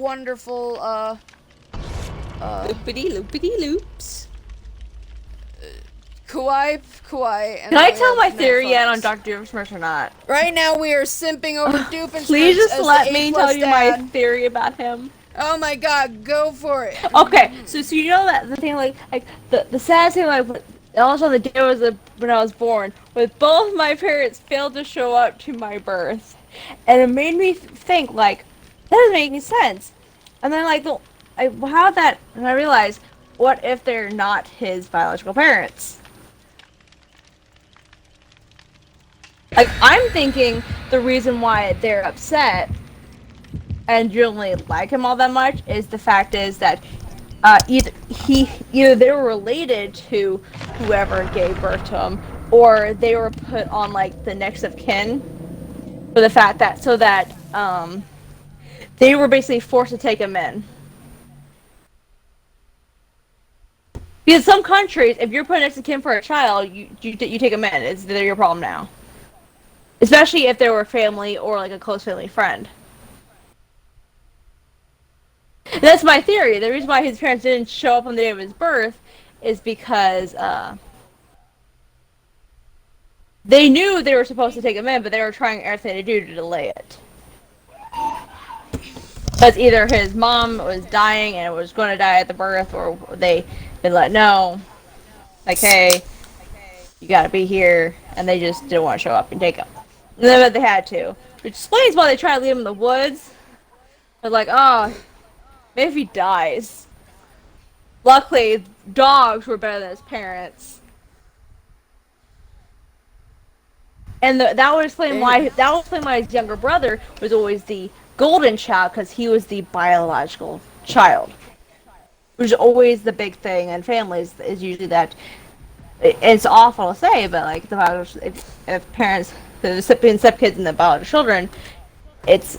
wonderful, Loopity loops. kawaii, and Can then I we tell have my no theory yet on fucks. Dr. Doofenshmirtz or not? Right now we are simping over Please Doofenshmirtz just as let the me A+ tell you my dad. theory about him. Oh my god, go for it. Okay, so you know that the thing like the sad thing like also the day was when I was born, was both my parents failed to show up to my birth, and it made me think like that doesn't make any sense. And then like I how that and I realized what if they're not his biological parents? Like I'm thinking the reason why they're upset and you don't really like him all that much is the fact is that either they were related to whoever gave birth to him, or they were put on like the next of kin for the fact that they were basically forced to take him in. Because some countries, if you're put next of kin for a child, you take them in. It's they're your problem now, especially if they were family or like a close family friend. That's my theory. The reason why his parents didn't show up on the day of his birth is because they knew they were supposed to take him in, but they were trying everything to do to delay it. Because either his mom was dying and was going to die at the birth, or they let know, like, hey, you got to be here, and they just didn't want to show up and take him. And then but they had to, which explains why they try to leave him in the woods. They're like, oh, maybe if he dies. Luckily, dogs were better than his parents. And that would explain why his younger brother was always the golden child, because he was the biological child, which is always the big thing in families. Is usually that it's awful to say, but like if parents, the recipient stepkids and the biological children, it's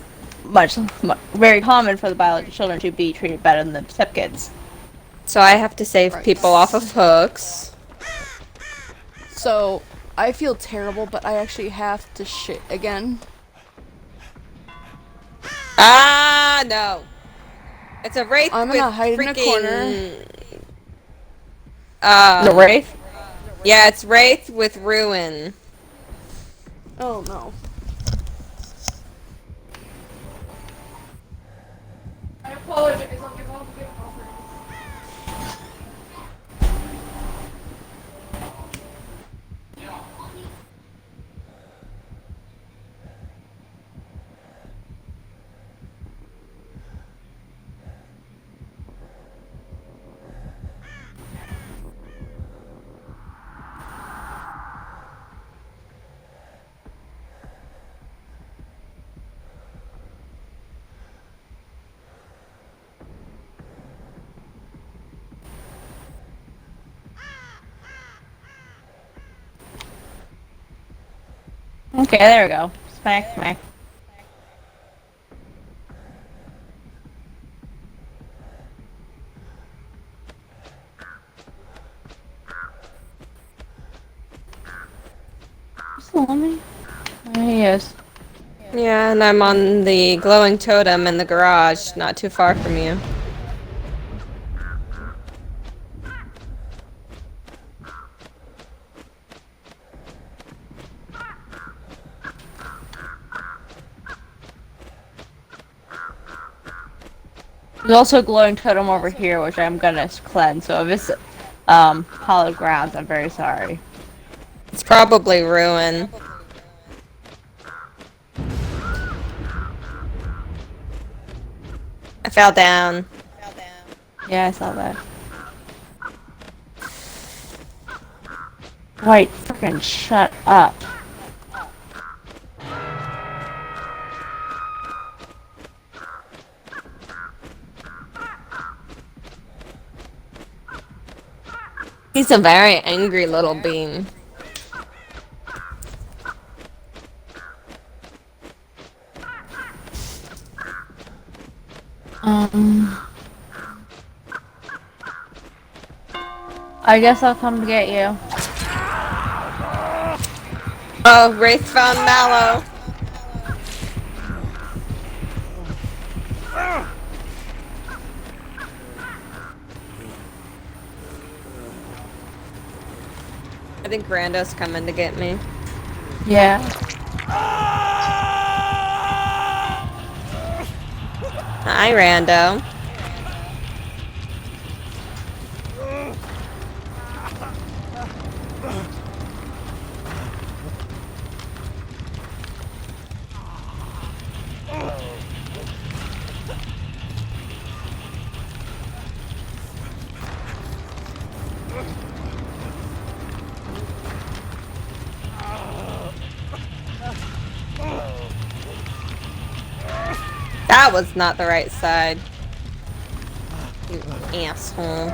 very common for the biological children to be treated better than the stepkids. So I have to save people off of hooks. So, I feel terrible, but I actually have to shit again. Ah, no. It's a wraith I'm with gonna hide in a corner. freaking... The wraith. Yeah, it's wraith with ruin. Oh no. I apologize. I'll give all the Okay, there we go. Smack, smack. Salem? There he is. Yeah, and I'm on the glowing totem in the garage, not too far from you. There's also a glowing totem over here, which I'm gonna cleanse. So if it's hallowed grounds, I'm very sorry. It's probably ruin. I fell down. Yeah, I saw that. Right, freaking shut up. He's a very angry little bean. I guess I'll come to get you. Oh, Wraith found Mallow. think Rando's coming to get me. Yeah. Hi, Rando. That was not the right side. You asshole.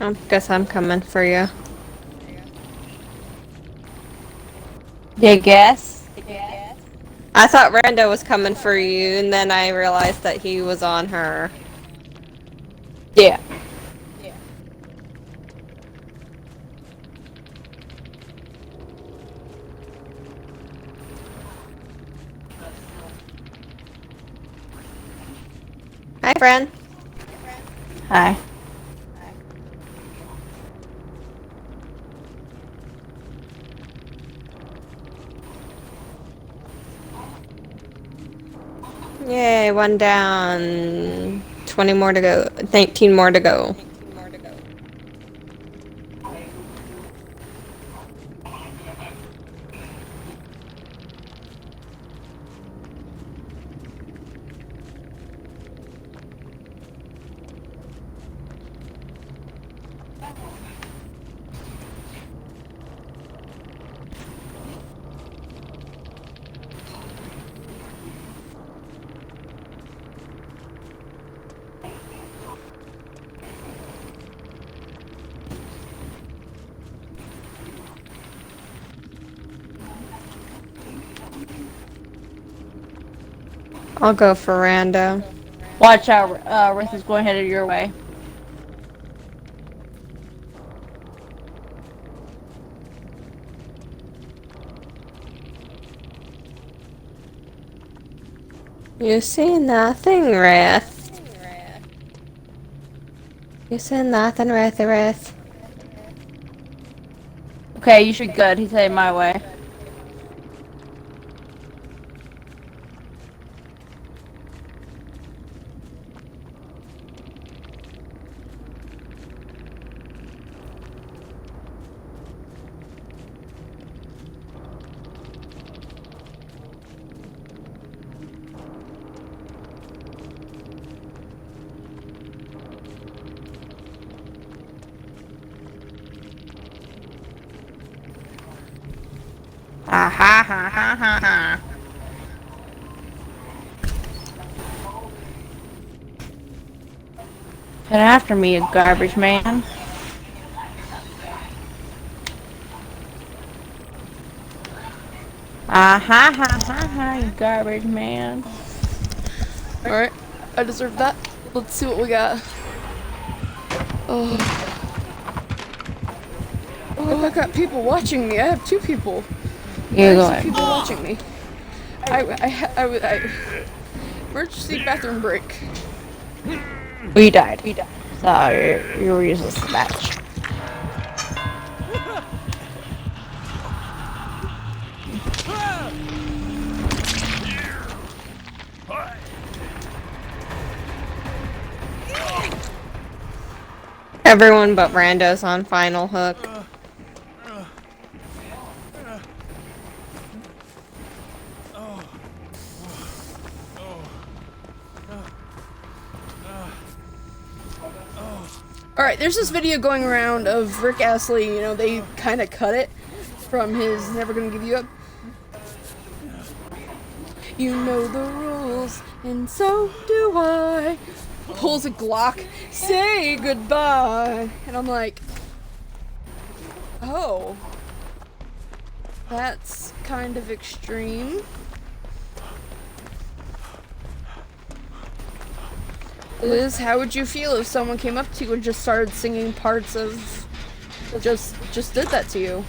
I guess I'm coming for you. You guess? I thought Rando was coming for you, and then I realized that he was on her. Yeah. Hi, friend. Hi. Yay, one down. 20 more to go. 19 more to go. I'll go for Rando. Watch out, Riff is going headed your way. You see nothing, Wrath. You see nothing, Wrath. Okay, you should be good. He's heading my way. Ha ha ha ha ha ha. Get after me, you garbage man. Ah ha ha ha ha, you garbage man. Alright, I deserve that. Let's see what we got. Oh, I got people watching me. I have 2 people. You're I have going. people watching me. I emergency bathroom break. We died. So you're useless to match. Everyone but Rando's on final hook. Alright, there's this video going around of Rick Astley, you know, they kind of cut it from his Never Gonna Give You Up. You know the rules, and so do I. Pulls a Glock, say goodbye. And I'm like, oh, that's kind of extreme. Liz, how would you feel if someone came up to you and just started singing parts of, just did that to you?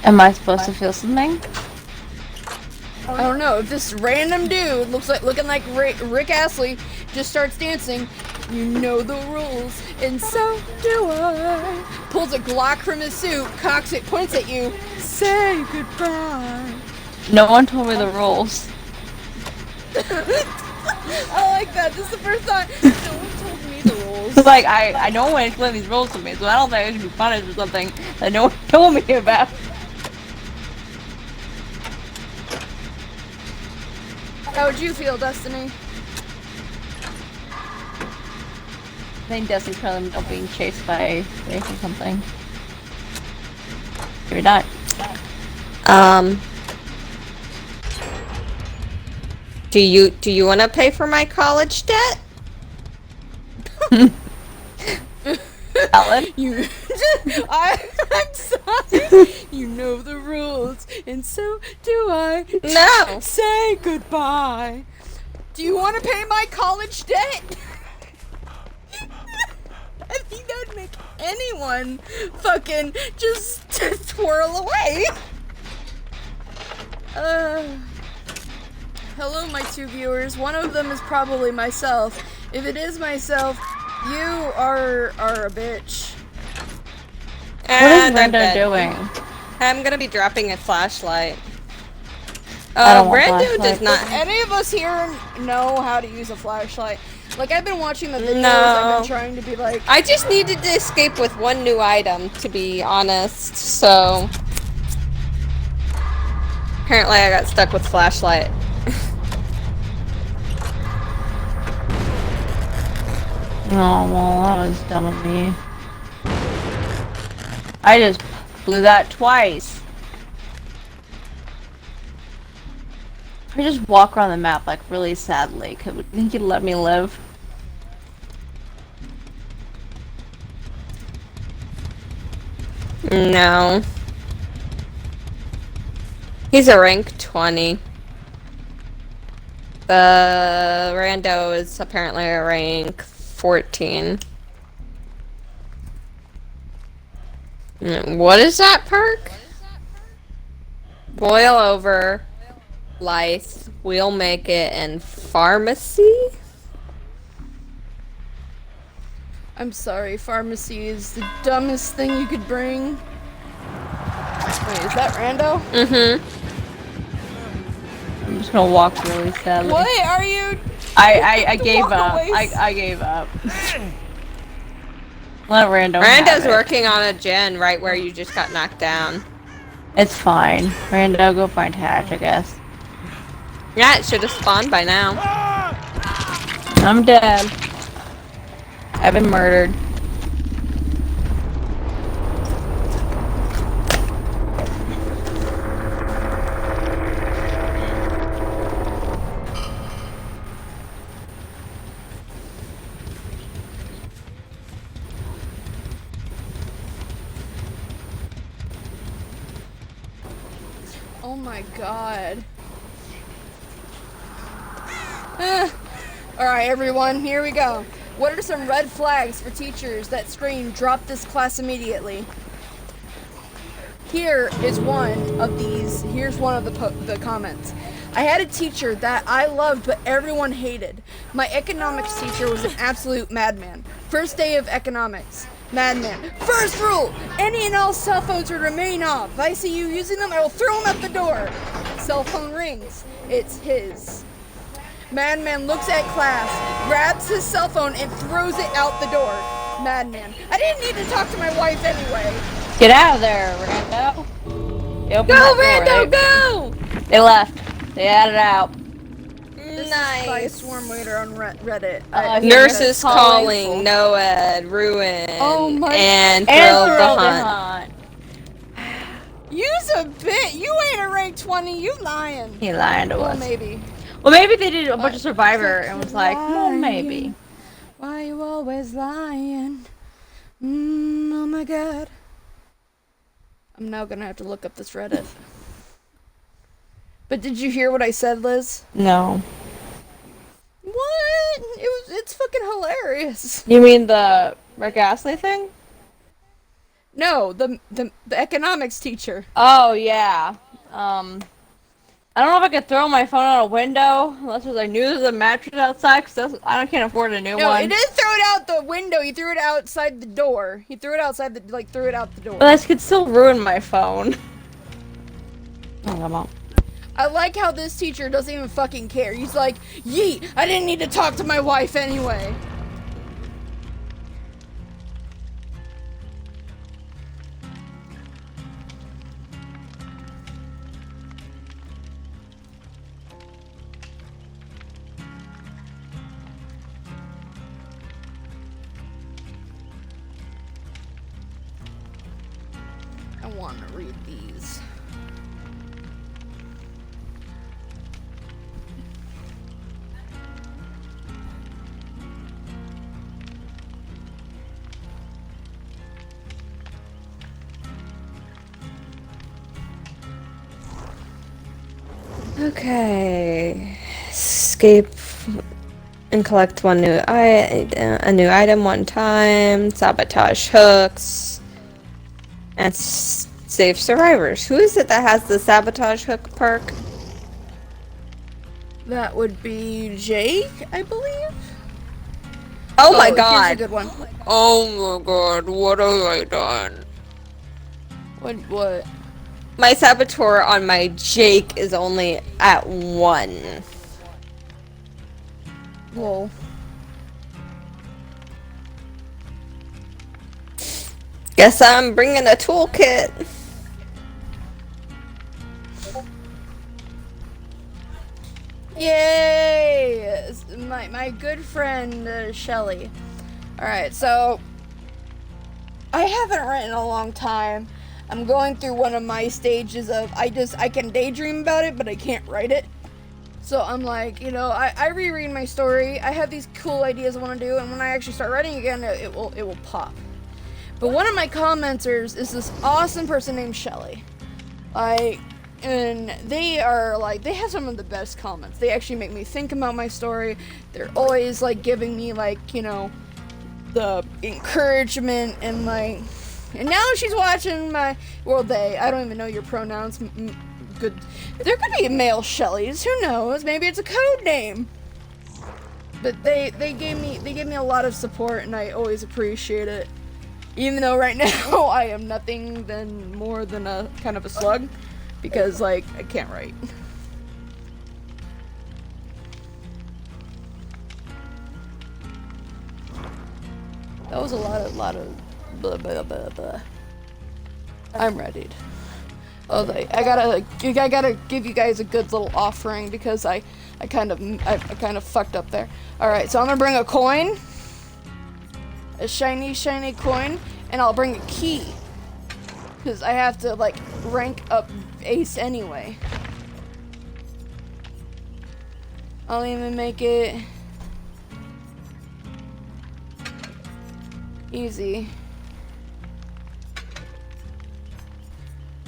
Am I supposed to feel something? I don't know, if this random dude looking like Rick Astley just starts dancing, you know the rules, and so do I. Pulls a Glock from his suit, cocks it, points at you, say goodbye. No one told me the rules. I like that. This is the first time no one told me the rules. Like, I know when explain these rules to me, so I don't think I should be punished for something that no one told me about. How would you feel, Destiny? I think Destiny's probably not being chased by Wraith or something. You're not. Do you want to pay for my college debt? Alan? I'm sorry. You know the rules, and so do I. No. Say goodbye. Do you want to pay my college debt? I think that would make anyone fucking just twirl away. Hello, my 2 viewers. One of them is probably myself. If it is myself, you are a bitch. What is Brenda doing? I'm gonna be dropping a flashlight. I don't want Brando flashlight. does not. Does any of us here know how to use a flashlight? Like, I've been watching the videos, No. I've been trying to be like... I just needed to escape with 1 new item, to be honest, so... Apparently I got stuck with flashlight. Oh, well, that was dumb of me. I just blew that twice. I just walk around the map, like, really sadly. Think you'd let me live? No. He's a rank 20. The rando is apparently a rank 14. What is that perk? Boil over, lice, we'll make it, and pharmacy? I'm sorry, pharmacy is the dumbest thing you could bring. Wait, is that Rando? Mm-hmm. I'm just gonna walk really sadly. What are you? I gave Walk up. away. I gave up. Let Rando Rando's have it. working on a gen right where you just got knocked down. It's fine. Rando, go find Hatch, I guess. Yeah, it should have spawned by now. I'm dead. I've been murdered. Oh my god. Alright, everyone, here we go. What are some red flags for teachers that scream, drop this class immediately? Here is one of these. Here's one of the comments. I had a teacher that I loved but everyone hated. My economics teacher was an absolute madman. First day of economics. Madman. First rule! Any and all cell phones will remain off. If I see you using them, I will throw them out the door. Cell phone rings. It's his. Madman looks at class, grabs his cell phone, and throws it out the door. Madman. I didn't need to talk to my wife anyway. Get out of there, Rando. Go, Rando, go! They left. They had it out. This is by Swarm Waiter on Reddit. Nurses calling, Noed, Ruin, Oh my- and And Thrill the Thrill the Hunt. Hunt. Use a bit. You ain't a rank 20. You lying. He lied to Well, us. maybe. Well, maybe they did a bunch of Survivor and was like, well, maybe. Why you always lying? Oh my god. I'm now gonna have to look up this Reddit. But did you hear what I said, Liz? No. What? It's fucking hilarious. You mean the Rick Astley thing? No, the economics teacher. Oh, yeah. I don't know if I could throw my phone out a window unless I knew there was a mattress outside because I can't afford a new No, one. he didn't throw it out the window. He threw it outside the door. He threw it outside the threw it out the door. But this could still ruin my phone. Oh, come on. I like how this teacher doesn't even fucking care. He's like, yeet, I didn't need to talk to my wife anyway. I want to read these. Okay. Escape and collect a new item one time. Sabotage hooks. And save survivors. Who is it that has the sabotage hook perk? That would be Jake, I believe. Oh my Here's a god. good one. Oh my god, what have I done? What? My saboteur on my Jake is only at 1. Lol. Guess I'm bringing a toolkit. Yay! My good friend Shelly. Alright, so I haven't written in a long time. I'm going through one of my stages of I can daydream about it, but I can't write it. So I'm like, I reread my story. I have these cool ideas I want to do, and when I actually start writing again, it will pop. But one of my commenters is this awesome person named Shelly. And they have some of the best comments. They actually make me think about my story. They're always giving me the encouragement and now she's watching my, I don't even know your pronouns. Good. There could be male Shellys, who knows? Maybe it's a code name. But they gave me a lot of support, and I always appreciate it. Even though right now I am nothing more than a kind of a slug, because like I can't write. That was a lot of blah blah blah blah. I'm ready. Oh, I gotta give you guys a good little offering because I kind of fucked up there. All right, so I'm gonna bring a coin, a shiny coin, and I'll bring a key because I have to like rank up ace anyway. I'll even make it easy.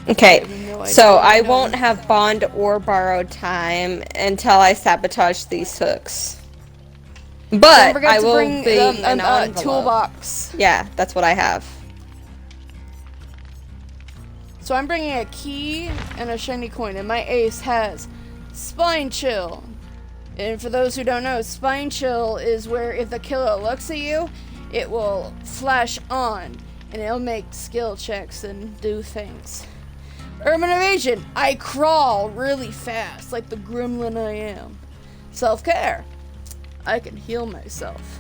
Okay, No so I won't have bond or borrowed time until I sabotage these hooks. But I will bring be an a toolbox. Yeah, that's what I have. So I'm bringing a key and a shiny coin, and my ace has Spine Chill. And for those who don't know, Spine Chill is where if the killer looks at you, it will flash on, and it'll make skill checks and do things. Urban Evasion, I crawl really fast, like the gremlin I am. Self-care, I can heal myself.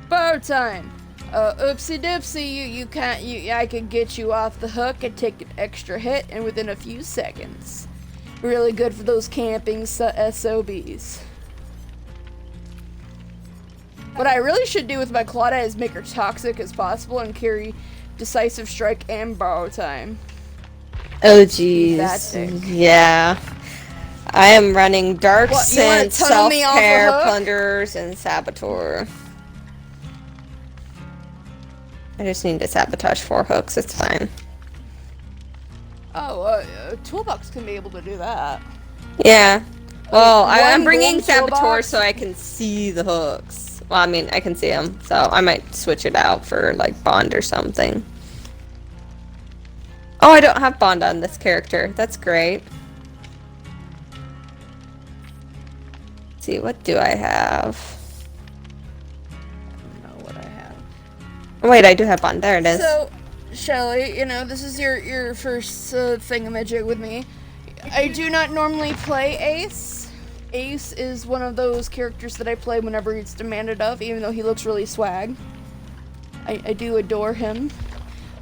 Borrow time, oopsie doopsie, you can't, I can get you off the hook and take an extra hit, and within a few seconds. Really good for those camping SOBs. What I really should do with my Claudette is make her toxic as possible and carry Decisive Strike and Borrow Time. Oh jeez. Yeah. I am running Dark Sense, Self-Care, Plunderers, and Saboteur. I just need to sabotage 4 hooks, it's fine. Oh, Toolbox can be able to do that. Yeah. Well, I'm bringing Saboteur Saboteur so I can see the hooks. Well, I mean, I can see them, so I might switch it out for, like, Bond or something. Oh, I don't have Bond on this character. That's great. Let's see, what do I have? I don't know what I have. Oh, wait, I do have Bond. There it is. So, Shelly, you know, this is your first thingamajig with me. I do not normally play Ace. Ace is one of those characters that I play whenever it's demanded of, even though he looks really swag. I do adore him.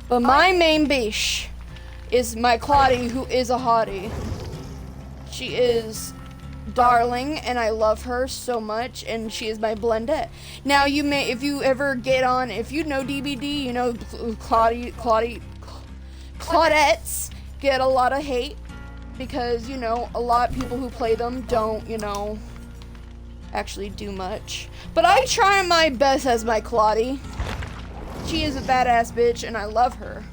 But my main bish is my Claudie, who is a hottie. She is darling, and I love her so much, and she is my blendette. Now, you may, if you ever get on, if you know DBD, you know Claudettes get a lot of hate. Because, you know, a lot of people who play them don't, you know, actually do much. But I try my best as my Claudie. She is a badass bitch, and I love her.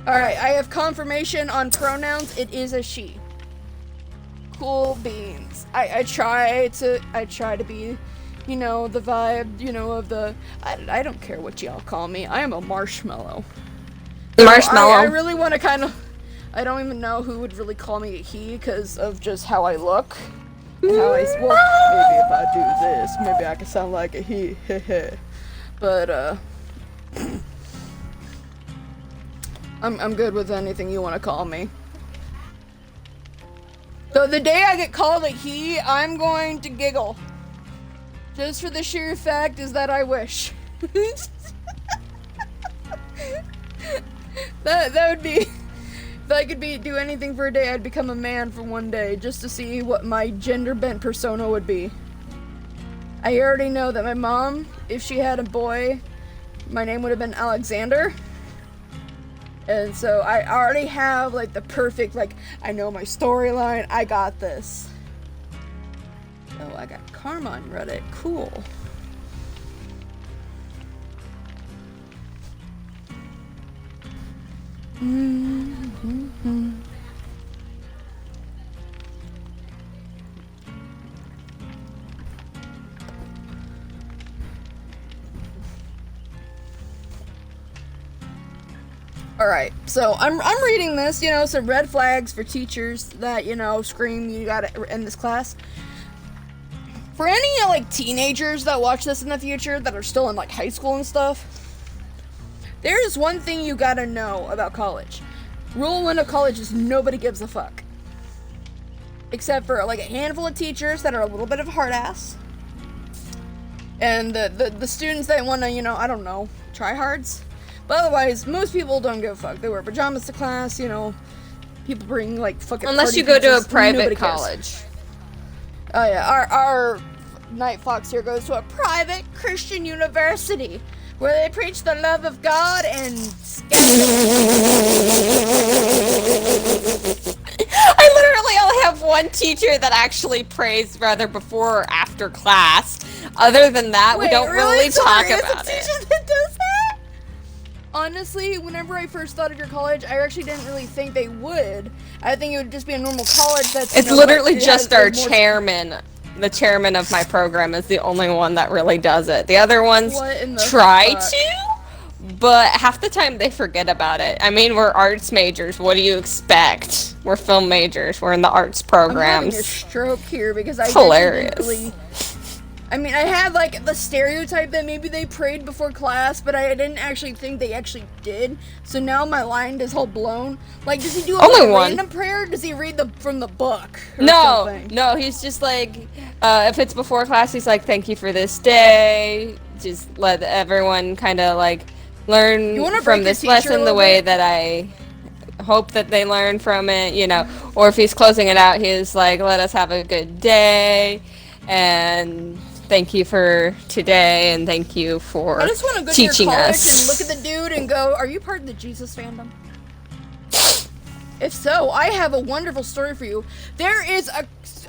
Alright, I have confirmation on pronouns. It is a she. Cool beans. I try to be, you know, the vibe, you know, of the... I don't care what y'all call me. I am a marshmallow. Marshmallow. I really want to kind of... I don't even know who would really call me a he because of just how I look. And how I... Well, maybe if I do this, maybe I can sound like a he. But, I'm good with anything you want to call me. So the day I get called a he, I'm going to giggle. Just for the sheer fact is that I wish. that would be... If I could do anything for a day, I'd become a man for one day, just to see what my gender-bent persona would be. I already know that my mom, if she had a boy, my name would have been Alexander. And so I already have, like, the perfect, like, I know my storyline, I got this. Oh, I got Karma on Reddit, cool. Alright, so I'm reading this, some red flags for teachers that, scream you gotta end this class. For any, teenagers that watch this in the future that are still in, high school and stuff, there is one thing you gotta know about college. Rule 1 of college is nobody gives a fuck. Except for, a handful of teachers that are a little bit of a hard ass. And the students that wanna, I don't know, try hards. But otherwise, most people don't give a fuck. They wear pajamas to class, people bring, fucking Unless you party go to a pizzas, private nobody cares. college. Oh yeah, our Night Fox here goes to a private Christian university where they preach the love of God and I literally only have one teacher that actually prays rather before or after class. Other than that, we don't really talk about it. Teacher that does that? Honestly, whenever I first thought of your college, I actually didn't really think they would. I think it would just be a normal college that's... It's literally just our chairman. The chairman of my program is the only one that really does it. The other ones try to, but half the time they forget about it. I mean, we're arts majors. What do you expect? We're film majors. We're in the arts programs. I'm having a stroke here because I hilarious. Didn't really... I mean, I had, the stereotype that maybe they prayed before class, but I didn't actually think they actually did. So now my mind is all blown. Does he do a random prayer? Or does he read from the book? No, he's just if it's before class, he's like, thank you for this day. Just let everyone kind of, learn from this lesson the way that I hope that they learn from it, Or if he's closing it out, he's like, let us have a good day. And... thank you for today, and thank you for teaching us. I just want to go to your college and look at the dude and go, are you part of the Jesus fandom? If so, I have a wonderful story for you. There is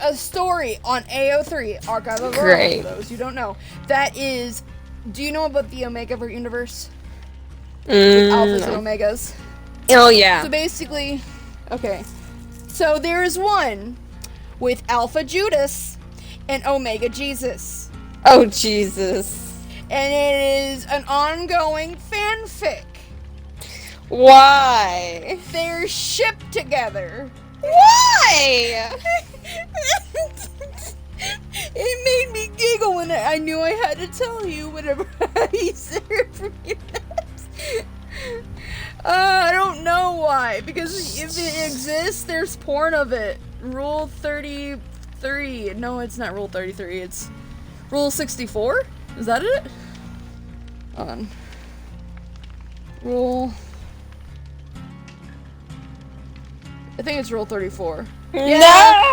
a story on AO3, Archive of Horror, for those you don't know. That is, do you know about the Omega universe? With alphas and omegas? Oh, yeah. So basically, okay. So there is one with Alpha Judas and Omega Jesus. Oh, Jesus. And it is an ongoing fanfic. Why? They're shipped together. Why? It made me giggle when I knew I had to tell you whenever I said it from you. I don't know why. Because if it exists, there's porn of it. Rule 33. No, it's not Rule 33. It's Rule 64? Is that it? Hold on. Rule... I think it's Rule 34. Yeah,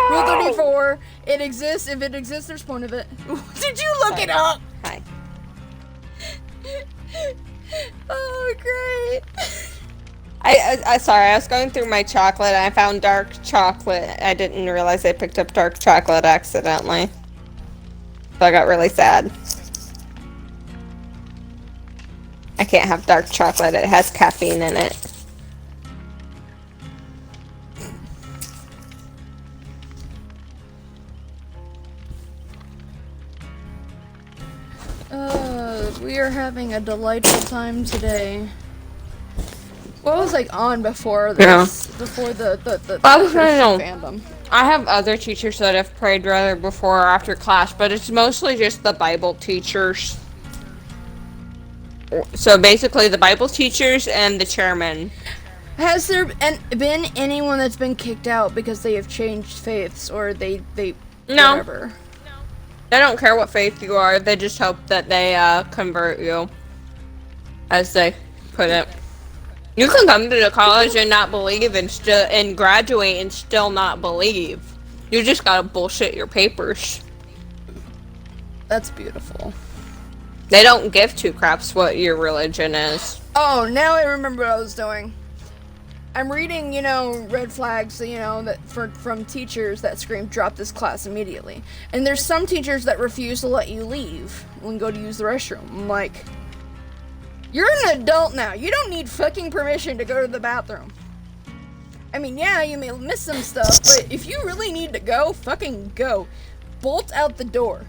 no! Rule 34. It exists. If it exists, there's point of it. Did you look it up? Hi. Oh, great. I sorry, I was going through my chocolate and I found dark chocolate. I didn't realize I picked up dark chocolate accidentally. So I got really sad. I can't have dark chocolate. It has caffeine in it. We are having a delightful time today. What was on before this? Yeah. Before the fandom. I have other teachers that have prayed rather before or after class, but it's mostly just the Bible teachers. So basically the Bible teachers and the chairman. Has there been anyone that's been kicked out because they have changed faiths or they no. Whatever? They don't care what faith you are, they just hope that they convert you, as they put it. You can come to the college and not believe and graduate and still not believe. You just gotta bullshit your papers. That's beautiful. They don't give two craps what your religion is. Oh, now I remember what I was doing. I'm reading, red flags, that from teachers that scream, drop this class immediately. And there's some teachers that refuse to let you leave when you go to use the restroom. I'm like, you're an adult now. You don't need fucking permission to go to the bathroom. I mean, yeah, you may miss some stuff, but if you really need to go, fucking go. Bolt out the door.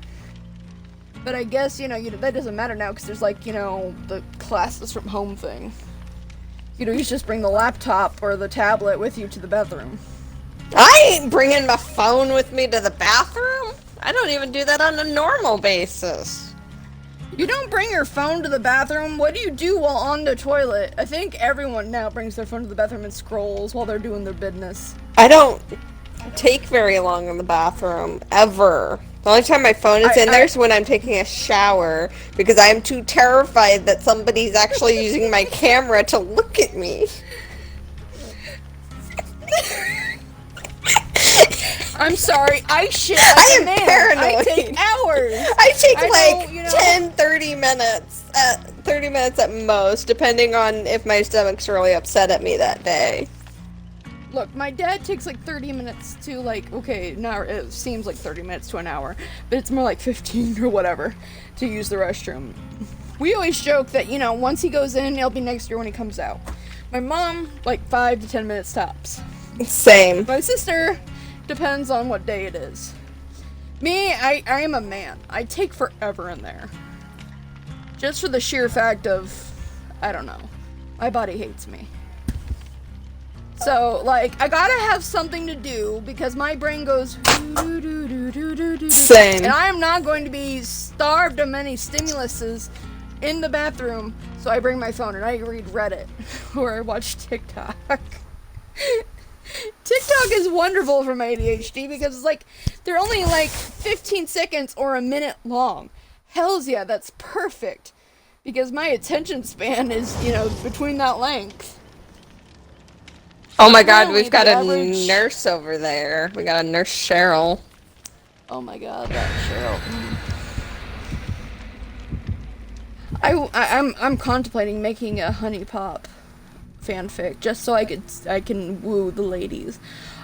But I guess, that doesn't matter now because there's the classes from home thing. You know, you just bring the laptop or the tablet with you to the bathroom. I ain't bringing my phone with me to the bathroom. I don't even do that on a normal basis. You don't bring your phone to the bathroom? What do you do while on the toilet? I think everyone now brings their phone to the bathroom and scrolls while they're doing their business. I don't take very long in the bathroom, ever. The only time my phone is in there is when I'm taking a shower, because I am too terrified that somebody's actually using my camera to look at me. I'm sorry, I shit like I am a man. paranoid. I take hours. I take know, 10, 30 minutes. 30 minutes at most, depending on if my stomach's really upset at me that day. Look, my dad takes like 30 minutes to okay, now it seems like 30 minutes to an hour, but it's more like 15 or whatever to use the restroom. We always joke that, once he goes in, he'll be next year when he comes out. My mom, 5 to 10 minutes tops. Same. My sister, depends on what day it is. Me, I am a man. I take forever in there. Just for the sheer fact of, I don't know, my body hates me. So, I gotta have something to do because my brain goes Same. and I am not going to be starved of many stimuluses in the bathroom, so I bring my phone and I read Reddit or I watch TikTok. TikTok is wonderful for my ADHD because they're only 15 seconds or a minute long. Hells yeah, that's perfect because my attention span is, between that length. Oh my god, we've got a nurse over there. We got a nurse Cheryl. Oh my god, that Cheryl. I'm contemplating making a Honey Pop fanfic just so I can woo the ladies.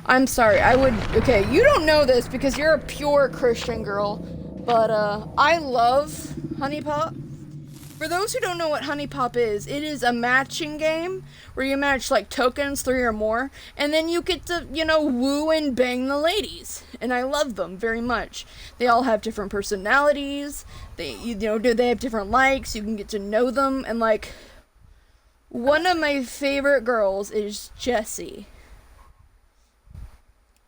I'm sorry, okay, you don't know this because you're a pure Christian girl, but I love Honey Pop. For those who don't know what Honey Pop is, it is a matching game where you match tokens, 3 or more, and then you get to, woo and bang the ladies. And I love them very much. They all have different personalities. They have different likes. You can get to know them. And one of my favorite girls is Jessie.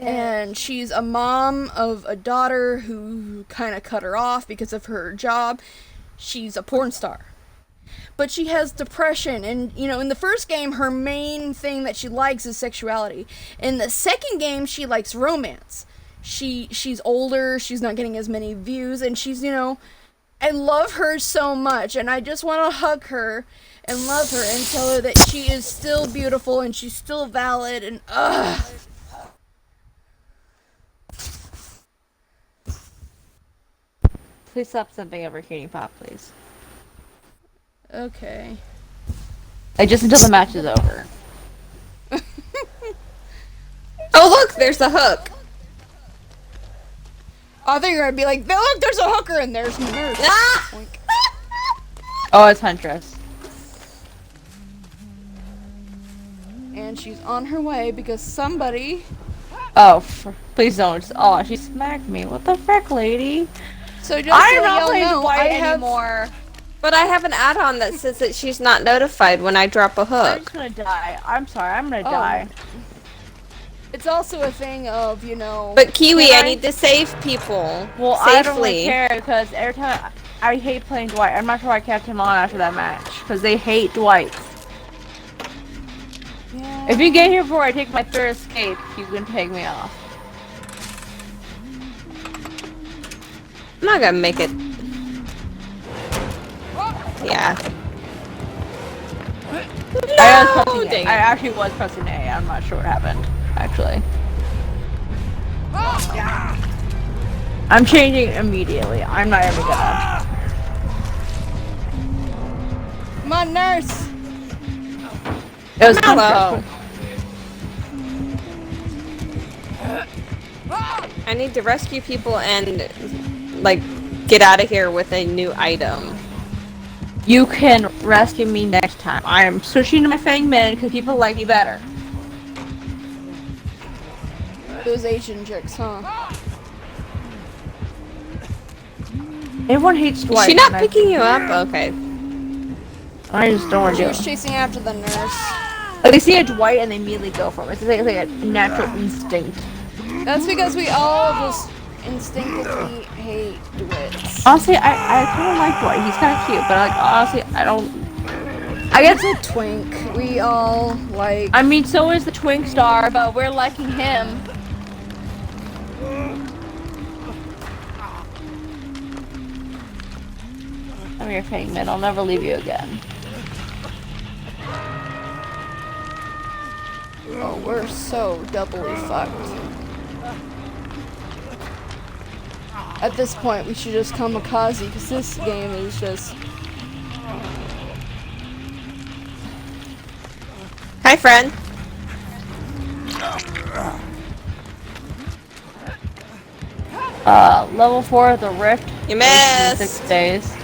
And she's a mom of a daughter who kind of cut her off because of her job. She's a porn star. But she has depression, and, in the first game, her main thing that she likes is sexuality. In the second game, she likes romance. She's older, she's not getting as many views, and she's, I love her so much, and I just want to hug her and love her and tell her that she is still beautiful and she's still valid, and, Please stop something over Cutie Pop, please. Okay. Just until the match is over. Oh look, there's a hook. I think you're gonna be like, look, there's a hooker and there's a nurse. Ah! Oh, it's Huntress. And she's on her way because somebody... Oh, please don't. Oh, she smacked me. What the frick, lady? So just I'm so not y'all playing know, Dwight anymore. But I have an add-on that says that she's not notified when I drop a I'm hook. just gonna die. I'm sorry, I'm gonna die. It's also a thing of, But Kiwi, I need to save people Well, safely. I don't really care because every time I hate playing Dwight. I'm not sure I kept him on after that match because they hate Dwight. Yeah. If you get here before I take my third escape, you can take me off. I'm not gonna make it. Yeah. I actually was pressing A. I'm not sure what happened, actually. I'm changing immediately. I'm not even gonna. Come on, nurse! It was Hello. I need to rescue people and, get out of here with a new item. You can rescue me next time. I am switching to my Fang Men because people like me better. Those Asian chicks, huh? Everyone hates Dwight. Is she not picking you up? Okay. I just don't want She to do was it. chasing after the nurse. Like, they see a Dwight and they immediately go for him. It's like a natural instinct. That's because we all just instinctively hate DeWitts. Honestly, I kind of like Dwight. He's kind of cute, but like honestly, I don't. I guess It's a twink. We all like. I mean, so is the Twink Star, but we're liking him. I'm your Fangman. I'll never leave you again. Oh, we're so doubly fucked. At this point, we should just kamikaze, because this game is just... Hi, friend. Level 4 of the Rift. You in missed. 6 days.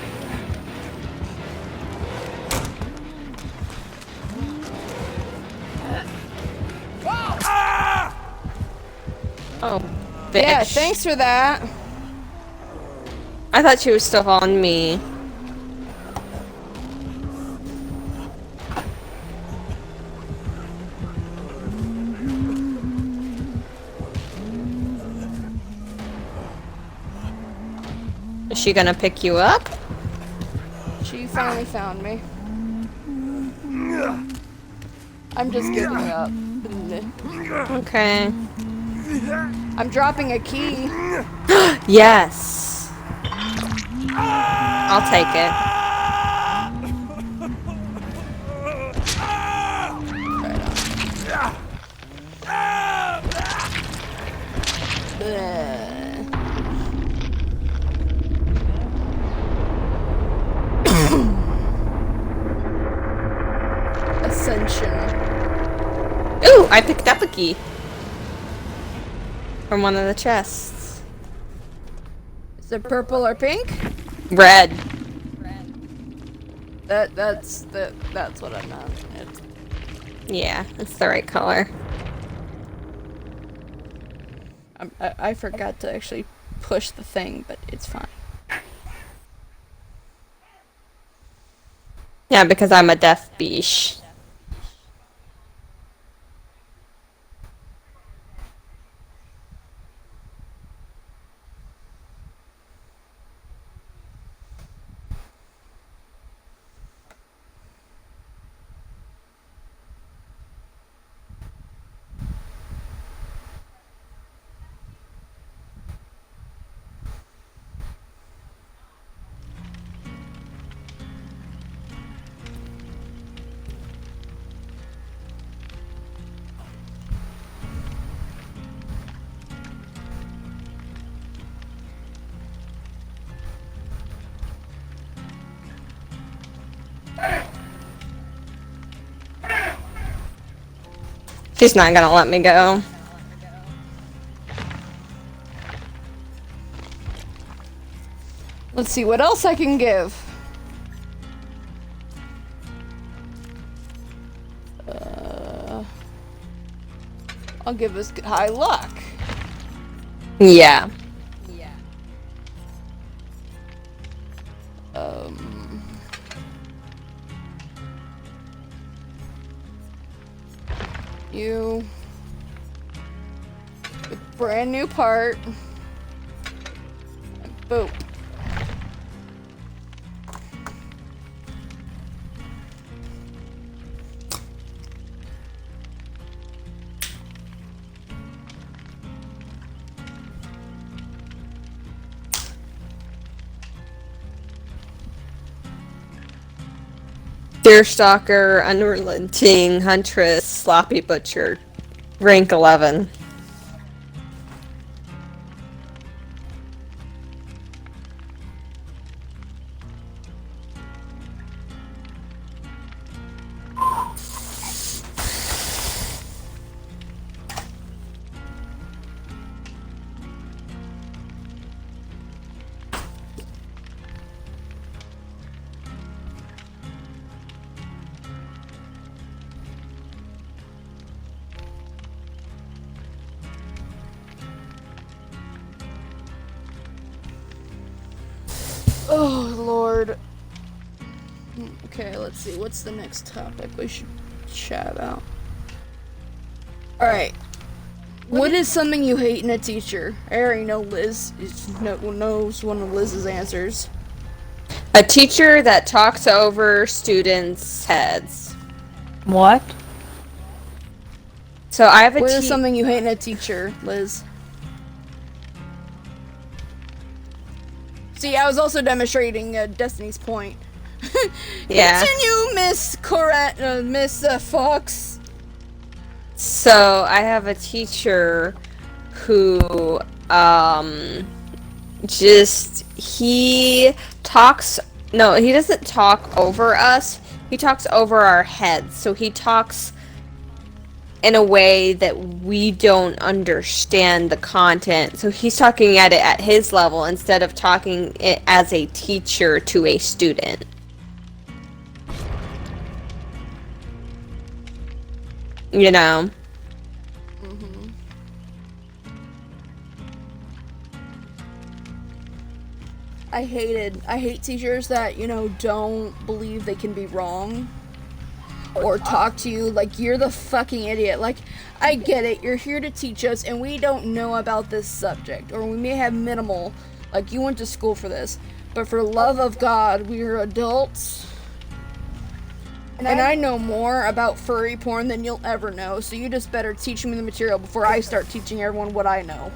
Oh, bitch. Yeah, thanks for that. I thought she was still on me. Is she gonna pick you up? She finally found me. I'm just giving up. Okay. I'm dropping a key. Yes. I'll take it. Ascension. Ooh, I picked up a key. From one of the chests. Is it purple or pink? Red. That's what I meant. It's... Yeah, it's the right color. I forgot to actually push the thing, but it's fine. Yeah, because I'm a deaf beesh. She's not gonna let me go. Let's see what else I can give. I'll give us high luck. Yeah. You. A brand new part. And boop. Deerstalker, Unrelenting, Huntress, Sloppy Butcher, rank 11. Oh, Lord. Okay, let's see. What's the next topic we should chat about. Alright. What is something you hate in a teacher? I already know Liz knows one of Liz's answers. A teacher that talks over students' heads. What? So I have a What is something you hate in a teacher, Liz? See, I was also demonstrating Destiny's point. Yeah. Continue, Miss Fox. So I have a teacher who he doesn't talk over us. He talks over our heads. So he talks in a way that we don't understand the content. So he's talking at it at his level instead of talking it as a teacher to a student. You know? Mm-hmm. I hate teachers that, don't believe they can be wrong. Or talk to you like you're the fucking idiot. Like, I get it, you're here to teach us and we don't know about this subject. Or we may have minimal, like you went to school for this. But for love of God, we are adults. And I know more about furry porn than you'll ever know. So you just better teach me the material before I start teaching everyone what I know.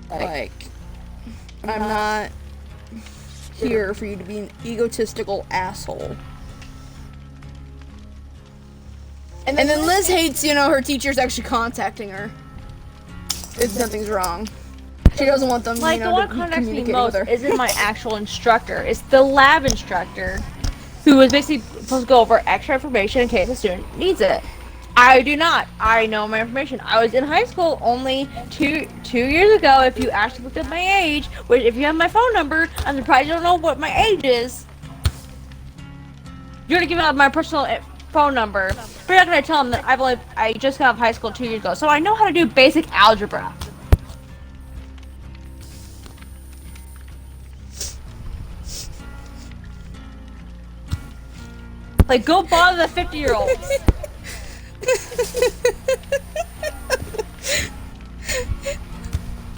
Like, I'm not here for you to be an egotistical asshole. And then Liz hates, her teachers actually contacting her if something's wrong. She doesn't want them, Like, the one to who contacts me communicate most with her. isn't my actual instructor. It's the lab instructor, who is basically supposed to go over extra information in case a student needs it. I do not. I know my information. I was in high school only two years ago. If you actually looked at my age, which if you have my phone number, I'm surprised you don't know what my age is. You're gonna give out my personal phone number, but you're not gonna tell them that I just got out of high school 2 years ago, so I know how to do basic algebra. Like, go bother the 50-year-olds.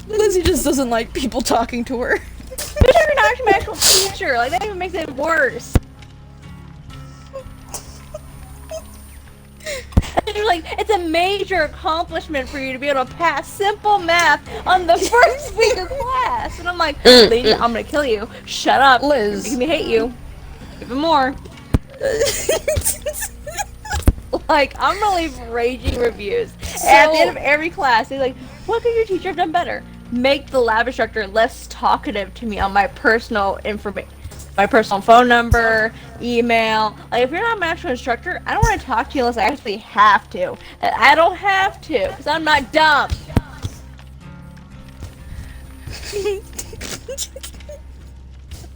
Lizzie just doesn't like people talking to her. But you're not actually my actual teacher. Like, that even makes it worse. And you're like, it's a major accomplishment for you to be able to pass simple math on the first week of class. And I'm like, lady, I'm gonna kill you. Shut up. Liz. You're making me hate you. Even more. Like, I'm gonna leave raging reviews. At the end of every class, they're like, what could your teacher have done better? Make the lab instructor less talkative to me on my personal information. My personal phone number, email. Like, if you're not my actual instructor, I don't want to talk to you unless I actually have to. And I don't have to, because I'm not dumb.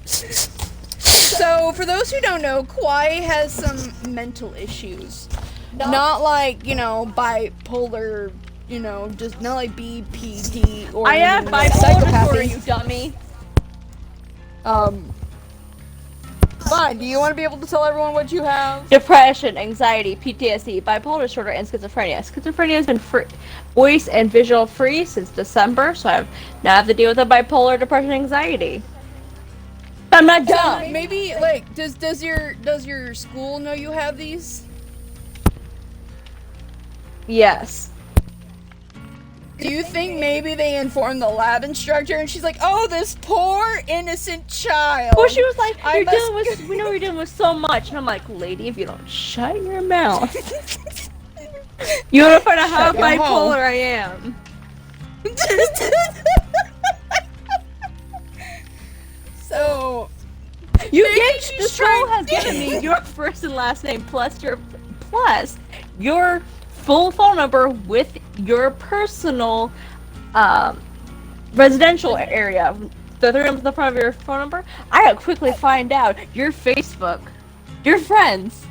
So, for those who don't know, Kwai has some mental issues. Not like, bipolar, just not like BPD or I have bipolar disorder, you dummy. Fine. Do you want to be able to tell everyone what you have? Depression, anxiety, PTSD, bipolar disorder, and schizophrenia. Schizophrenia has been voice and visual free since December, so I now have to deal with the bipolar, depression, anxiety. I'm not dumb. So maybe like does your school know you have these? Yes. Do you think maybe they informed the lab instructor and she's like, oh, this poor innocent child? Well, she was like, we know you're dealing with so much. And I'm like, lady, if you don't shut your mouth, you want to find out how bipolar I am. So, the school has given me your first and last name plus your full phone number with your personal residential area. The three numbers at the front of your phone number. I gotta quickly find out your Facebook, your friends,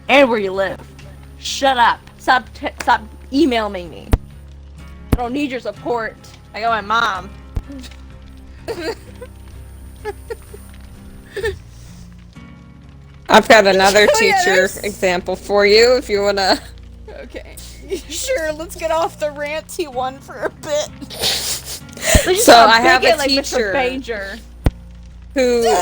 and where you live. Shut up. Stop emailing me. I don't need your support. I got my mom. I've got another Oh, yeah, teacher there's- example for you if you wanna. Okay. Sure, let's get off the ranty one for a bit. So I have a like teacher Mr. Banger. who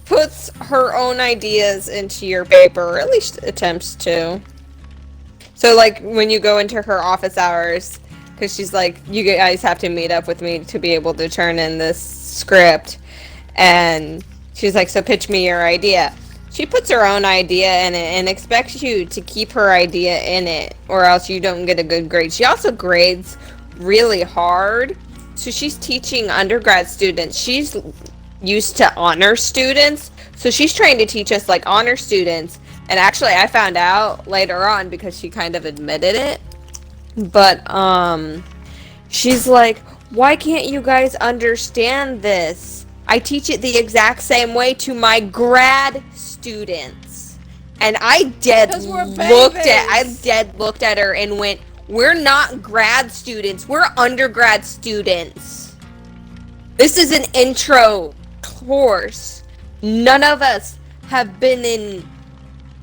puts her own ideas into your paper, or at least attempts to. So, like, when you go into her office hours, because she's like, you guys have to meet up with me to be able to turn in this script, and she's like, so pitch me your idea. She puts her own idea in it and expects you to keep her idea in it, or else you don't get a good grade. She also grades really hard. So she's teaching undergrad students. She's used to honor students. So she's trying to teach us like honor students. And actually I found out later on because she kind of admitted it. But she's like, why can't you guys understand this? I teach it the exact same way to my grad students. And I dead looked at her and went, we're not grad students, we're undergrad students. This is an intro course. None of us have been in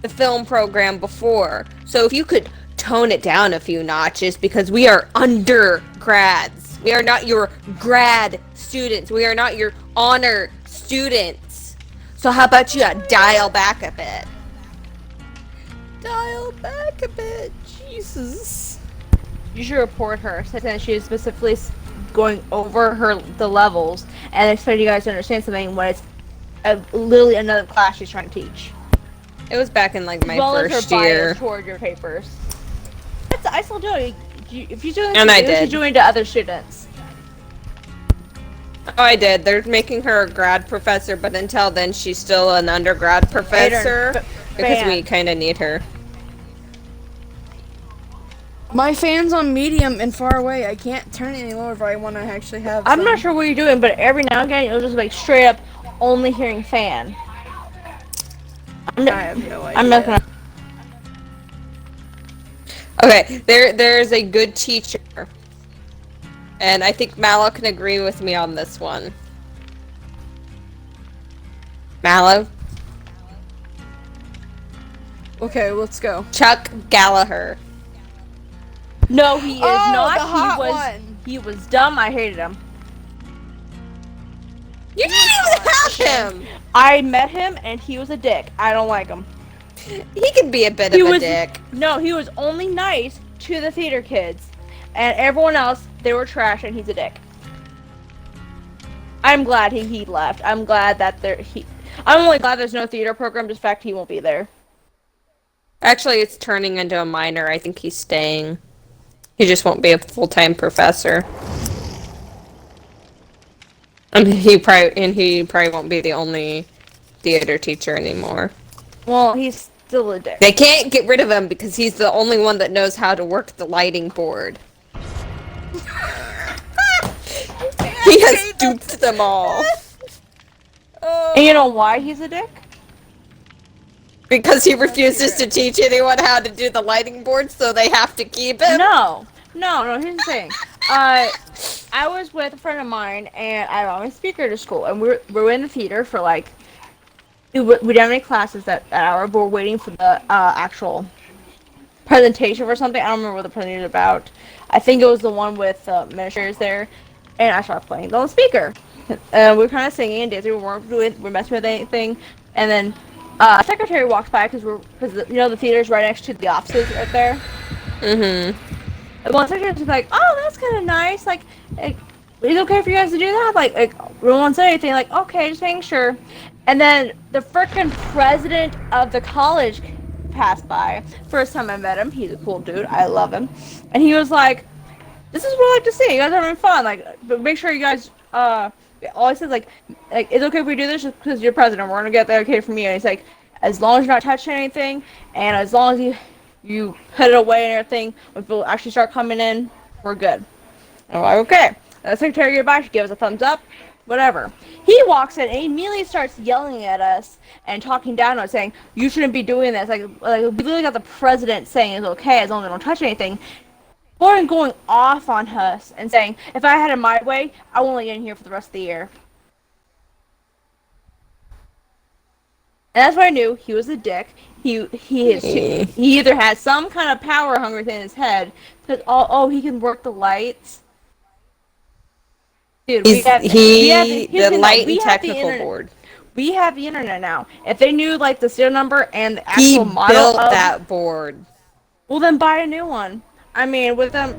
the film program before. So if you could tone it down a few notches, because we are undergrads. We are not your grad students. We are not your honor students. So how about you dial back a bit? Dial back a bit. Jesus. You should report her, since she was specifically going over the levels and expect you guys to understand something when it's literally another class she's trying to teach. It was back in like my as well first as her year. bias toward your papers. I still do it. If you're doing And I you did. should doing to other students. Oh, I did. They're making her a grad professor, but until then, she's still an undergrad professor because we kind of need her. My fan's on medium and far away. I can't turn it any lower if I want to actually have I'm some. not sure what you're doing, but every now and again you'll just like straight up only hearing fan. I have no idea. I'm not gonna. Okay, there's a good teacher. And I think Mallow can agree with me on this one. Mallow? Okay, let's go. Chuck Gallagher. No, he is Oh, not. the hot one. He was dumb. I hated him. You didn't even have him! I met him and he was a dick. I don't like him. He could be a bit of a dick. No, he was only nice to the theater kids, and everyone else, they were trash, and he's a dick. I'm glad he left. I'm glad that I'm only glad there's no theater program. Just fact he won't be there. Actually, it's turning into a minor. I think he's staying. He just won't be a full-time professor. And he probably won't be the only theater teacher anymore. Well, he's still a dick. They can't get rid of him because he's the only one that knows how to work the lighting board. He has duped them all. And you know why he's a dick? Because he refuses to teach anyone how to do the lighting board, so they have to keep him? No, here's the thing. I was with a friend of mine, and I brought my speaker to school, and we were in the theater for like, we didn't have any classes that hour, but we're waiting for the actual presentation for something. I don't remember what the presentation was about. I think it was the one with ministers there, and I started playing on the speaker. We were kind of singing and dancing. We're messing with anything, and then secretary walked by because you know the theater's right next to the offices right there. Mm-hmm. And one secretary was like, "Oh, that's kind of nice. Like, is it okay for you guys to do that? Like we won't say anything. Like, okay, just making sure." And then the frickin' president of the college passed by. First time I met him, he's a cool dude. I love him. And he was like, "This is what I like to see. You guys are having fun. Like, but make sure you guys always says like it's okay if we do this just because you're president. We're gonna get that okay from you." And he's like, as long as you're not touching anything, and as long as you put it away and everything, when people actually start coming in, we're good. And I'm like, okay. And the secretary get by, she gives a thumbs up, whatever. He walks in and he immediately starts yelling at us and talking down to us, saying, "You shouldn't be doing this." Like we literally got the president saying it's okay as long as they don't touch anything. Or going off on us and saying, "If I had it my way, I won't let you in here for the rest of the year." that's why I knew he was a dick. He either had some kind of power hunger in his head, because he can work the lights. Dude, The light and technical internet. board. We have the internet now. If they knew like the serial number and the He actual model built of, that board. well then buy a new one. I mean, with them,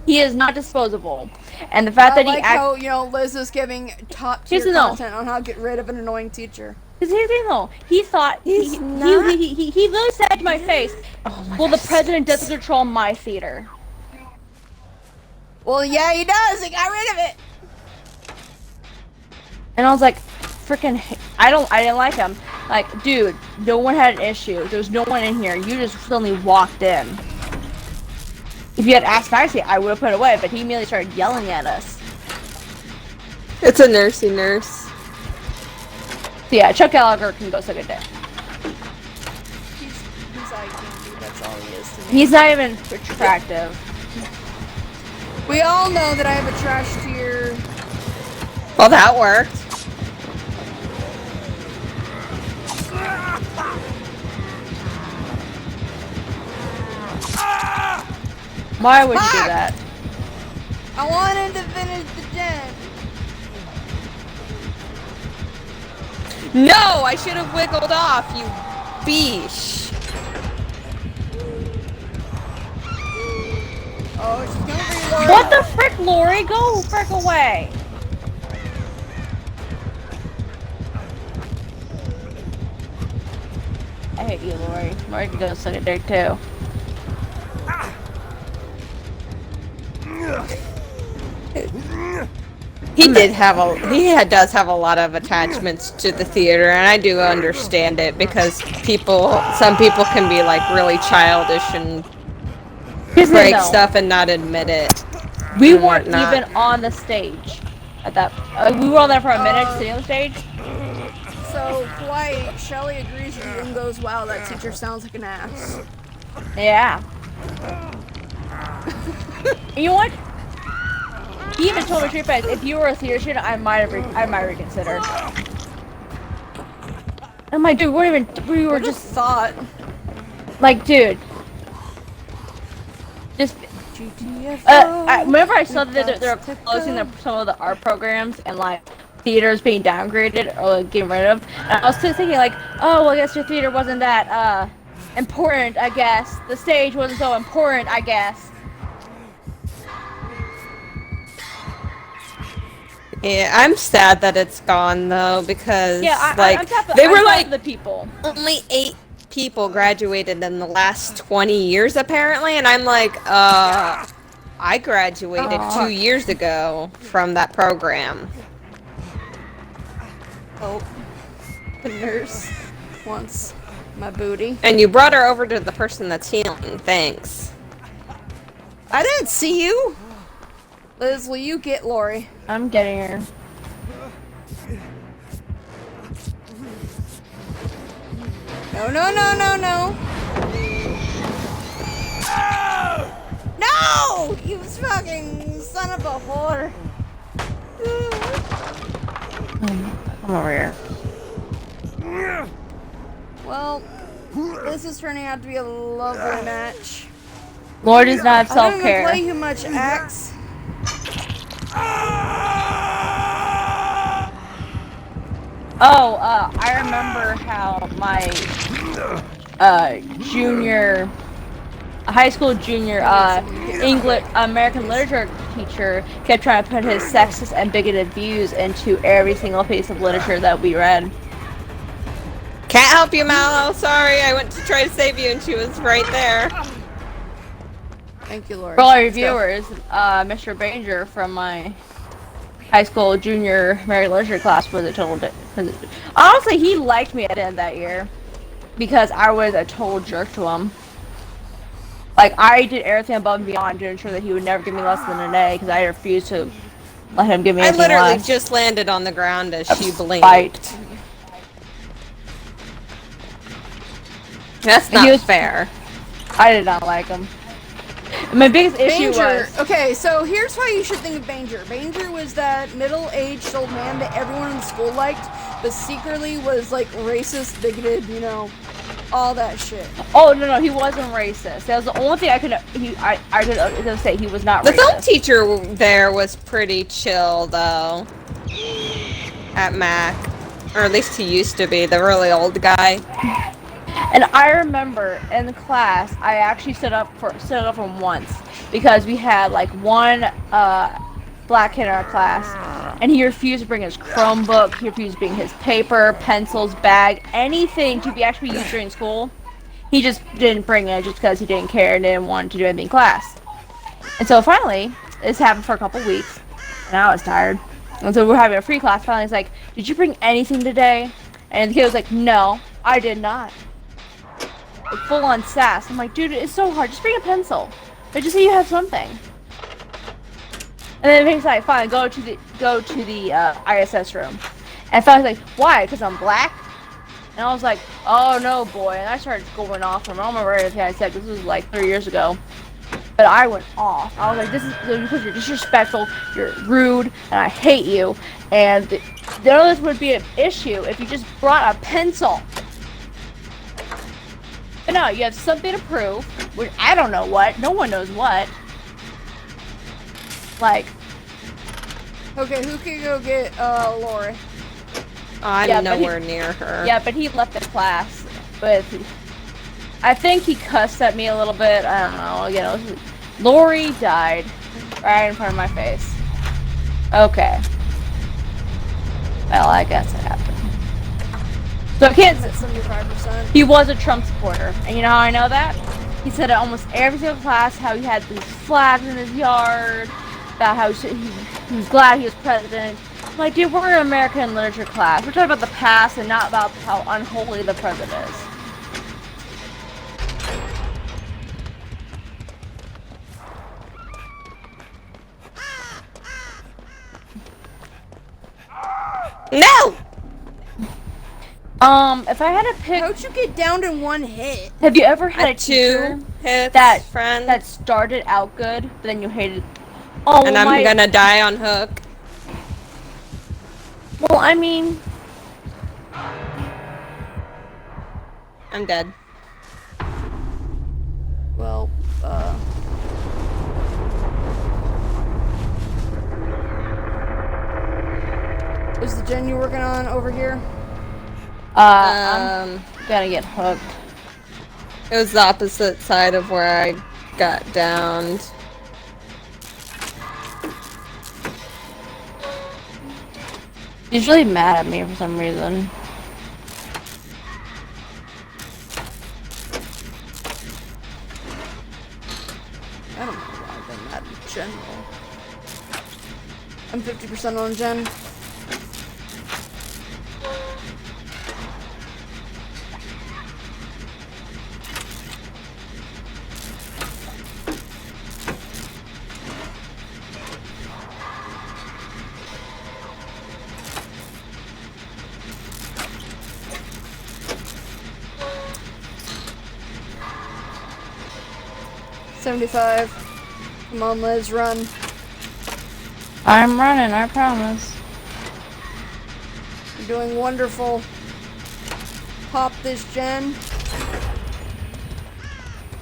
he is not disposable. And the fact I that like how, Liz is giving top tier content on how to get rid of an annoying teacher. Because here's the thing though, he thought He's he literally said to my face, "Well, the president doesn't control my theater." Well, yeah, he does. He got rid of it. And I was like, freaking, I didn't like him. Like, dude, no one had an issue. There was no one in here. You just suddenly walked in. If you had asked nicely, I would have put it away, but he immediately started yelling at us. It's a nursey nurse. So yeah, Chuck Gallagher can go suck a dick. He's eye candy. That's all he is to me. He's not even attractive. We all know that I have a trash tier. Well, that worked. Why would you do that? I wanted to finish the gen. No, I should have wiggled off, you beesh. Oh, she's coming for you, Lori. What the frick, Lori? Go frick away. I hate you, Lori. Lori can go suck a dick too. Does have a lot of attachments to the theater, and I do understand it because some people can be like really childish and break stuff and not admit it. We weren't even on the stage at that. We were on there for a minute, sitting on the stage. So, Dwight, Shelly agrees with you and goes, "Wow, that teacher sounds like an ass." Yeah. You know what? He even told me straight face, if you were a theater student, I might reconsider. I'm like, dude, we were just thought. Like, dude. Just whenever I saw that they're closing some of the art programs and like theaters being downgraded or like getting rid of, and I was just thinking like, oh, well, I guess your theater wasn't that important, I guess. The stage wasn't so important, I guess. Yeah, I'm sad that it's gone though because they were like the people. Only 8 people graduated in the last 20 years apparently, and I'm like, I graduated 2 years ago from that program. Oh, the nurse wants my booty. And you brought her over to the person that's healing. Thanks. I didn't see you. Liz, will you get Lori? I'm getting her. No, no, no, no, no. No! You fucking son of a whore. Come over here. Well, this is turning out to be a lovely match. Lord does not have self-care. I don't even play who much axe. Oh, I remember how my high school junior English American literature teacher kept trying to put his sexist and bigoted views into every single piece of literature that we read. Can't help you, Mallow. Sorry, I went to try to save you and she was right there. Thank you, Lord. For all our viewers, Mr. Banger from my high school junior American literature class was a total honestly, he liked me at the end of that year because I was a total jerk to him. Like, I did everything above and beyond to ensure that he would never give me less than an A because I refused to let him give me anything less. I literally just landed on the ground as she blinked. Fight. That's not fair. I did not like him. My biggest issue Banger. was Okay, so here's why you should think of Banger. Banger was that middle-aged old man that everyone in the school liked, but secretly was like racist, bigoted, you know, all that shit. oh no, he wasn't racist. That was the only thing I could say he was not The film racist. teacher there was pretty chill, though. At Mac. Or at least he used to be, the really old guy. And I remember in the class, I actually stood up for him once because we had like one black kid in our class, and he refused to bring his Chromebook, he refused to bring his paper, pencils, bag, anything to be actually used during school. He just didn't bring it just because he didn't care and didn't want to do anything in class. And so finally, this happened for a couple weeks, and I was tired. And so we're having a free class. Finally, he's like, "Did you bring anything today?" And the kid was like, "No, I did not." Like, full on sass. I'm like, dude, it's so hard. Just bring a pencil. But just say you have something. And then he's like, fine, go to the ISS room. And finally, like, why? Because I'm black. And I was like, oh no, boy. And I started going off from him. I don't remember everything I said. This was like 3 years ago. But I went off. I was like, this is because you're disrespectful, you're rude, and I hate you. And none of this would be an issue if you just brought a pencil. But no, you have something to prove, which I don't know what. No one knows what. Like, Okay, who can go get Lori? I'm Yeah, but nowhere near her. yeah, but he left the class. But I think he cussed at me a little bit. I don't know. You know, Lori died right in front of my face. Okay. Well, I guess it happened. So I can't. 75%. He was a Trump supporter, and you know how I know that? He said at almost every single class how he had these flags in his yard, about how he was glad he was president. I'm like, dude, we're an American literature class. We're talking about the past and not about how unholy the president is. No! If I had to pick, How'd you get downed in one hit? have you ever had a teacher Two hits, that friend. that started out good, but then you hated? Oh, And I'm gonna die on hook. Well, I mean, I'm dead. Well, is the gen you working on over here? I'm gonna get hooked. It was the opposite side of where I got downed. He's really mad at me for some reason. I don't know why I've been mad in general. I'm 50% on gen. Come on, Liz, run. I'm running, I promise. You're doing wonderful. Pop this gen.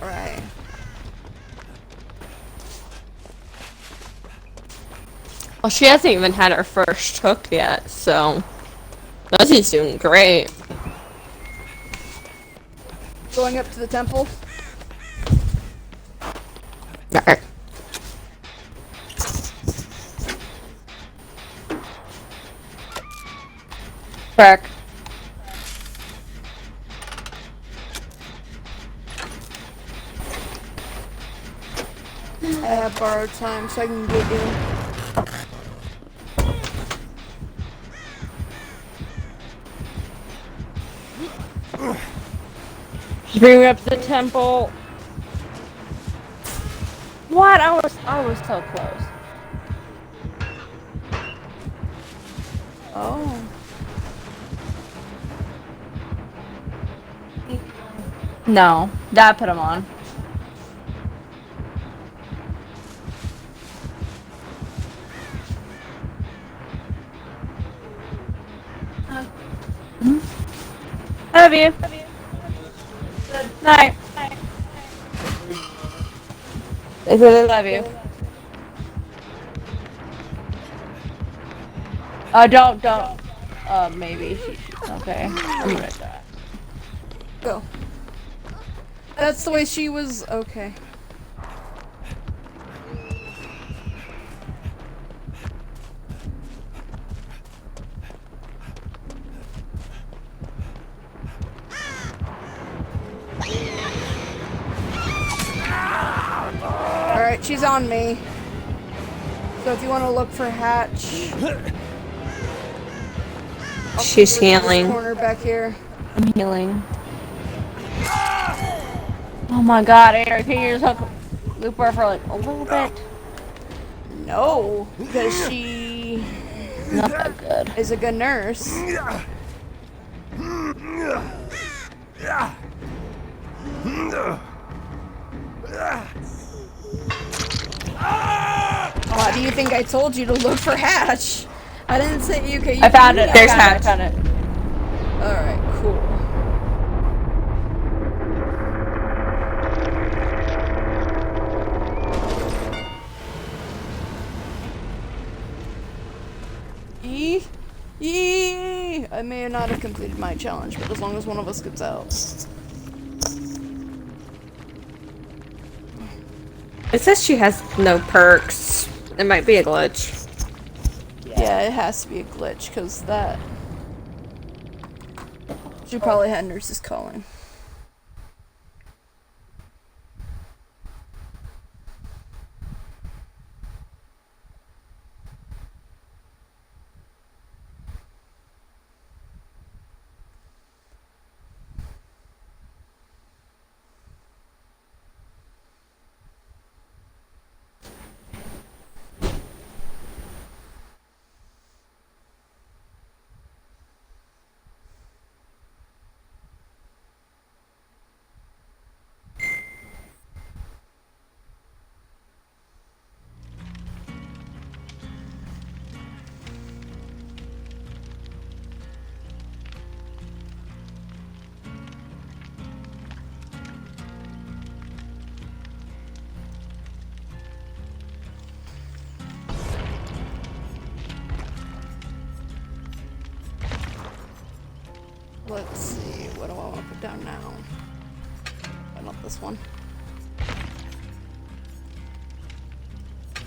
Alright. Well, she hasn't even had her first hook yet, so Lizzie's doing great. Going up to the temple. Alright. Frick. I have borrowed time so I can get you. Just bring me up to the temple. What? I was so close. Oh. No, that put him on. Love you. Night. They said they love you. Don't. Maybe. Okay. I'm gonna die. Go. That's the way she was. Okay. Alright, she's on me. So if you want to look for Hatch. She's This healing. corner back here. I'm healing. Oh my god, Eric, can you just hook loop her for like a little bit? No, because she Not that good. is a good nurse. Why do you think I told you to look for Hatch? I didn't say you can. I found it. There's I found it. Alright, cool. I may not have completed my challenge, but as long as one of us gets out. It says she has no perks. It might be a glitch. Yeah, it has to be a glitch, because that... She probably had nurses calling. Let's see, what do I want to put down now? Oh, not this one.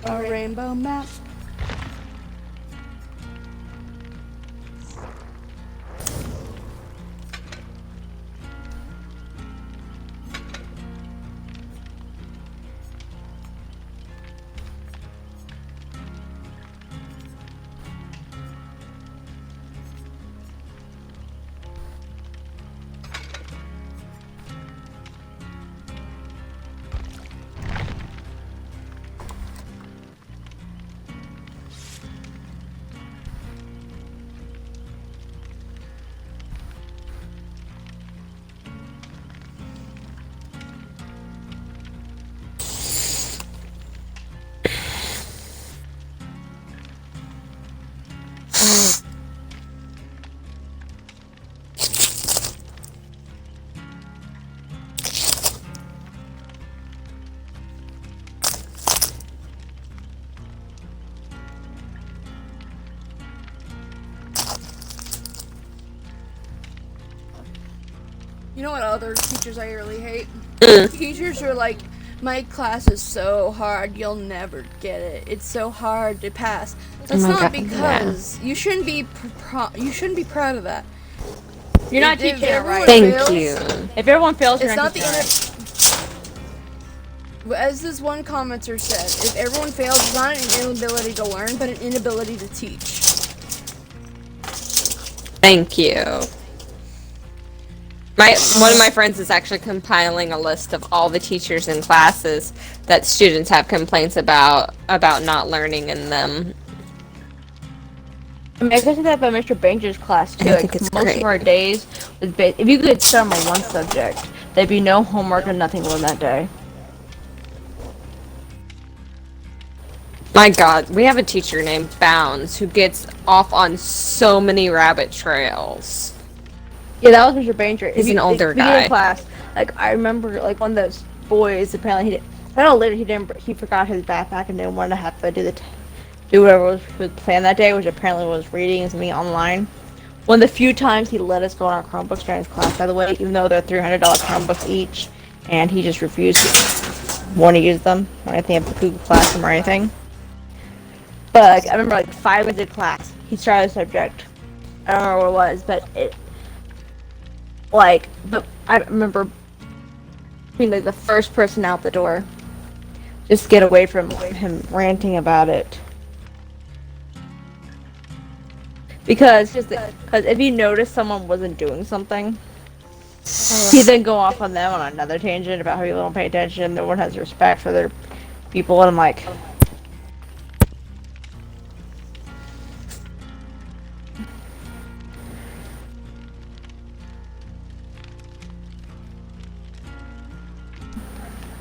A rainbow map. You know what other teachers I really hate? Teachers are like, my class is so hard, you'll never get it. It's so hard to pass. That's my not God, because you shouldn't be proud of that. You're not If teaching it everyone right. Thank fails, you. If everyone fails, you're It's not not the teaching it right. as this one commenter said, if everyone fails, it's not an inability to learn, but an inability to teach. Thank you. One of my friends is actually compiling a list of all the teachers and classes that students have complaints about not learning in them. I mean, I guess that about Mr. Banger's class too. I think Like, it's most great. of our days, if you could start on one subject, there'd be no homework and nothing learned that day. My God, we have a teacher named Bounds who gets off on so many rabbit trails. Yeah, that was Mr. Banger. He's an older guy. Class, like I remember, like one of those boys. Apparently, I don't know later he forgot his backpack and didn't want to have to do whatever was planned that day, which apparently was reading something online. One of the few times he let us go on our Chromebooks during his class, by the way, even though they're $300 Chromebooks each, and he just refused to want to use them or anything of the Google Classroom or anything. But like, I remember like 5 minutes of class, he started a subject. I don't remember what it was, but I remember being like the first person out the door. Just get away from him ranting about it. Because if you notice someone wasn't doing something, he then go off on them on another tangent about how people don't pay attention, no one has respect for their people, and I'm like...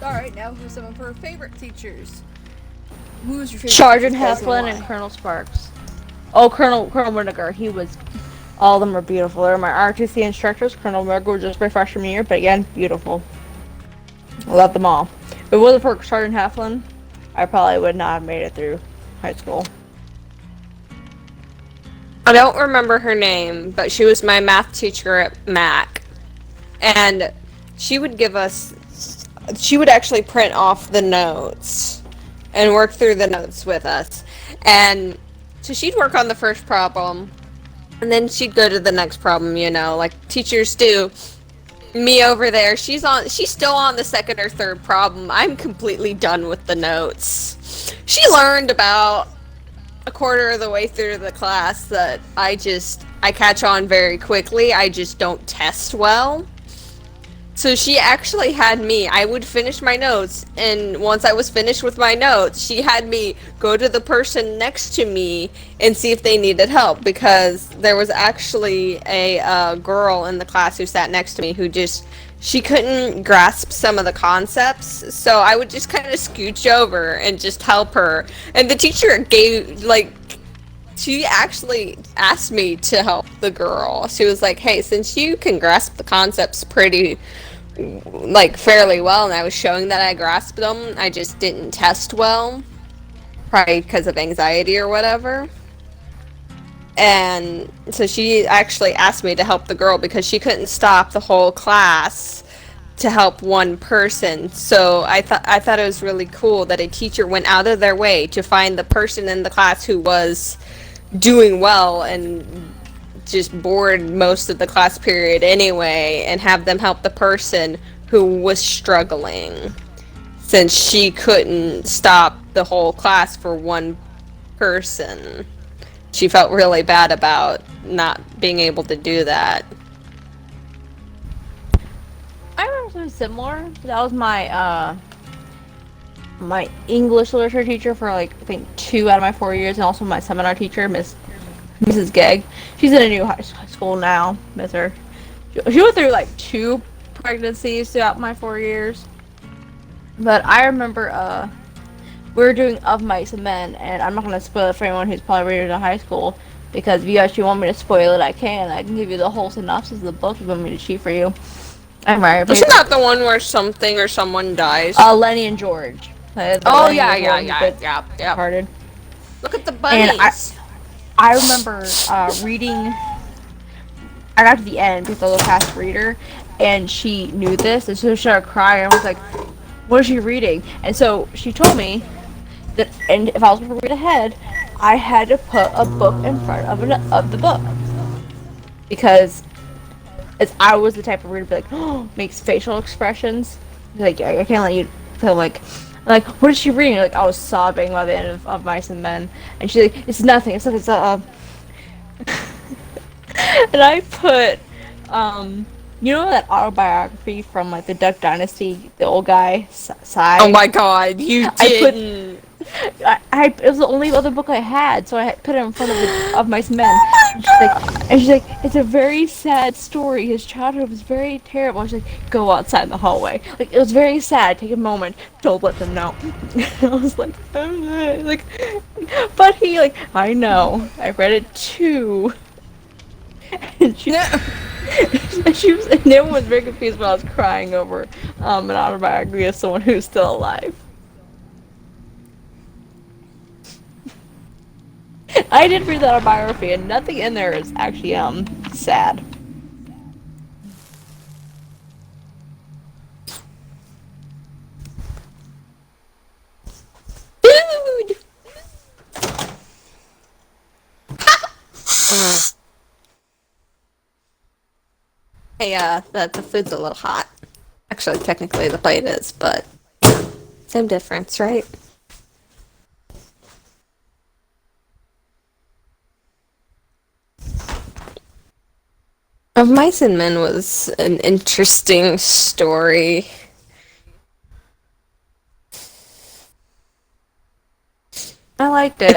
Alright, now who's some of her favorite teachers? Who's your favorite Sergeant teacher? Heflin and Colonel Sparks. Oh, Colonel Winnegar, all of them are beautiful. They're my RTC instructors. Colonel Winnegar was just my freshman year, but again, beautiful. I love them all. If it wasn't for Sergeant Heflin, I probably would not have made it through high school. I don't remember her name, but she was my math teacher at Mac. And she would actually print off the notes and work through the notes with us. And so she'd work on the first problem, and then she'd go to the next problem, like teachers do. Me over there, she's still on the second or third problem. I'm completely done with the notes. She learned about a quarter of the way through the class that I catch on very quickly. I just don't test well. So she actually had me, I would finish my notes, and once I was finished with my notes, she had me go to the person next to me and see if they needed help, because there was actually a girl in the class who sat next to me who she couldn't grasp some of the concepts, so I would just kind of scooch over and just help her. And the teacher she actually asked me to help the girl. She was like, hey, since you can grasp the concepts fairly well, and I was showing that I grasped them, I just didn't test well, probably because of anxiety or whatever. And so she actually asked me to help the girl because she couldn't stop the whole class to help one person. So I thought it was really cool that a teacher went out of their way to find the person in the class who was doing well and just bored most of the class period anyway, and have them help the person who was struggling, since she couldn't stop the whole class for one person. She felt really bad about not being able to do that. I remember something similar. That was my my English literature teacher for I think 2 out of my 4 years, and also my seminar teacher, Mrs. Gegg. She's in a new high school now. Miss her. She went through 2 pregnancies throughout my 4 years. But I remember we were doing Of Mice and Men, and I'm not going to spoil it for anyone who's probably reading in high school, because if you actually want me to spoil it, I can. I can give you the whole synopsis of the book if you want me to cheat for you. I'm right. Isn't that the one where something or someone dies? Lenny and George. Yeah. Hearted. Look at the bunnies. And I remember reading. I got to the end because I was a fast reader, and she knew this, and so she started crying. I was like, "What is she reading?" And so she told me that, and if I was going to read ahead, I had to put a book in front of the book, because I was the type of reader to be oh, makes facial expressions. I can't let you feel what is she reading? I was sobbing by the end of Mice and Men, and she's like, it's nothing. It's and I put, that autobiography from the Duck Dynasty, the old guy, Sai. Oh my god, you didn't. It was the only other book I had, so I had put it in front of Mice and Men. And she's like, it's a very sad story. His childhood was very terrible. She's like, go outside in the hallway. It was very sad. Take a moment. Don't let them know. I was like, but he I know. I read it too. And And everyone was very confused when I was crying over an autobiography of someone who's still alive. I did read that autobiography, and nothing in there is actually sad. Dude! Hey, the food's a little hot. Actually, technically the plate is, but same difference, right? Of Mice and Men was an interesting story. I liked I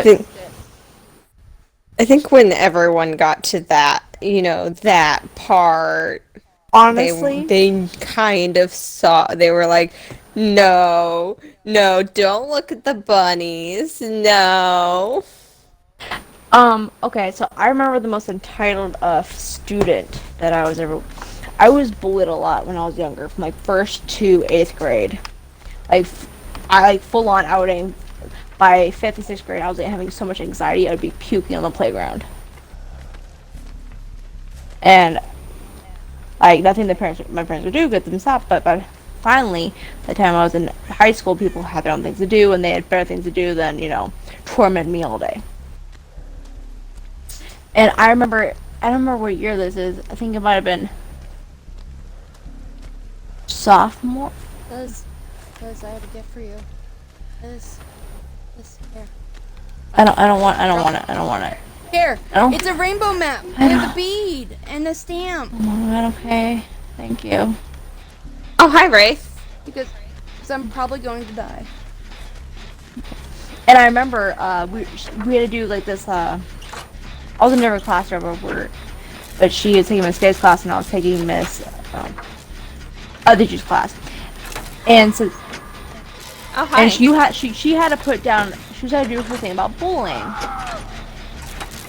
it. think when everyone got to that, that part, Honestly, they kind of saw, they were like, no, no, don't look at the bunnies, no. okay, so I remember the most entitled student that I was ever. I was bullied a lot when I was younger, from like first to 8th grade. Like, I like full on outing. By 5th and 6th grade, I was like, having so much anxiety, I would be puking on the playground. And like nothing my parents would do could get them to stop. But finally, by the time I was in high school, people had their own things to do, and they had better things to do than torment me all day. And I don't remember what year this is. I think it might have been sophomore. Cause I have a gift for you. This here. I don't want it. Here, Oh. it's a rainbow map. I have a bead and a stamp. Oh my god, okay. Thank you. Oh, hi, Rafe. Because I'm probably going to die. And I remember we had to do like this. I was in a different class over, but she was taking Miss Day's class, and I was taking Miss other teacher's class. And so, Oh, hi. and she had to put down. She was had to do her thing about bullying.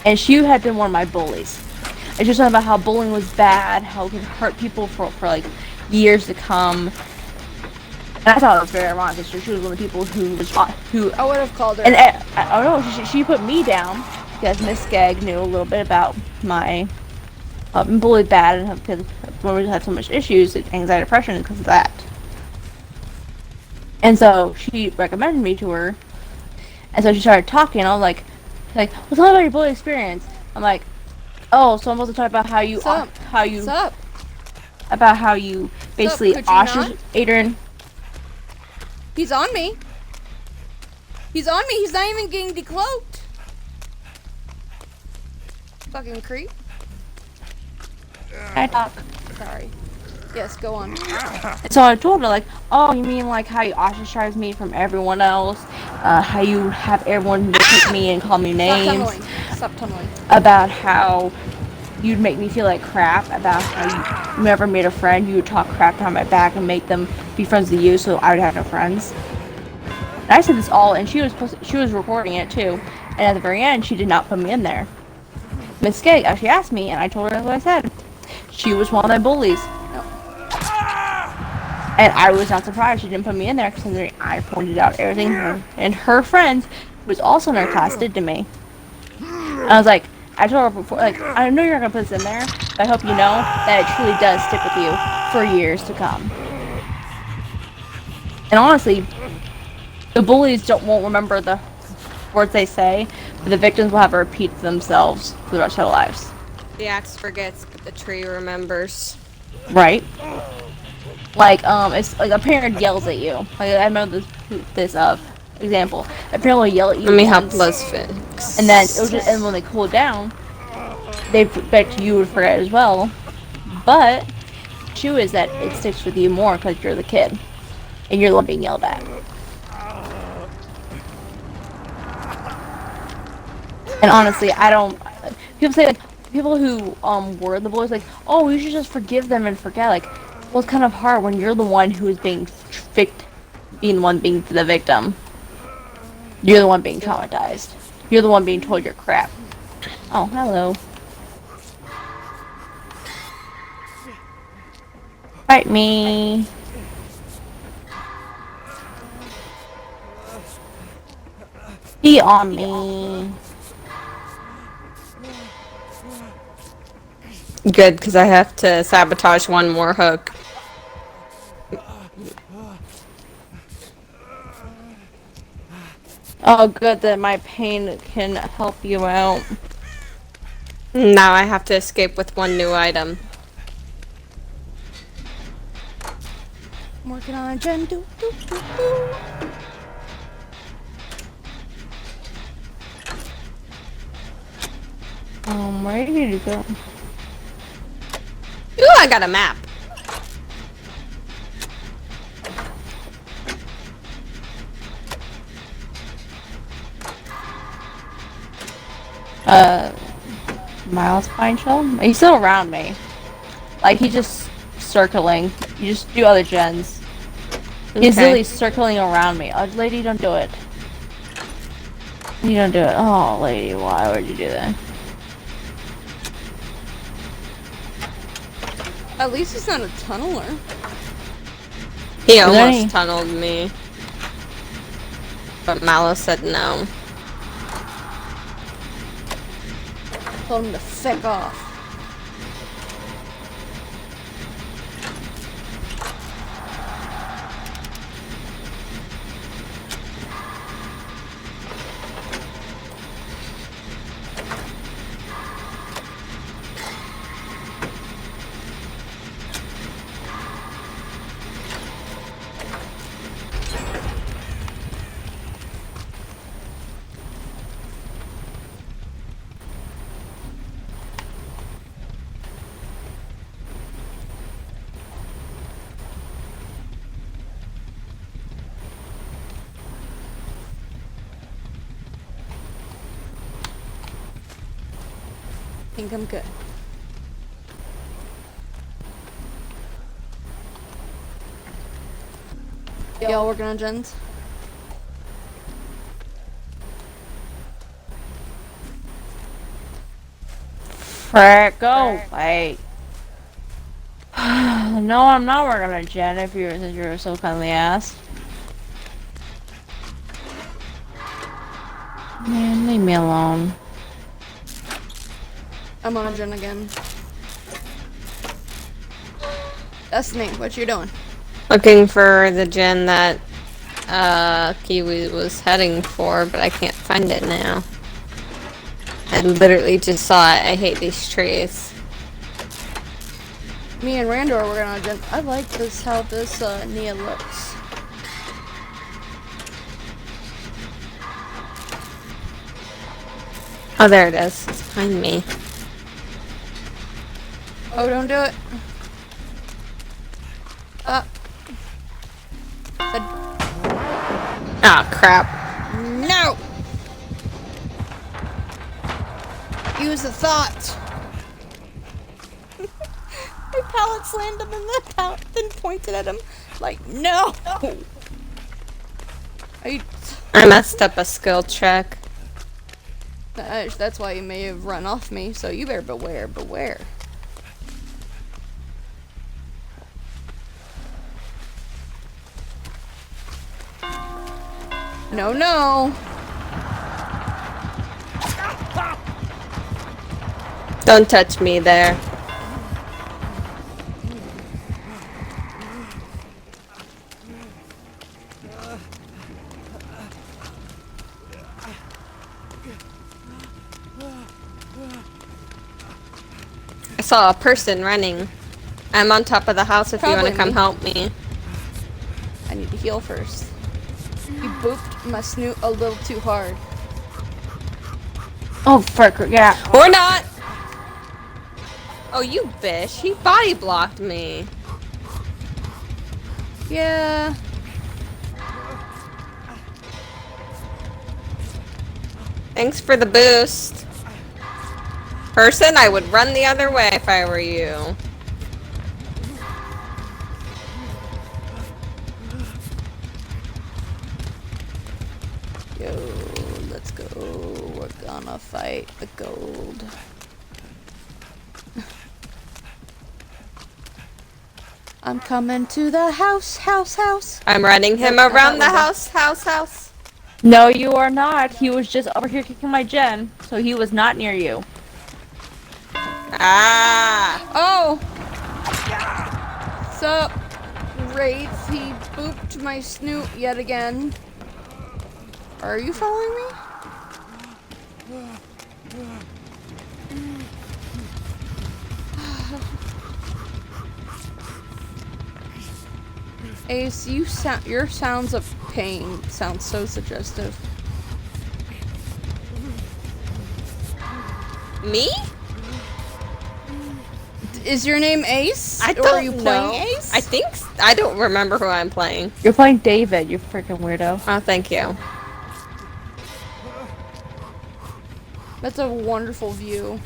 And she had been one of my bullies. And she was talking about how bullying was bad, how it could hurt people for like years to come. And I thought it was very ironic because she was one of the people who I would have called her. and I don't know, she put me down because Miss Skagg knew a little bit about my being bullied bad and because we had so much issues, anxiety, depression because of that. And so she recommended me to her. And so she started talking. I was like, well, tell me about your bullying experience. I'm like, oh, so I'm supposed to talk about how you What's up? about how you basically Could you not? ostracized Adrian. He's on me. He's on me. He's not even getting decloaked. Fucking creep. I talk. Sorry. Yes, go on. So I told her, like, oh, you mean like how you ostracize me from everyone else? How you have everyone pick me and call me names? Stop tunneling. About how you'd make me feel like crap. About how you never made a friend. You would talk crap behind my back and make them be friends with you, so I would have no friends. And I said this all, and she was recording it too. And at the very end, she did not put me in there. Miss Skagg actually asked me, and I told her what I said. She was one of my bullies. And I was not surprised she didn't put me in there because I pointed out everything her and her friends, who was also in her class, did to me. And I was like, I told her before, like, I know you're not going to put this in there, but I hope you know that it truly does stick with you for years to come. And honestly, the bullies won't remember the words they say, but the victims will have to repeat themselves for the rest of their lives. The axe forgets, but the tree remembers. Right? Like, it's like a parent yells at you. Like, I remember this example. A parent will yell at you. Let me help once, Liz fix. and then and when they cool down, they expect you would forget as well. But the issue is that it sticks with you more because you're the kid, and you're the one being yelled at. And honestly, I don't. People say like people who were the bullies, like, oh, you should just forgive them and forget. Like, well, it's kind of hard when you're the one who is being the one being the victim. You're the one being traumatized. You're the one being told you're crap. Oh, hello. Fight me. Be on me. Good, because I have to sabotage one more hook. Oh, good that my pain can help you out. Now I have to escape with one new item. I'm working on a gen. Do. Where did you go? Ooh, I got a map. Miles Pine Shell? He's still around me. Like, he's just circling. You just do other gens. He's Okay. literally circling around me. Oh, lady, don't do it. You don't do it. Oh, lady, why would you do that? At least he's not a tunneler. He there almost any- tunneled me. But Malice said no. Told him to feck off. I think I'm good. Y'all working on gens? Frick, go away. No, I'm not working on a gen if you're, since you're so kindly asked. Man, leave me alone. I'm on a gen again. Destiny, what you doing? Looking for the gen that Kiwi was heading for, but I can't find it now. I literally just saw it. I hate these trees. Me and Randor are working on a gen. I like this, how this Nia looks. Oh, there it is. It's behind me. Oh, don't do it. Oh, crap. No! Use the thought. My pallet slammed him in the pallet, then pointed at him like, no! I messed up a skill check. That's why you may have run off me, so you better beware. No. Don't touch me there. I saw a person running. I'm on top of the house if you want to Probably come me. help me. I need to heal first. You booped my snoot a little too hard. Oh, frick, yeah. Or not! Oh, you bitch. He body blocked me. Yeah. Thanks for the boost. Person, I would run the other way if I were you. Yo, let's go. We're gonna fight the gold. I'm coming to the house. I'm running him Yep, around the out house. No, you are not. He was just over here kicking my gen, so he was not near you. Ah! Oh! Sup, Wraith? He booped my snoot yet again. Are you following me? Ace, your sounds of pain sound so suggestive. Me? Is your name Ace? I Or don't are you playing know. Ace? I don't remember who I'm playing. You're playing David, you freaking weirdo. Oh, thank you. That's a wonderful view.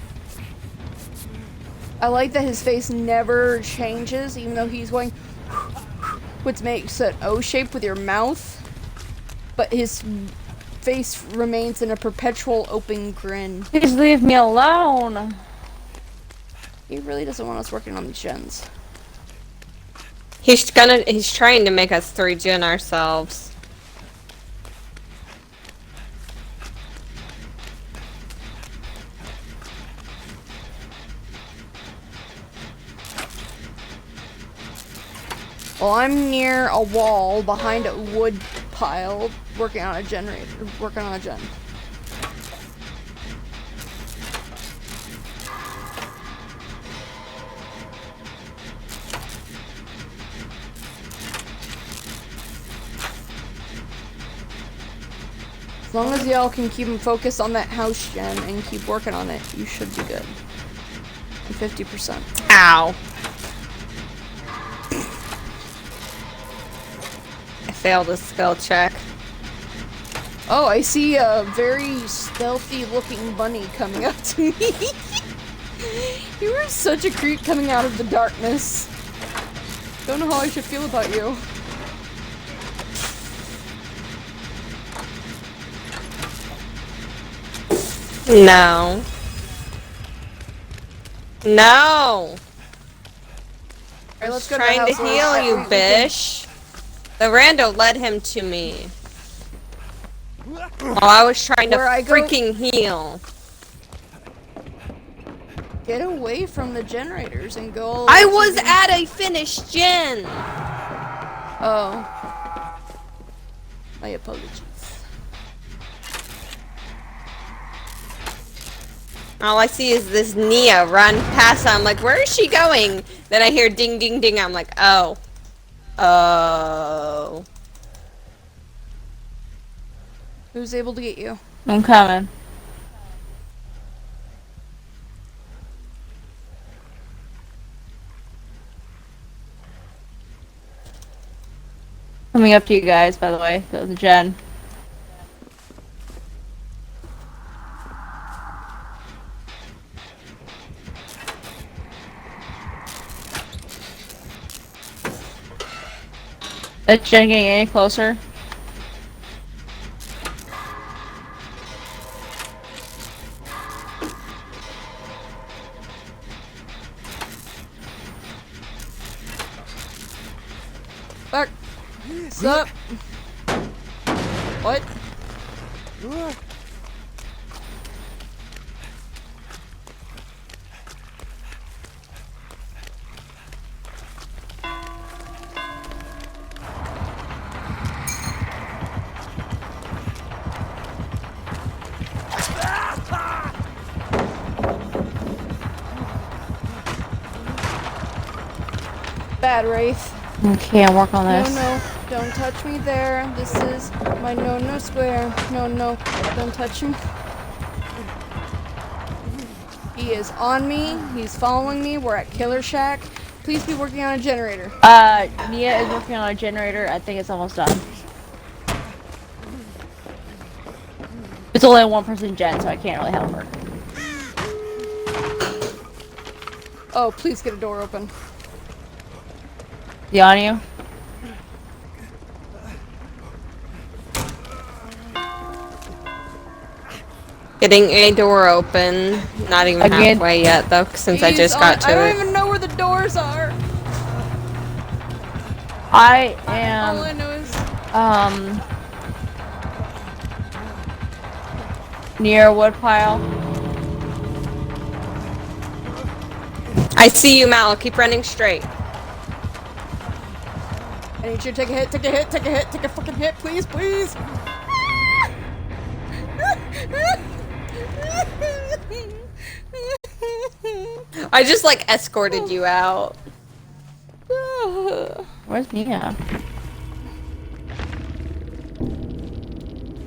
I like that his face never changes, even though he's going, which makes an O shape with your mouth. But his face remains in a perpetual open grin. Please leave me alone. He really doesn't want us working on the gens. He's trying to make us 3-gen ourselves. Well, I'm near a wall behind a wood pile, working on a generator, working on a gen. As long as y'all can keep him focused on that house gen and keep working on it, you should be good. I'm 50%. Ow. I failed a skill check. Oh, I see a very stealthy looking bunny coming up to me. You were such a creep coming out of the darkness. Don't know how I should feel about you. No. No! Alright, let's I go was trying to the house. heal you, bish. The rando led him to me. While I was trying to freaking heal. Get away from the generators and go. I was at a finished gen! Oh. My apologies. All I see is this Nia run past. I'm like, where is she going? Then I hear ding, ding, ding. I'm like, oh. Oh. Who's able to get you? I'm coming. Coming up to you guys, by the way. That was Jen. Is Jen getting any closer? Back. Sup? What? Bad Wraith. Okay, I'll work on this. No, don't touch me there. This is my no square. No, don't touch me. He is on me. He's following me. We're at Killer Shack. Please be working on a generator. Nia is working on a generator. I think it's almost done. It's only a one-person gen, so I can't really help her. Oh, please get a door open. You on you? Getting a door open. Not even Again. halfway yet, though, since I just got to I don't it. even know where the doors are. I All I am know is near a woodpile. I see you, Mal. Keep running straight. I need you to take a hit, take a hit, take a hit, take a fucking hit, please, please. I just like escorted you out. Where's Nia?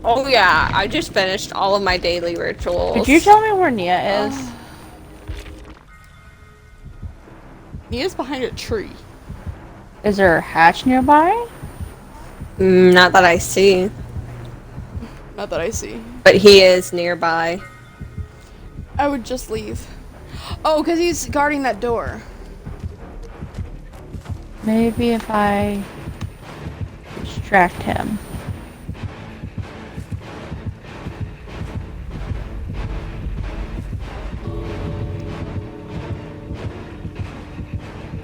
Oh yeah, I just finished all of my daily rituals. Could you tell me where Nia is? Nia's behind a tree. Is there a hatch nearby? Not that I see. Not that I see. But he is nearby. I would just leave. Oh, because he's guarding that door. Maybe if I distract him.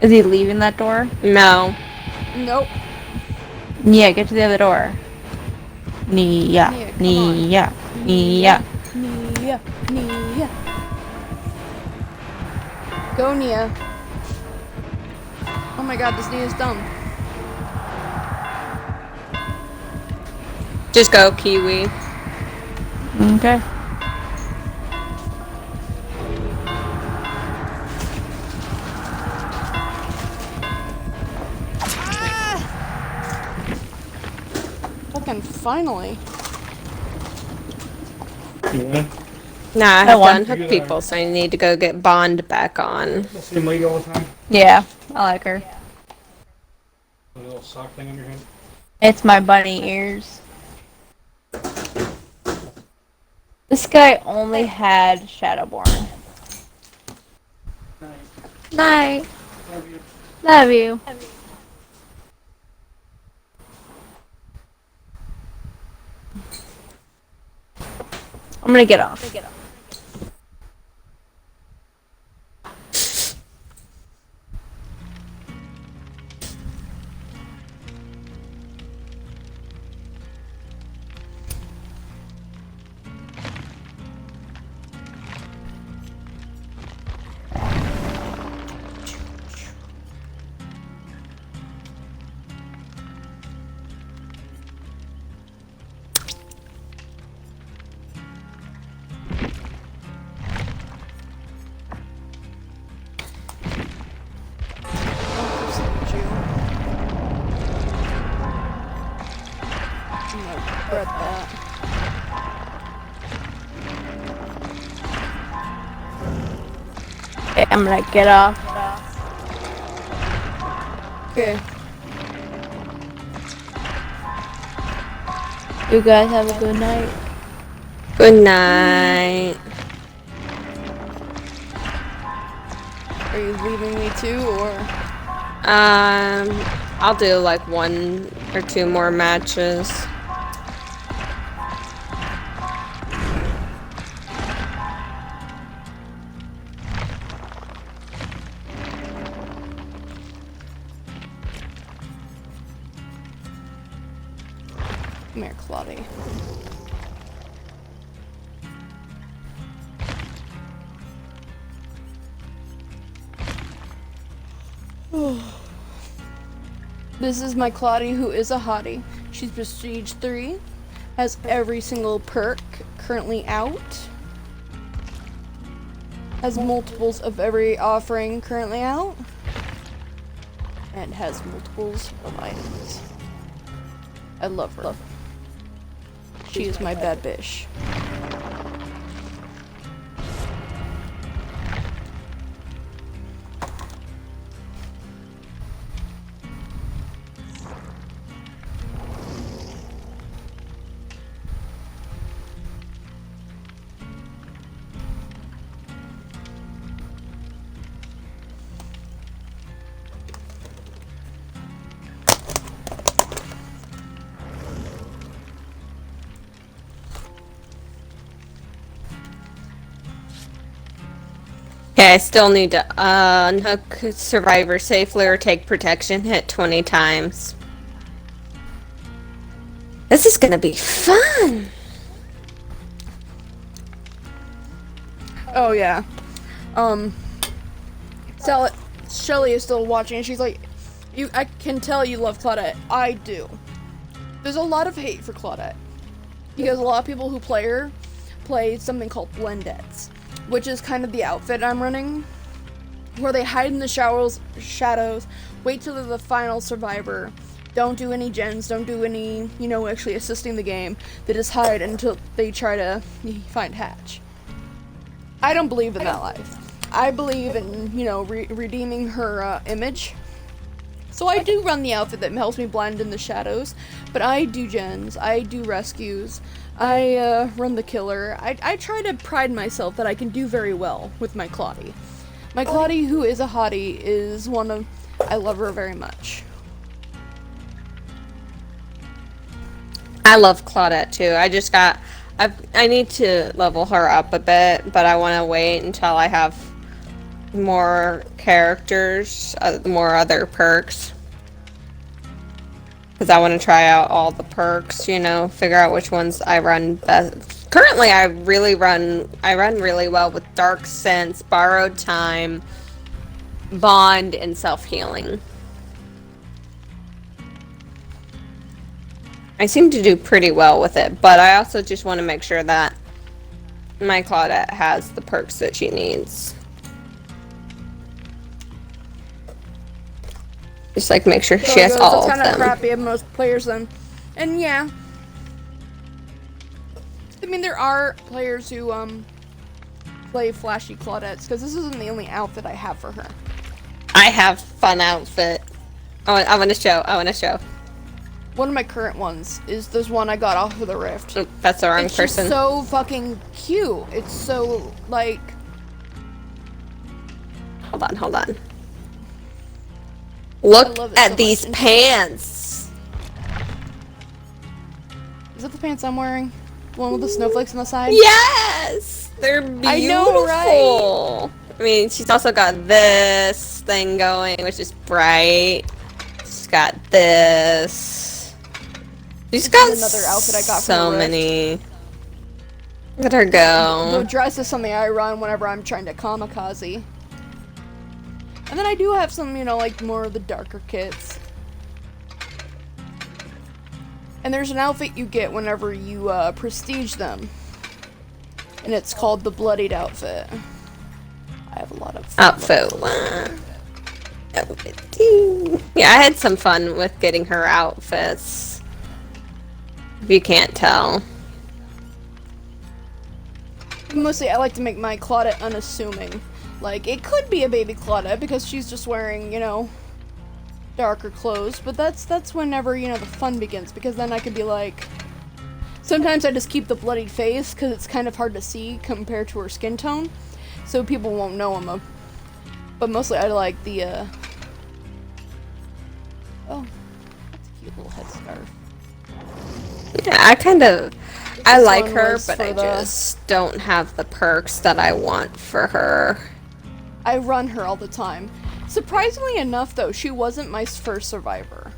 Is he leaving that door? No. Nope. Nia, get to the other door. Nia, Nia, come Nia, on. Nia. Nia. Nia. Go, Nia. Oh my god, this Nia's dumb. Just go, Kiwi. Okay. Fucking finally. Yeah. Nah, I I have to won. unhook people, so I need to go get Bond back on. The same lady all the time. Yeah, I like her. The little sock thing on your head. It's my bunny ears. This guy only had Shadowborn. Night. Love you. Love you. I'm gonna get off. Regret that. Okay, I'm gonna get off. Okay. You guys have a good night. Good night. Are you leaving me too, or? I'll do like 1 or 2 more matches. Come here, Claudie. This is my Claudie, who is a hottie. She's Prestige 3, has every single perk currently out, has multiples of every offering currently out, and has multiples of items. I love her. She is my bad bitch. Okay, I still need to unhook survivor safely or take protection hit 20 times. This is gonna be fun! Oh yeah. Shelly is still watching and she's like, I can tell you love Claudette. I do. There's a lot of hate for Claudette. Because a lot of people who play her play something called blendettes, which is kind of the outfit I'm running, where they hide in the shadows, wait till they're the final survivor, don't do any gens, don't do any, actually assisting the game. They just hide until they try to find Hatch. I don't believe in that life. I believe in, redeeming her image. So I do run the outfit that helps me blend in the shadows, but I do gens, I do rescues, I run the killer. I try to pride myself that I can do very well with my Claudie. My Claudie, who is a hottie, is I love her very much. I love Claudette too. I need to level her up a bit, but I want to wait until I have more characters, more other perks. Because I want to try out all the perks, figure out which ones I run best. Currently, I run really well with Dark Sense, Borrowed Time, Bond, and Self-Healing. I seem to do pretty well with it, but I also just want to make sure that my Claudette has the perks that she needs. Just make sure she has all of them. That's kind of crappy of most players then. And yeah. I mean, there are players who play flashy Claudettes, because this isn't the only outfit I have for her. I have fun outfit. I want to show. One of my current ones is this one I got off of the Rift. Oh, that's the wrong person. It's just so fucking cute. It's so, Hold on. Look at so these pants. Is that the pants I'm wearing? The one with the snowflakes on the side? Yes! They're beautiful. I know, right? I mean, she's also got this thing going, which is bright. She's got this. She's got another outfit I got so from the Rift. many. Look at her go. The dress is something I run whenever I'm trying to kamikaze. And then I do have some, more of the darker kits. And there's an outfit you get whenever you prestige them. And it's called the Bloodied Outfit. I have a lot of fun Outfit one. Yeah, I had some fun with getting her outfits. If you can't tell. Mostly, I like to make my Claudette unassuming. It could be a baby Claudette because she's just wearing, darker clothes. But that's whenever, the fun begins. Because then I could be sometimes I just keep the bloodied face because it's kind of hard to see compared to her skin tone. So people won't know I'm But mostly I like the, Oh, that's a cute little headscarf. Yeah, I like one her, was but for I the- just don't have the perks that I want for her. I run her all the time. Surprisingly enough, though, she wasn't my first survivor.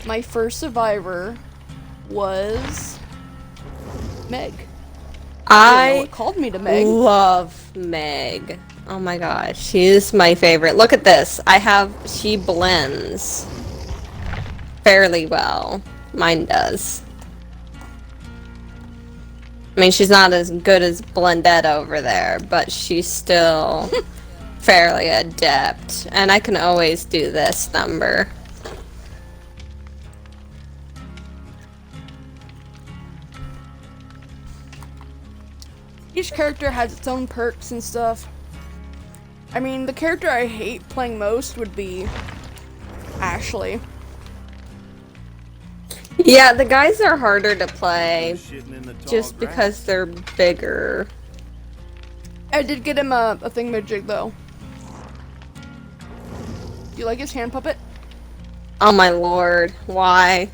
My first survivor was Meg. I don't know what called me to Meg. love Meg. Oh my gosh, she is my favorite. Look at this. She blends fairly well. Mine does. I mean, she's not as good as Blendette over there, but she's still fairly adept. And I can always do this number. Each character has its own perks and stuff. I mean, the character I hate playing most would be Ashley. Yeah, the guys are harder to play just because they're bigger. I did get him a thingamajig, though. Do you like his hand puppet? Oh my lord, why?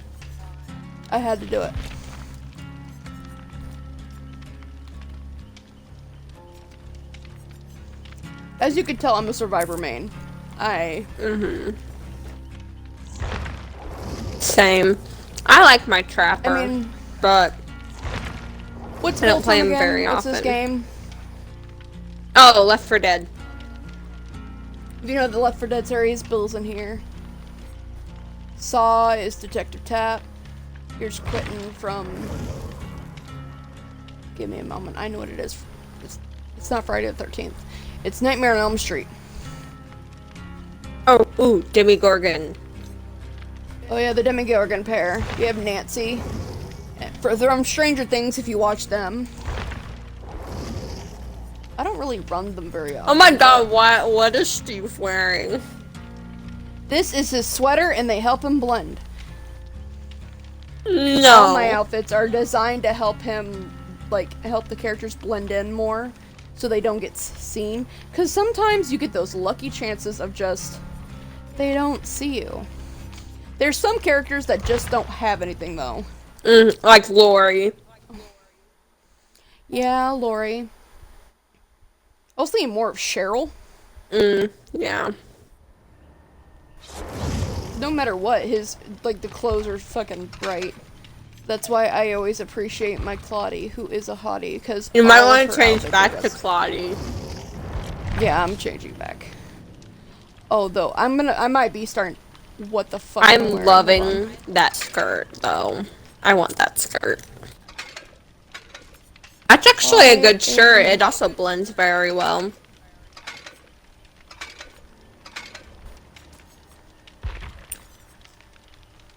I had to do it. As you can tell, I'm a survivor main. Same. I like my trapper, I mean, but what's I don't Bolton play him again? very What's this often. game? Oh, Left 4 Dead. If you know the Left 4 Dead series, Bill's in here. Saw is Detective Tap. Here's Quentin from... Give me a moment. I know what it is. It's not Friday the 13th. It's Nightmare on Elm Street. Oh, ooh, Demogorgon. Oh yeah, the Demogorgon pair. You have Nancy. From Stranger Things, if you watch them. I don't really run them very often. Oh my god, what is Steve wearing? This is his sweater, and they help him blend. No. All my outfits are designed to help him, like, help the characters blend in more, so they don't get seen. Because sometimes you get those lucky chances of just, they don't see you. There's some characters that just don't have anything, though. Like Lori. Yeah, Lori. I was thinking more of Cheryl. Yeah. No matter what, his, like, the clothes are fucking bright. That's why I always appreciate my Claudie, who is a hottie, because You might want to change back to Claudie. Yeah, I'm changing back. Oh, though, I might be starting, what the fuck I'm am I wearing? loving Hold on. that skirt, though. I want that skirt. That's actually a good shirt. It also blends very well.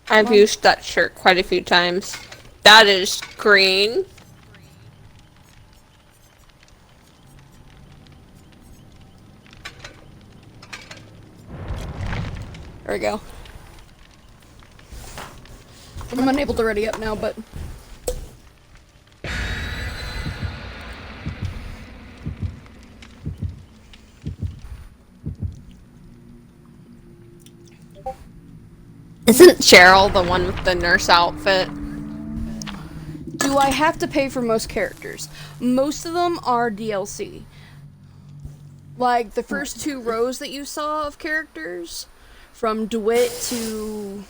I've used that shirt quite a few times. That is green. There we go. I'm unable to ready up now, but... Isn't Cheryl the one with the nurse outfit? Do I have to pay for most characters? Most of them are DLC. Like, the first 2 rows that you saw of characters, from DeWitt to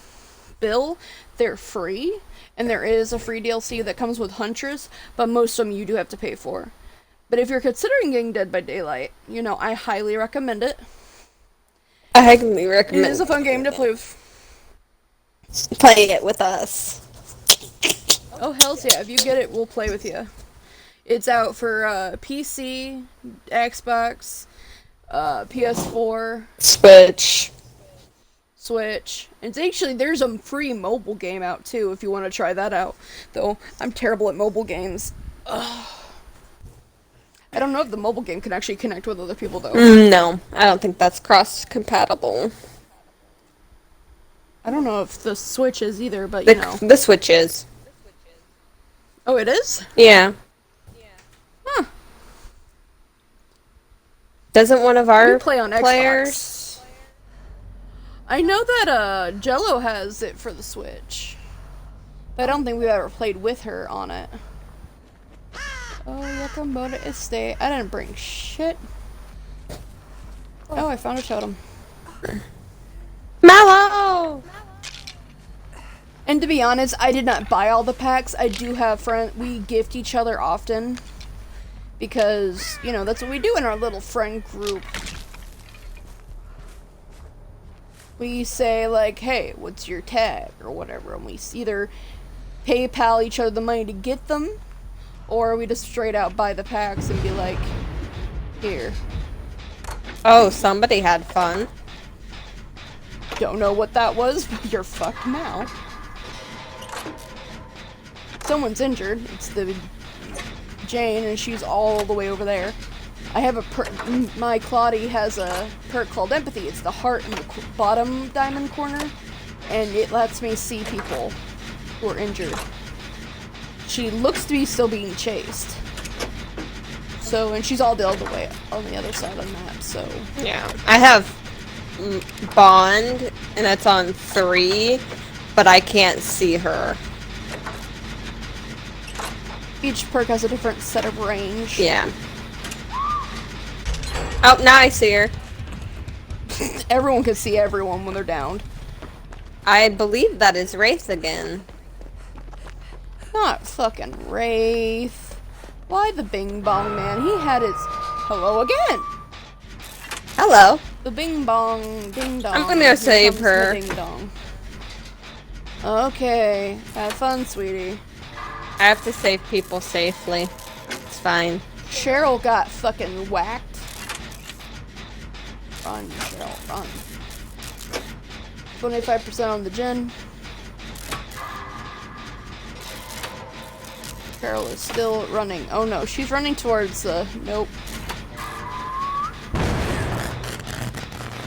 Bill, they're free. And there is a free DLC that comes with Huntress, but most of them you do have to pay for. But if you're considering getting Dead by Daylight, you know, I highly recommend it. I highly recommend It is a fun game to play with. playing it with us. Oh, hells yeah. If you get it, we'll play with you. It's out for PC, Xbox, PS4, Switch. It's actually, there's a free mobile game out too if you want to try that out. Though, I'm terrible at mobile games. Ugh. I don't know if the mobile game can actually connect with other people though. No, I don't think that's cross-compatible. I don't know if the Switch is either, but you know. The Switch is. Oh, it is? Yeah. Huh. Doesn't one of our We play on Xbox. players? I know that Jello has it for the Switch. But I don't think we've ever played with her on it. Oh, Yakamoto Estate. I didn't bring shit. Oh, I found a totem. Mallow! And to be honest, I did not buy all the packs. I do have friends. We gift each other often. Because, you know, that's what we do in our little friend group. We say, like, hey, what's your tag? Or whatever. And we either PayPal each other the money to get them. Or we just straight out buy the packs and be like, here. Oh, somebody had fun. Don't know what that was, but you're fucked now. Someone's injured. It's the Jane, and she's all the way over there. I have a my Claudie has a perk called Empathy. It's the heart in the bottom diamond corner, and it lets me see people who are injured. She looks to be still being chased. So, and she's all the other way on the other side of the map, so. Yeah. I have Bond, and that's on 3, but I can't see her. Each perk has a different set of range. Yeah. Oh, now I see her. Everyone can see everyone when they're downed. I believe that is Wraith again. Not fucking Wraith. Why the Bing Bong Man? He had his... Hello again! Hello. The Bing Bong, Ding Dong. I'm gonna Here save comes her. the Ding Dong. Okay, have fun, sweetie. I have to save people safely. It's fine. Cheryl got fucking whacked. Run, Cheryl, run. 25% on the gen. Cheryl is still running. Oh no, she's running towards the... Nope.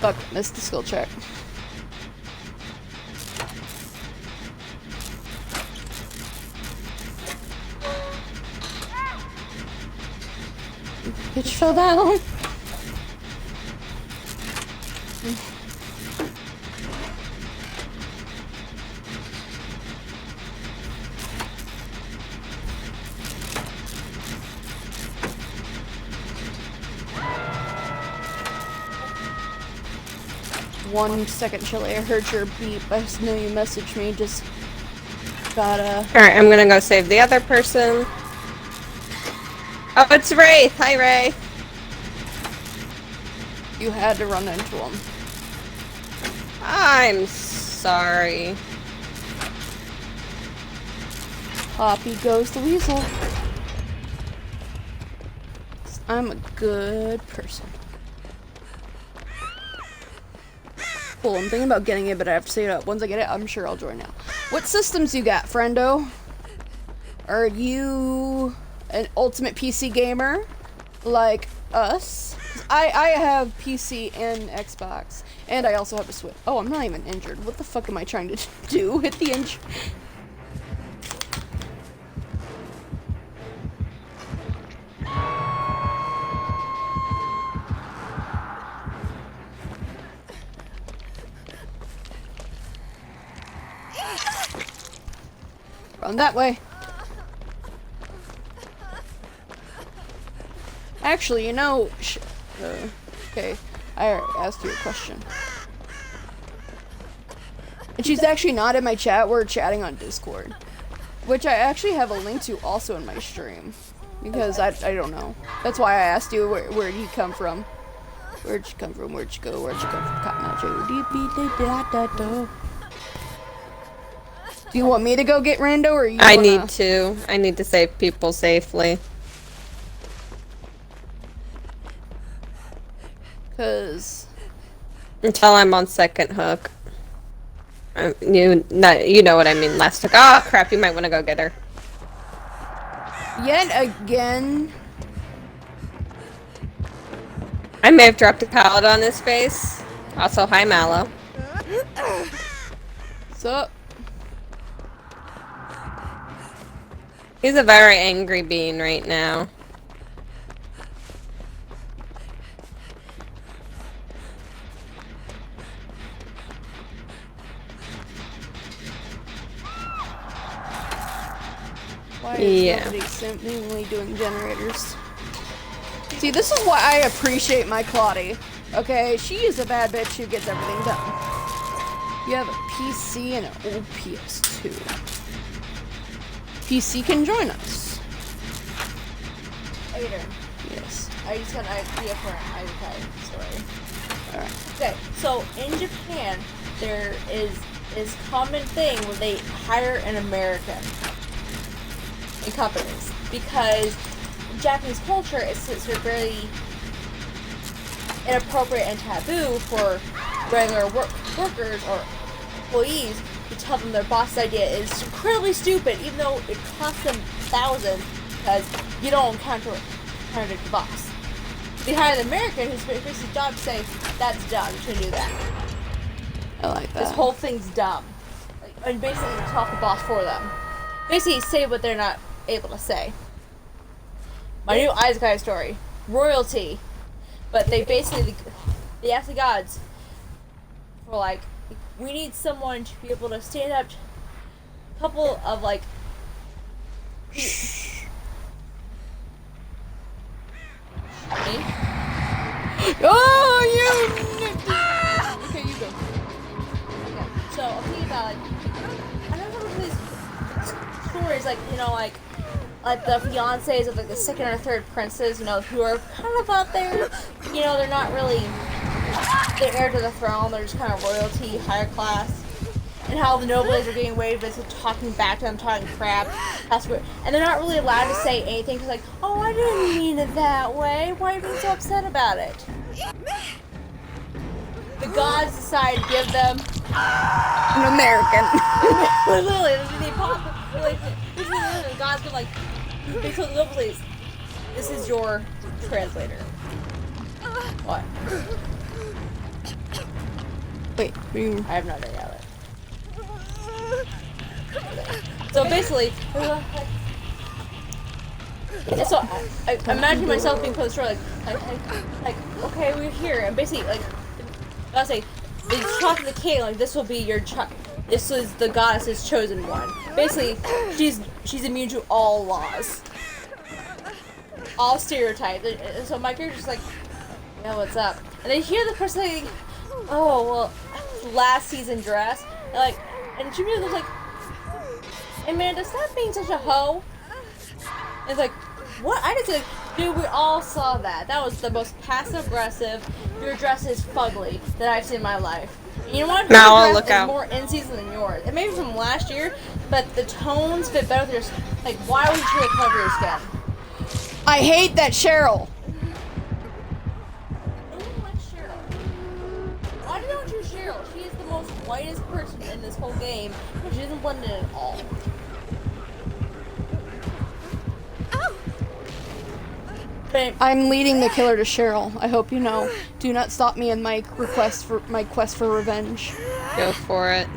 Fuck, missed the skill check. Bitch fell down. One second, Chili. I heard your beep. I just know you messaged me. Just gotta. Alright, I'm gonna go save the other person. Oh, it's Wraith! Hi, Wraith! You had to run into him. I'm sorry. Poppy goes the weasel. I'm a good person. Cool, I'm thinking about getting it, but I have to say it up. Once I get it, I'm sure I'll join now. What systems you got, friendo? Are you an ultimate PC gamer like us? 'Cause I have PC and Xbox, and I also have a Switch. Oh, I'm not even injured. What the fuck am I trying to do? Hit the injury. Run that way. Actually, you know, okay, I asked you a question. And she's actually not in my chat, we're chatting on Discord. Which I actually have a link to also in my stream. Because I don't know. That's why I asked you, where'd you come from? Where'd you come from? Where'd you go? Where'd you come from? Cotton Eye Joe. Do you want me to go get Rando, or you I wanna... need to. I need to save people safely. Cause... Until I'm on second hook. You know what I mean, last hook. Oh, crap, you might want to go get her. Yet again... I may have dropped a pallet on his face. Also, hi, Mallow. What's up? He's a very angry being right now. Why is Yeah. nobody seemingly doing generators? See, this is why I appreciate my Claudie. Okay, she is a bad bitch who gets everything done. You have a PC and an old PS2. PC can join us. Later. Yes. I just got an idea for an iPad story. Alright. Okay, so in Japan, there is this common thing where they hire an American in companies because in Japanese culture it's very inappropriate and taboo for regular workers or employees to tell them their boss's idea is incredibly stupid, even though it costs them thousands because you don't counter the boss. They hire an American who's his job to say, that's dumb, you shouldn't do that. I like that. This whole thing's dumb. And basically talk the boss for them. Basically say what they're not able to say. My new Eyes Guy story. Royalty. But they basically, they ask the gods for like, we need someone to be able to stand up to a couple of like, Oh, okay, you go. Okay, so I'm thinking about like I know some of these stories, like like the fiancés of like the second or third princes, who are kind of out there. They're not really the heir to the throne. They're just kind of royalty, higher class. And how the nobles are getting away with basically talking back to them, talking crap. That's what, and they're not really allowed to say anything. Cause like, oh, I didn't mean it that way. Why are you being so upset about it? The gods decide to give them An American. literally, they pop. The gods go like, they told the nobles, this is your translator. What? Wait, what do you mean? I have no idea. So basically, so I imagine myself being put in the story like, okay, we're here, and basically I'll say they talk to the king like this will be your child. This is the goddess's chosen one. Basically, she's immune to all laws, all stereotypes. And so my character's like, yeah, what's up? And they hear the person saying, oh well, last season dress, and she was like, Amanda, stop being such a hoe. And it's like, what? I just like, dude, we all saw that. That was the most passive aggressive. Your dress is fugly that I've seen in my life. And you know what? Now Your I'll dress look is out. more in season than yours. It may be from last year, but the tones fit better with your. Like, why would you try to cover your skin? I hate that Cheryl. No one likes Cheryl. Why don't you Cheryl? She is the most whitest person in this whole game, and she doesn't blend in at all. But I'm leading the killer to Cheryl. I hope you know. Do not stop me in my quest for revenge. Go for it.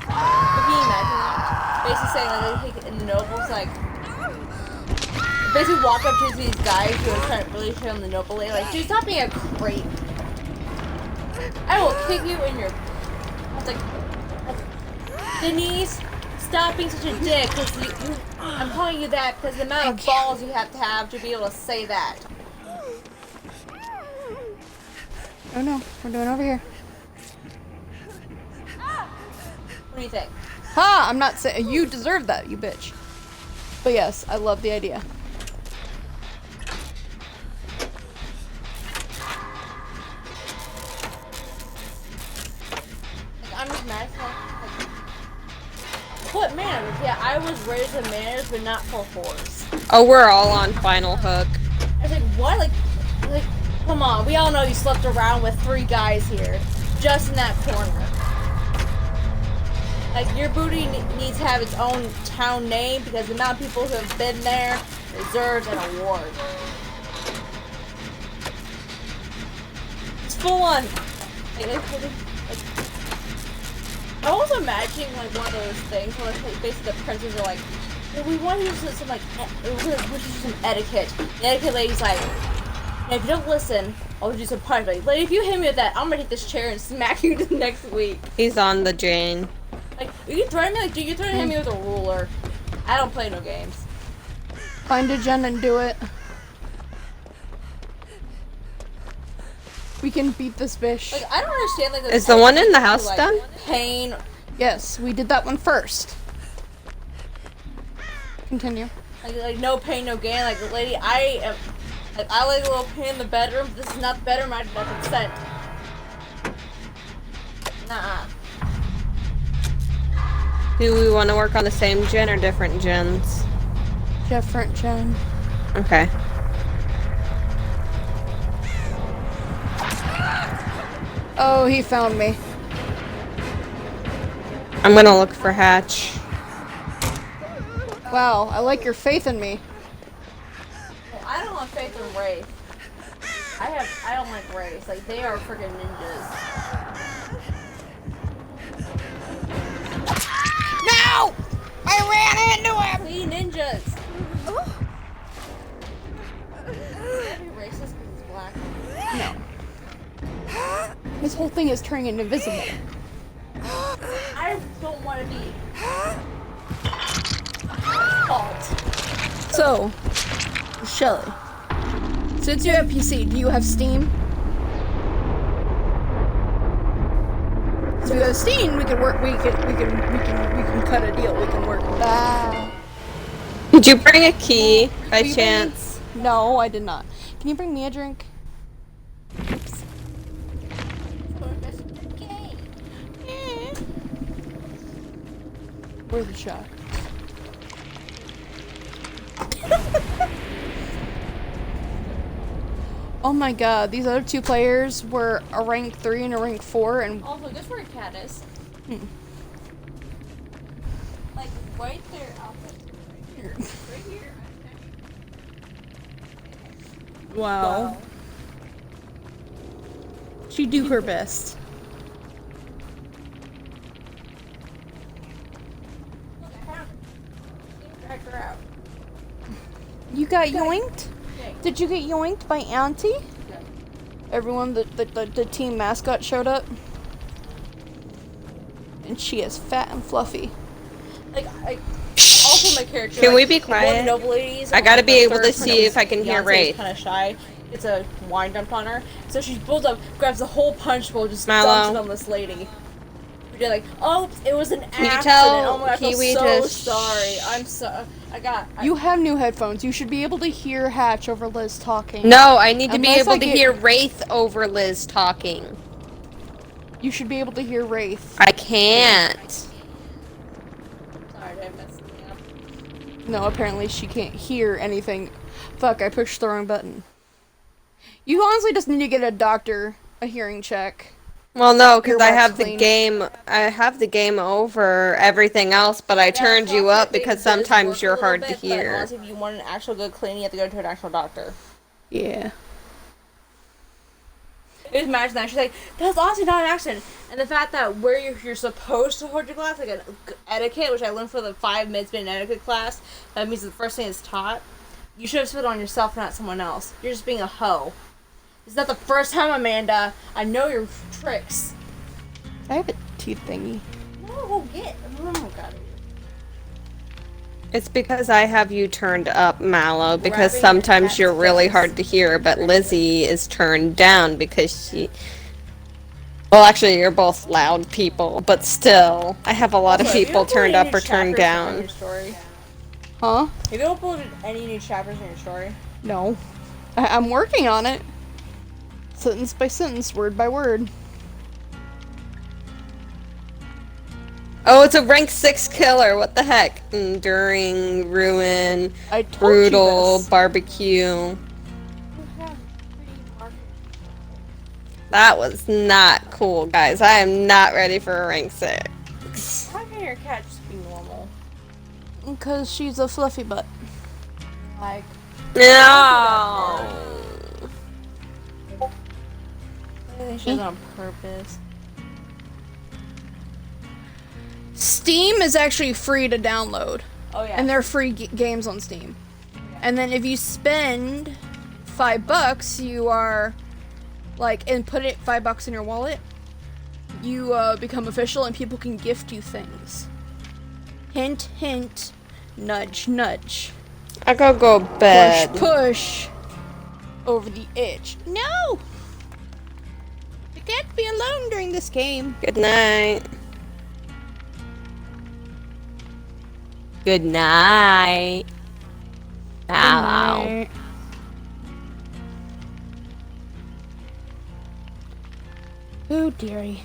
can you imagine that? Basically saying like they take in the nobles like basically walk up to these guys who are trying to really show them the noble lady, like, dude, stop being a creep. I will kick you in your. I was like, Denise, stop being such a dick. Cause I'm calling you that because the amount of balls you have to be able to say that. Oh no, we're doing over here. What do you think? Ha! I'm not saying you deserve that, you bitch. But yes, I love the idea. I'm just mad. What manners? Yeah, I was raised with manners, but not full force. Oh, we're all on Final Hook. I was like, what? Like, come on. We all know you slept around with 3 guys here, just in that corner. Like, your booty needs to have its own town name because the amount of people who have been there deserves an award. It's full on. I'm also imagining like one of those things where like, basically the princes are like, well, we want you to do some like, we're gonna do some etiquette. The etiquette lady's like, if you don't listen, I'll do some punishment. Like, if you hit me with that, I'm gonna take this chair and smack you next week. He's on the Jane. Like, are you threatening me? Like, dude, you're threatening me with a ruler. I don't play no games. Find a gen and do it. We can beat this bitch. Like, I don't understand. Like, Is the one in the house like, done? Pain. Yes, we did that one first. Continue. Like no pain, no gain. Like the lady, I like a little pain in the bedroom. This is not the bedroom. I did not consent. Nah. Do we want to work on the same gen or different gens? Different gen. Okay. Oh, he found me. I'm gonna look for Hatch. Wow, I like your faith in me. Well, I don't have faith in Wraith. I don't like Wraiths. Like they are freaking ninjas. No! I ran into him! See, ninjas. That'd be racist because it's black. No. This whole thing is turning invisible. I don't want to be. Fault. So, Shelly, Since you have PC, do you have Steam? So we have Steam. We can work. We can cut a deal. We can work. Did you bring a key by Will you bring me- chance? No, I did not. Can you bring me a drink? Where's the shot? Oh my god, these other two players were a rank 3 and a rank 4, and Also, guess where a cat is? Like, right there, right here. Right here. wow. She do her best. Look, I found her. Drag her out. You got yoinked? Did you get yoinked by Auntie? No. Everyone, the team mascot showed up. And she is fat and fluffy. Like, also my character. Can like, we be one of quiet? the noble ladies, I gotta on be the able third to see if I can hear Beyonce Wraith. is kind of shy. It's a wine dumped on her, so she pulls up, grabs the whole punch bowl, just Mallow. dumps it on this lady. You're like, oh, it was an accident. you tell oh my god, I feel Kiwi so to sorry. I'm so. You have new headphones. You should be able to hear Hatch over Liz talking. No, I need to be Unless able I to get- hear Wraith over Liz talking. You should be able to hear Wraith. I can't. Sorry, did I mess something up? No, apparently she can't hear anything. Fuck, I pushed the wrong button. You honestly just need to get a hearing check. Well, no, because Your I wax have the clean. game. I have the game over everything else, but I turned you up because sometimes you're hard to But hear. honestly, if you want an actual good clean, you have to go to an actual doctor. Yeah. Just imagine that. She's like, that's honestly not an accident. And the fact that where you're supposed to hold your glass, like an etiquette, which I learned for the 5 minutes been etiquette class, that means the first thing is taught, you should have spit on yourself, not someone else. You're just being a hoe. It's not the first time, Amanda. I know your tricks. I have a teeth thingy. No, go get. Oh, God. It's because I have you turned up, Mallow, because Grabbing sometimes your you're cat's really face. hard to hear, but Lizzie is turned down because she... Well, actually, you're both loud people, but still, I have a lot of Also, have you people turned uploaded up any or turned chapters in down. your story? Huh? Have you uploaded any new chapters in your story? No. I'm working on it. Sentence by sentence, word by word. Oh, it's a rank 6 killer, what the heck? Enduring, ruin, I told brutal, you this. barbecue. That was not cool, guys. I am not ready for a rank 6. Why can't your cat just be normal? Because she's a fluffy butt. Like, No! I think she does it on purpose. Steam is actually free to download. Oh yeah. And they're free games on Steam. And then if you spend $5, you are like, and put it $5 in your wallet, you become official and people can gift you things. Hint, hint, nudge, nudge. I gotta go to bed. Push, push. Over the edge. No! I can't be alone during this game. Good night. Good night. Ow. Oh dearie.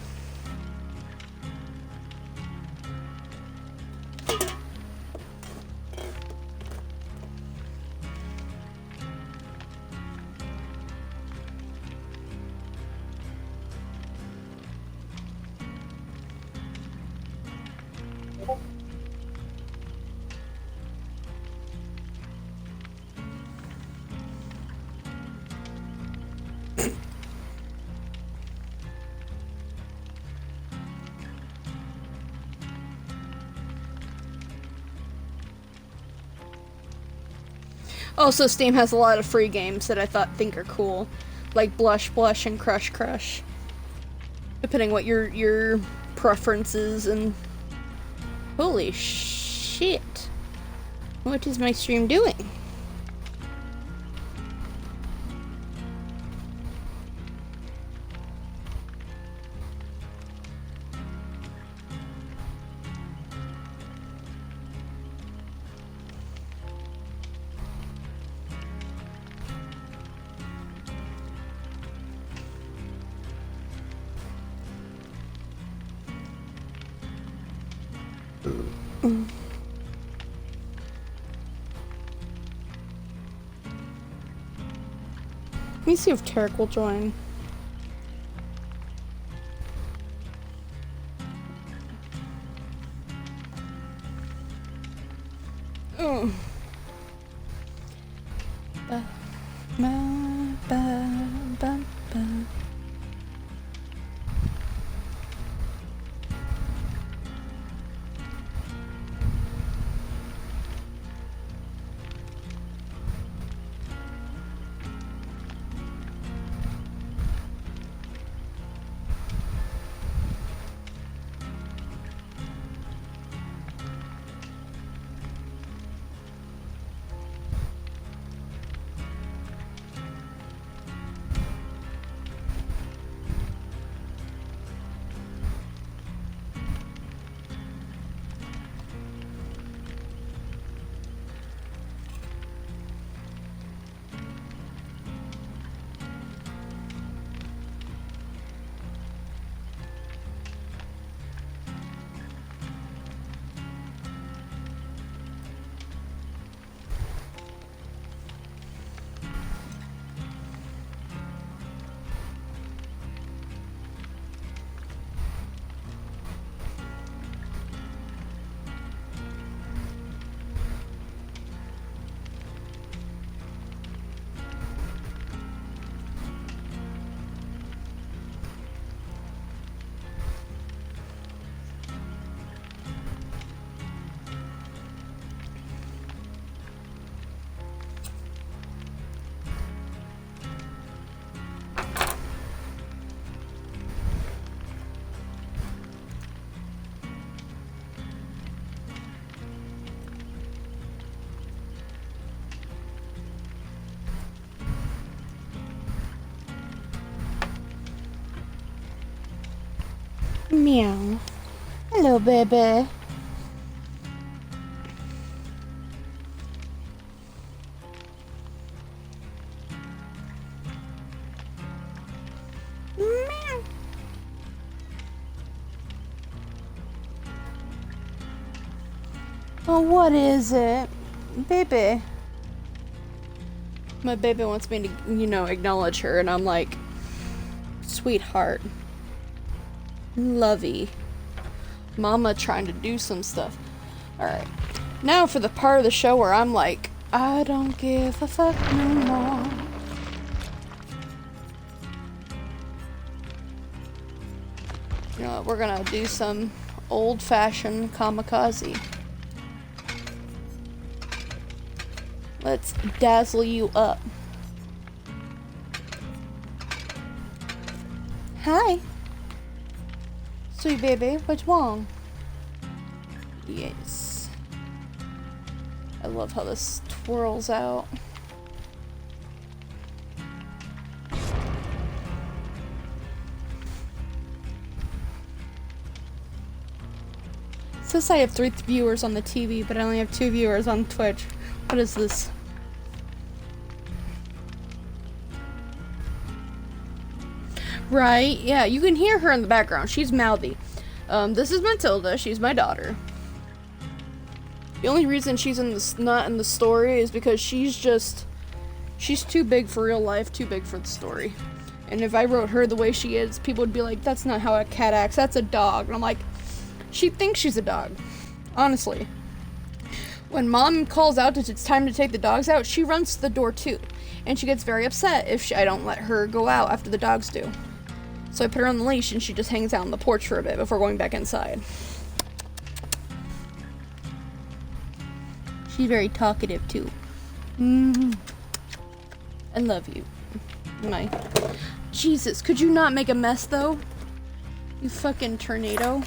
Also, Steam has a lot of free games that I think are cool, like Blush Blush and Crush Crush. Depending what your preferences and holy shit, what is my stream doing? Let me see if Tarek will join. Oh. Ba, ba, ba, ba, ba. Meow. Hello, baby. Meow. Oh, what is it? Baby. My baby wants me to, acknowledge her, and I'm like, sweetheart. Lovey. Mama trying to do some stuff. Alright. Now for the part of the show where I'm like, I don't give a fuck no more. You know what, we're gonna do some old-fashioned kamikaze. Let's dazzle you up. Hi. Sweet baby, what's wrong? Yes. I love how this twirls out. It says I have 3 viewers on the TV, but I only have 2 viewers on Twitch. What is this? Right, yeah, you can hear her in the background. She's mouthy. This is Matilda. She's my daughter. The only reason she's not in the story is because she's too big for real life, too big for the story. And if I wrote her the way she is, people would be like, that's not how a cat acts, that's a dog. And I'm like, she thinks she's a dog. Honestly. When Mom calls out that it's time to take the dogs out, she runs to the door too. And she gets very upset if I don't let her go out after the dogs do. So I put her on the leash and she just hangs out on the porch for a bit before going back inside. She's very talkative too. I love you. Jesus, could you not make a mess though? You fucking tornado.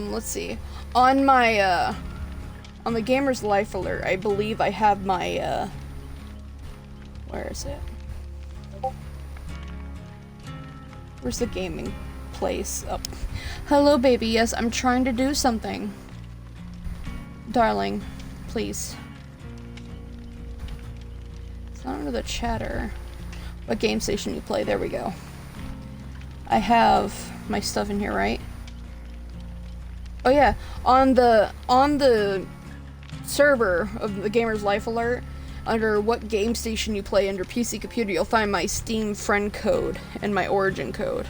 Let's see. On my, on the Gamer's Life Alert, I believe I have my, where is it? Where's the gaming place? Oh. Hello, baby. Yes, I'm trying to do something. darling, please. It's not under the chatter. What game station you play? There we go. I have my stuff in here, right? Oh yeah, on the server of the Gamer's Life Alert, under what game station you play under PC Computer, you'll find my Steam friend code and my Origin code.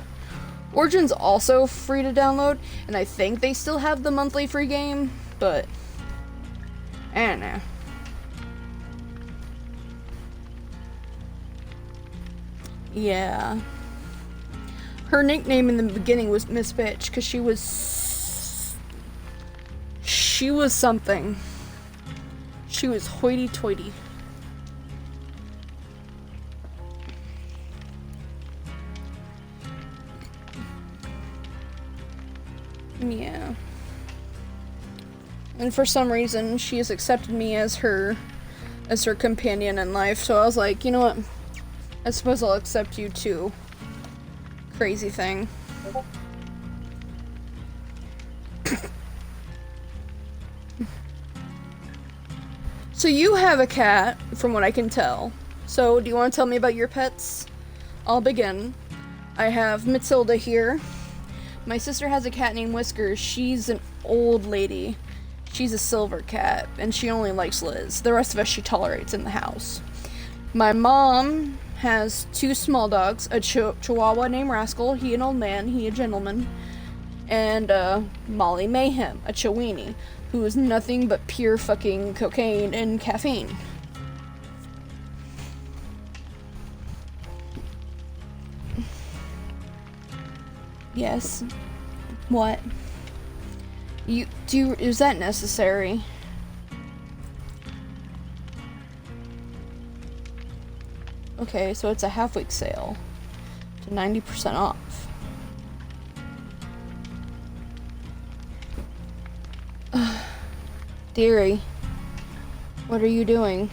Origin's also free to download, and I think they still have the monthly free game, but I don't know. Yeah. Her nickname in the beginning was Miss Bitch, because she was something. She was hoity-toity. Yeah. And for some reason, she has accepted me as her companion in life, so I was like, you know what? I suppose I'll accept you too. Crazy thing. So you have a cat, from what I can tell. So do you want to tell me about your pets? I'll begin. I have Matilda here. My sister has a cat named Whiskers. She's an old lady. She's a silver cat, and she only likes Liz. The rest of us she tolerates in the house. My mom has 2 small dogs, a Chihuahua named Rascal, he an old man, he a gentleman, and Molly Mayhem, a Chiweenie, who is nothing but pure fucking cocaine and caffeine. Yes. What? Is that necessary? Okay, so it's a half-week sale to 90% off. Dearie, what are you doing?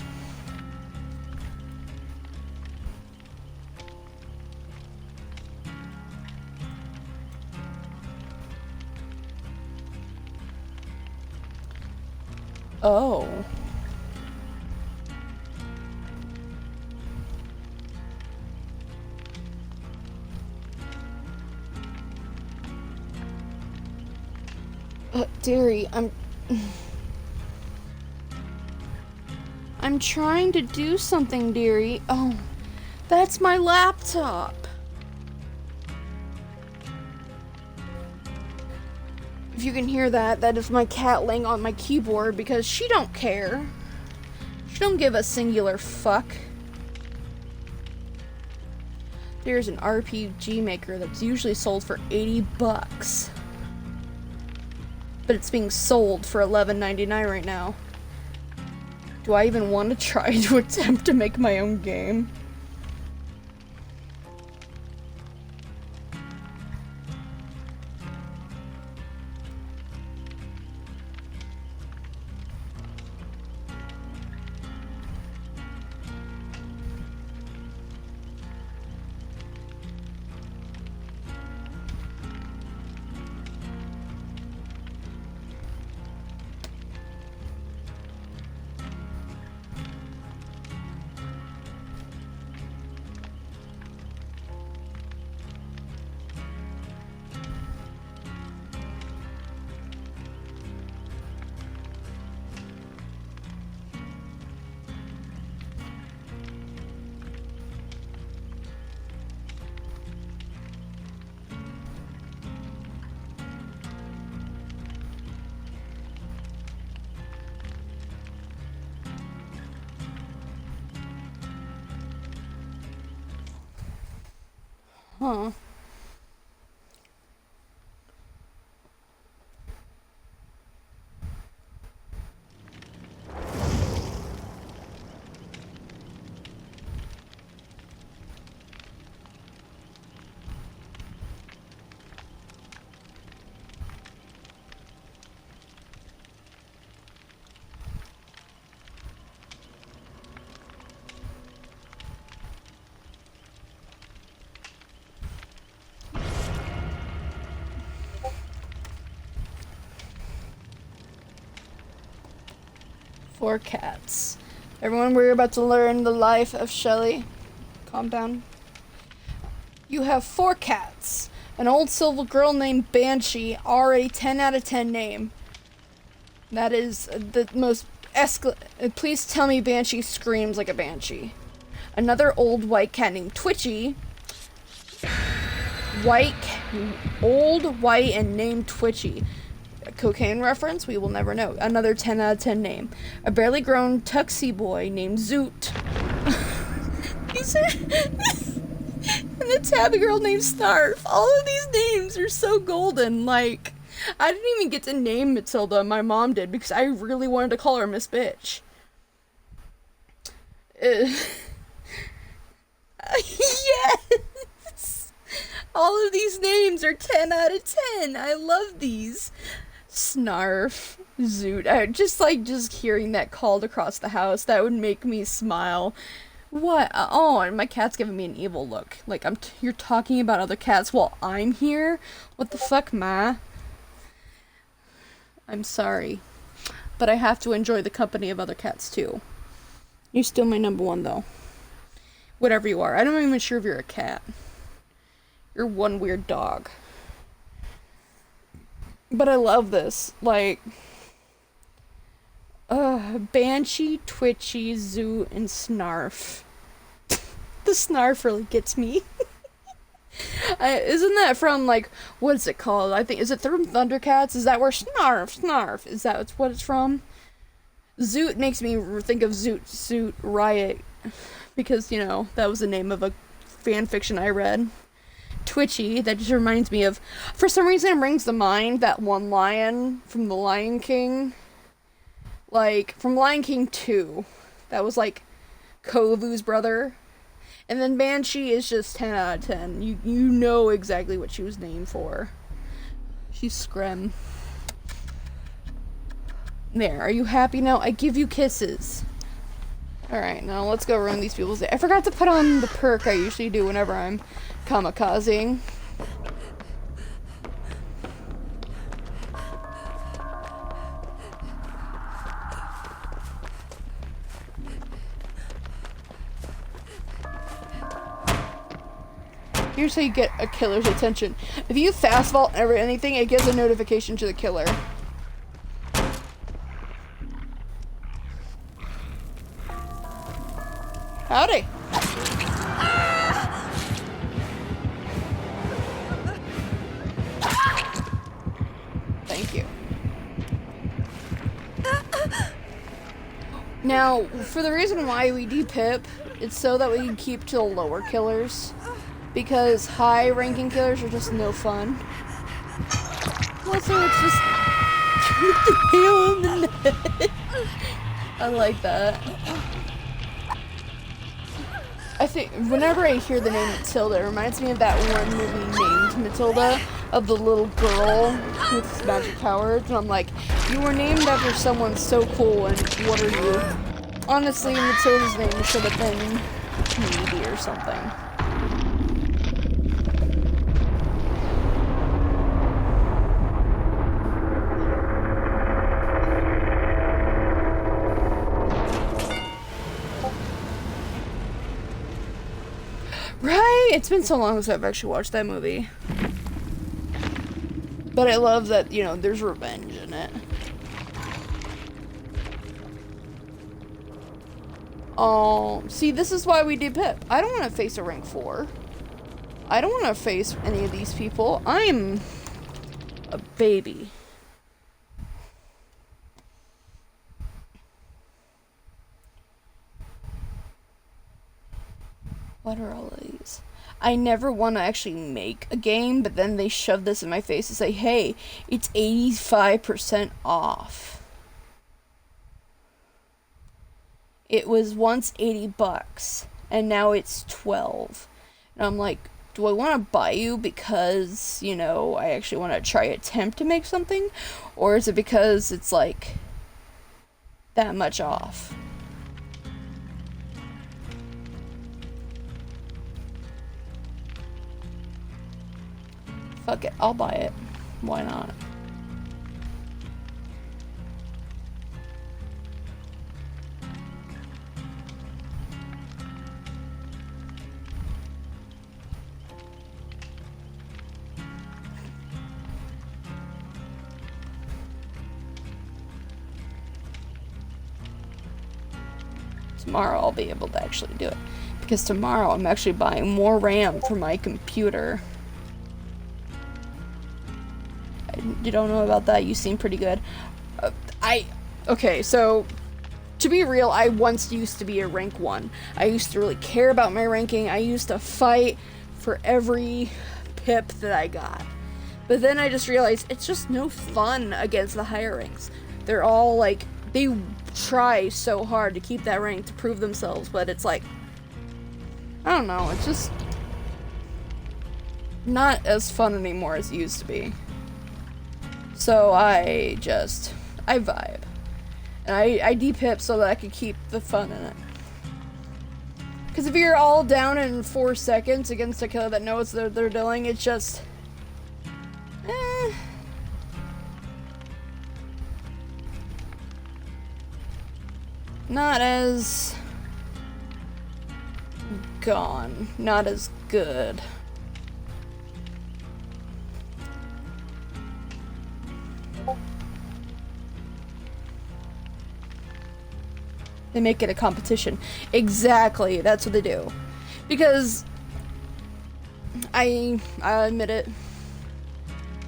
Oh. Dearie, I'm trying to do something, dearie. Oh, that's my laptop. If you can hear that, that is my cat laying on my keyboard because she don't care. She don't give a singular fuck. There's an RPG maker that's usually sold for $80. But it's being sold for $11.99 right now. Do I even want to try to attempt to make my own game? Huh. 4 cats. Everyone, we're about to learn the life of Shelley. Calm down. You have 4 cats. An old silver girl named Banshee, already 10 out of 10 name. That is the most please tell me Banshee screams like a banshee. Another old white cat named Twitchy. Old, white, and named Twitchy. A cocaine reference? We will never know. Another 10 out of 10 name. A barely grown tuxie boy named Zoot. These are... and a tabby girl named Snarf. All of these names are so golden. Like, I didn't even get to name Matilda. My mom did because I really wanted to call her Miss Bitch. Yes! All of these names are 10 out of 10. I love these. Snarf, Zoot. I just hearing that called across the house, that would make me smile. What? Oh, and my cat's giving me an evil look. Like, you're talking about other cats while I'm here? What the fuck, ma? I'm sorry. But I have to enjoy the company of other cats, too. You're still my number one, though. Whatever you are. I'm not even sure if you're a cat. You're one weird dog. But I love this. Like... Banshee, Twitchy, Zoo, and Snarf. The Snarf really gets me. Isn't that from, like, what is it called? I think, is it from Thundercats? Is that where Snarf, is that what it's from? Zoot makes me think of Zoot Riot, because, you know, that was the name of a fan fiction I read. Twitchy, that just reminds me of, for some reason it brings to mind that one lion from The Lion King. Like, from Lion King 2. That was, like, Kovu's brother. And then Banshee is just 10 out of 10. You know exactly what she was named for. She's Screm. There, are you happy now? I give you kisses. Alright, now let's go ruin these people's day. I forgot to put on the perk I usually do whenever I'm kamikazing. Here's how you get a killer's attention. If you fast vault or anything, it gives a notification to the killer. Howdy. Thank you. Now, for the reason why we depip, it's so that we can keep to the lower killers. Because high-ranking killers are just no fun. Also, it's just the nail in the neck. I like that. I think whenever I hear the name Matilda, it reminds me of that one movie named Matilda, of the little girl with magic powers. And I'm like, you were named after someone so cool, and what are you? Honestly, Matilda's name should have been Tweety or something. Right? It's been so long since I've actually watched that movie. But I love that, you know, there's revenge in it. Oh, see, this is why we did Pip. I don't want to face a rank 4. I don't want to face any of these people. I'm a baby. What are all of these? I never want to actually make a game, but then they shove this in my face and say, hey, it's 85% off. It was once $80, and now it's 12. And I'm like, do I want to buy you because, you know, I actually want to try attempt to make something? Or is it because it's, like, that much off? Fuck it, I'll buy it. Why not? tomorrow I'll be able to actually do it. Because tomorrow I'm actually buying more RAM for my computer. You don't know about that? You seem pretty good. Okay, so to be real, I once used to be a rank 1. I used to really care about my ranking. I used to fight for every pip that I got. But then I just realized it's just no fun against the higher ranks. They're all like, they try so hard to keep that rank to prove themselves, but it's like, I don't know, it's just not as fun anymore as it used to be. So I vibe. And I depip so that I could keep the fun in it. Because if you're all down in 4 seconds against a killer that knows what they're doing, it's just... not as... gone. Not as good. They make it a competition. Exactly, that's what they do. Because I'll admit it.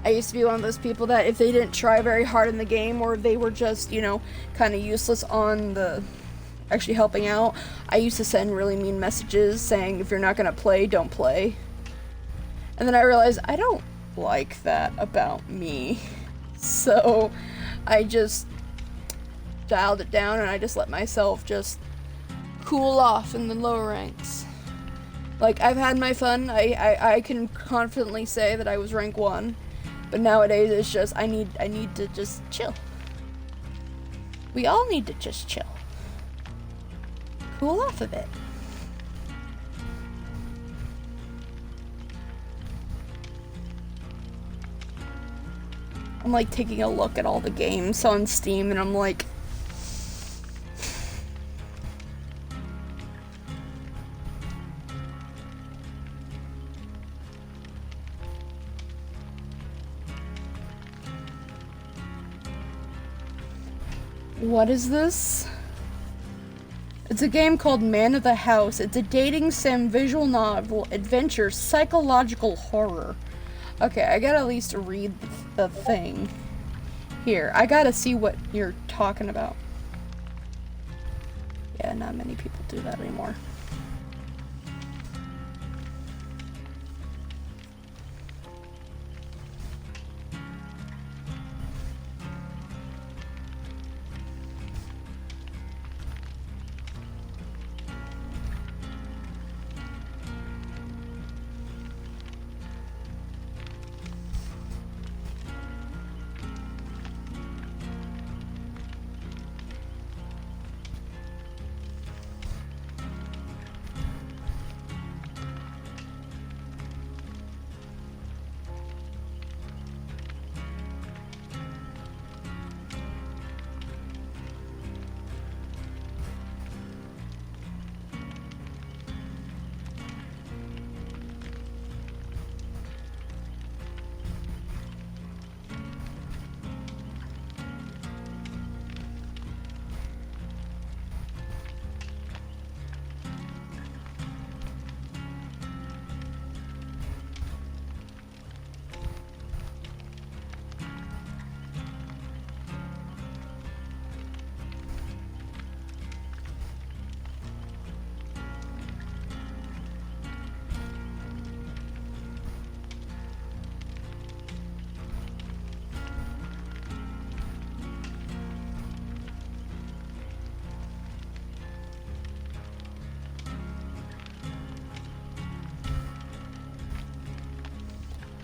I used to be one of those people that if they didn't try very hard in the game, or they were just, you know, kind of useless on the actually helping out, I used to send really mean messages saying, if you're not gonna play, don't play. And then I realized I don't like that about me. So I just dialed it down and I just let myself just cool off in the lower ranks. Like, I've had my fun. I can confidently say that I was rank 1, but nowadays it's just I need to just chill. We all need to just chill. Cool off a bit. I'm like taking a look at all the games on Steam and I'm like, what is this? It's a game called Man of the House. It's a dating sim, visual novel, adventure, psychological horror. Okay, I gotta at least read the thing. Here, I gotta see what you're talking about. Yeah, not many people do that anymore.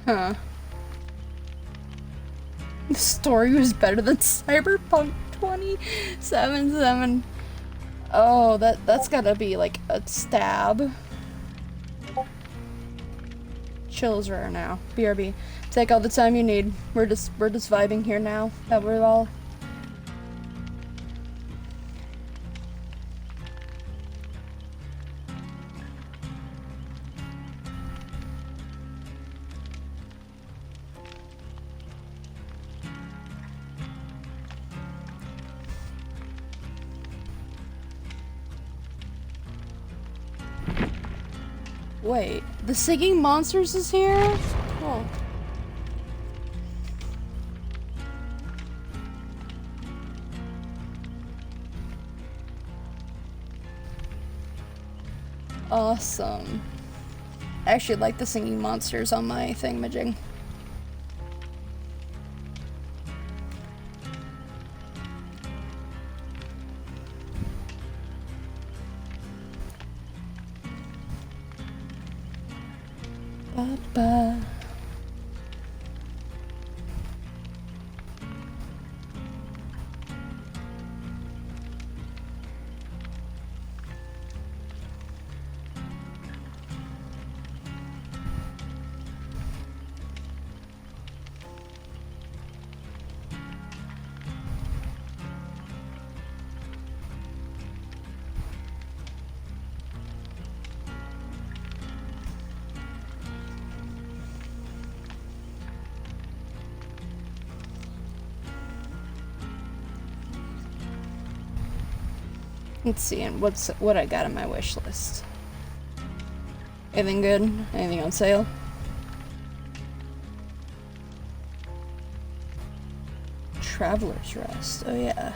Huh. The story was better than Cyberpunk 2077. Oh, that's gotta be like a stab. Chill's rare now. BRB. Take all the time you need. We're just vibing here now. That we're all. Wait, the Singing Monsters is here? Oh. Awesome. I actually like the Singing Monsters on my thingamajig. Ba-ba. Let's see, and what I got on my wish list. Anything good? Anything on sale? Traveler's Rest. Oh yeah.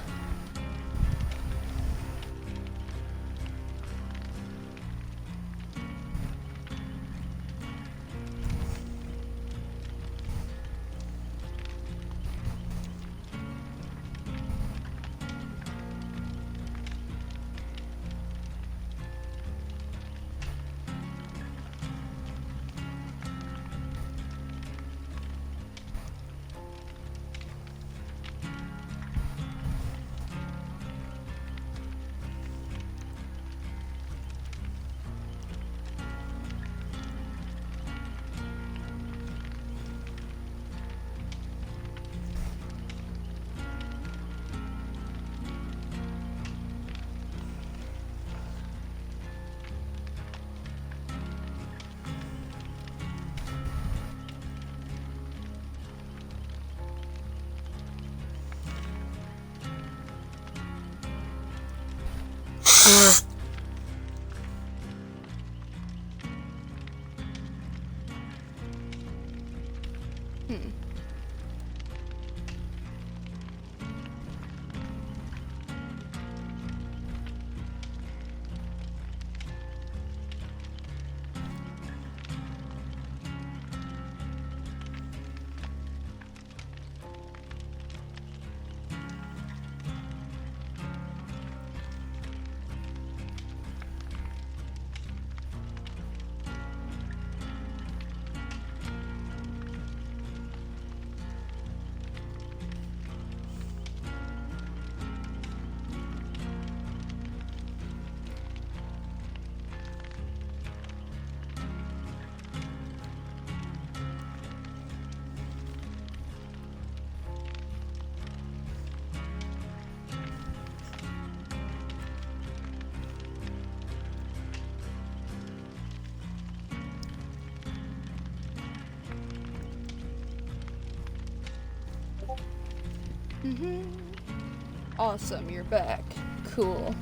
Awesome, you're back. Cool.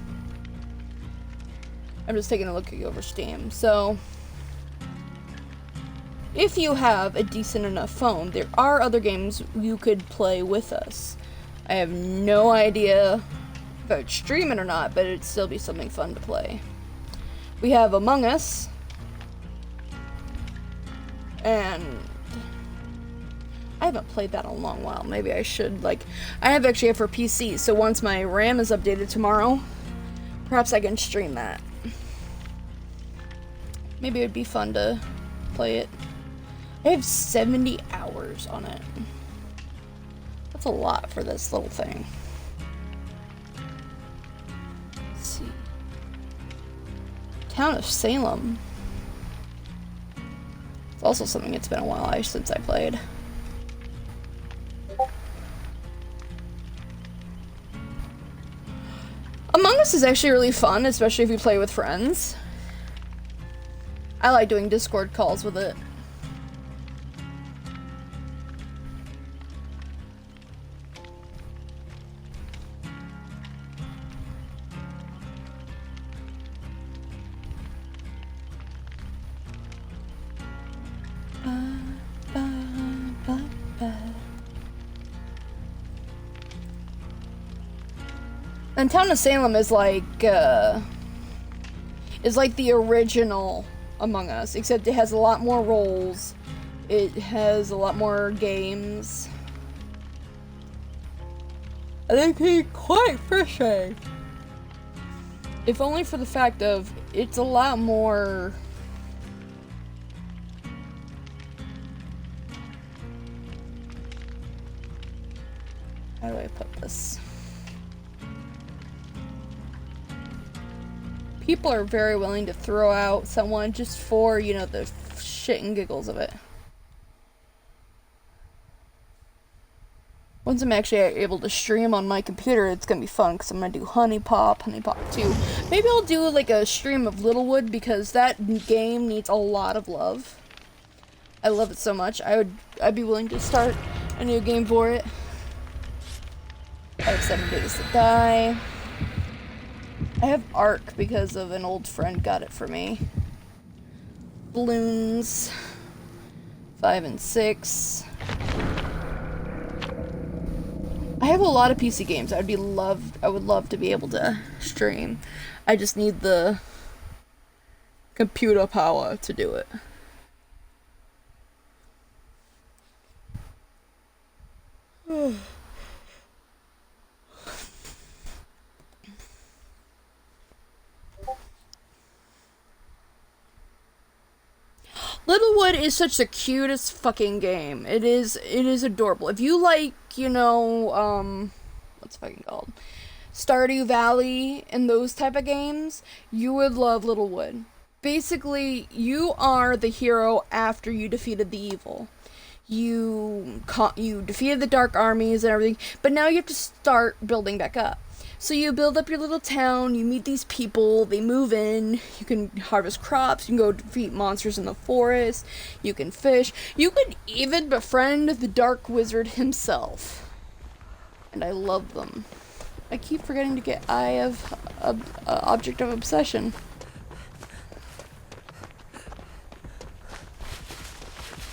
I'm just taking a look at you over Steam. So, if you have a decent enough phone, there are other games you could play with us. I have no idea if I would stream it or not, but it'd still be something fun to play. We have Among Us, and I haven't played that in a long while. Maybe I should, like, I have actually for PC, so once my RAM is updated tomorrow, perhaps I can stream that. Maybe it would be fun to play it. I have 70 hours on it. That's a lot for this little thing. Let's see. Town of Salem. It's also something it's been a while since I played. Among Us is actually really fun, especially if you play with friends. I like doing Discord calls with it. And Town of Salem is like the original Among Us, except it has a lot more roles. It has a lot more games. I think it's quite frustrating. If only for the fact of it's a lot more. How do I put this? People are very willing to throw out someone just for, you know, the shit and giggles of it. Once I'm actually able to stream on my computer, it's gonna be fun because I'm gonna do Honey Pop 2. Maybe I'll do like a stream of Littlewood because that game needs a lot of love. I love it so much. I'd be willing to start a new game for it. I have 7 Days to Die. I have Ark because of an old friend got it for me. Balloons 5 and 6. I have a lot of PC games. I would love to be able to stream. I just need the computer power to do it. Littlewood is such the cutest fucking game. It is adorable. If you like, you know, what's it fucking called? Stardew Valley and those type of games, you would love Littlewood. Basically, you are the hero after you defeated the evil. You defeated the dark armies and everything, but now you have to start building back up. So you build up your little town, you meet these people, they move in, you can harvest crops, you can go defeat monsters in the forest, you can fish, you can even befriend the dark wizard himself. And I love them. I keep forgetting to get Eye of Object of Obsession.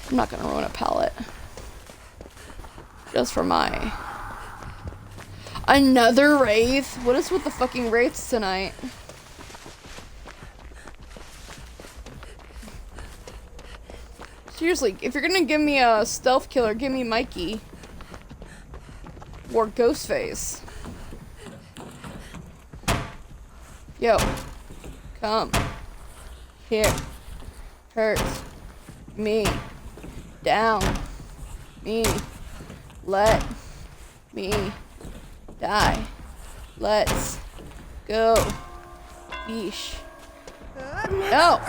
I'm not gonna ruin a palette. Just for my... Another Wraith? What is with the fucking Wraiths tonight? Seriously, if you're gonna give me a stealth killer, give me Mikey. Or Ghostface. Yo. Come. Here. Hurt. Me. Down. Me. Let. Me. Die. Let's go. Yeesh. No!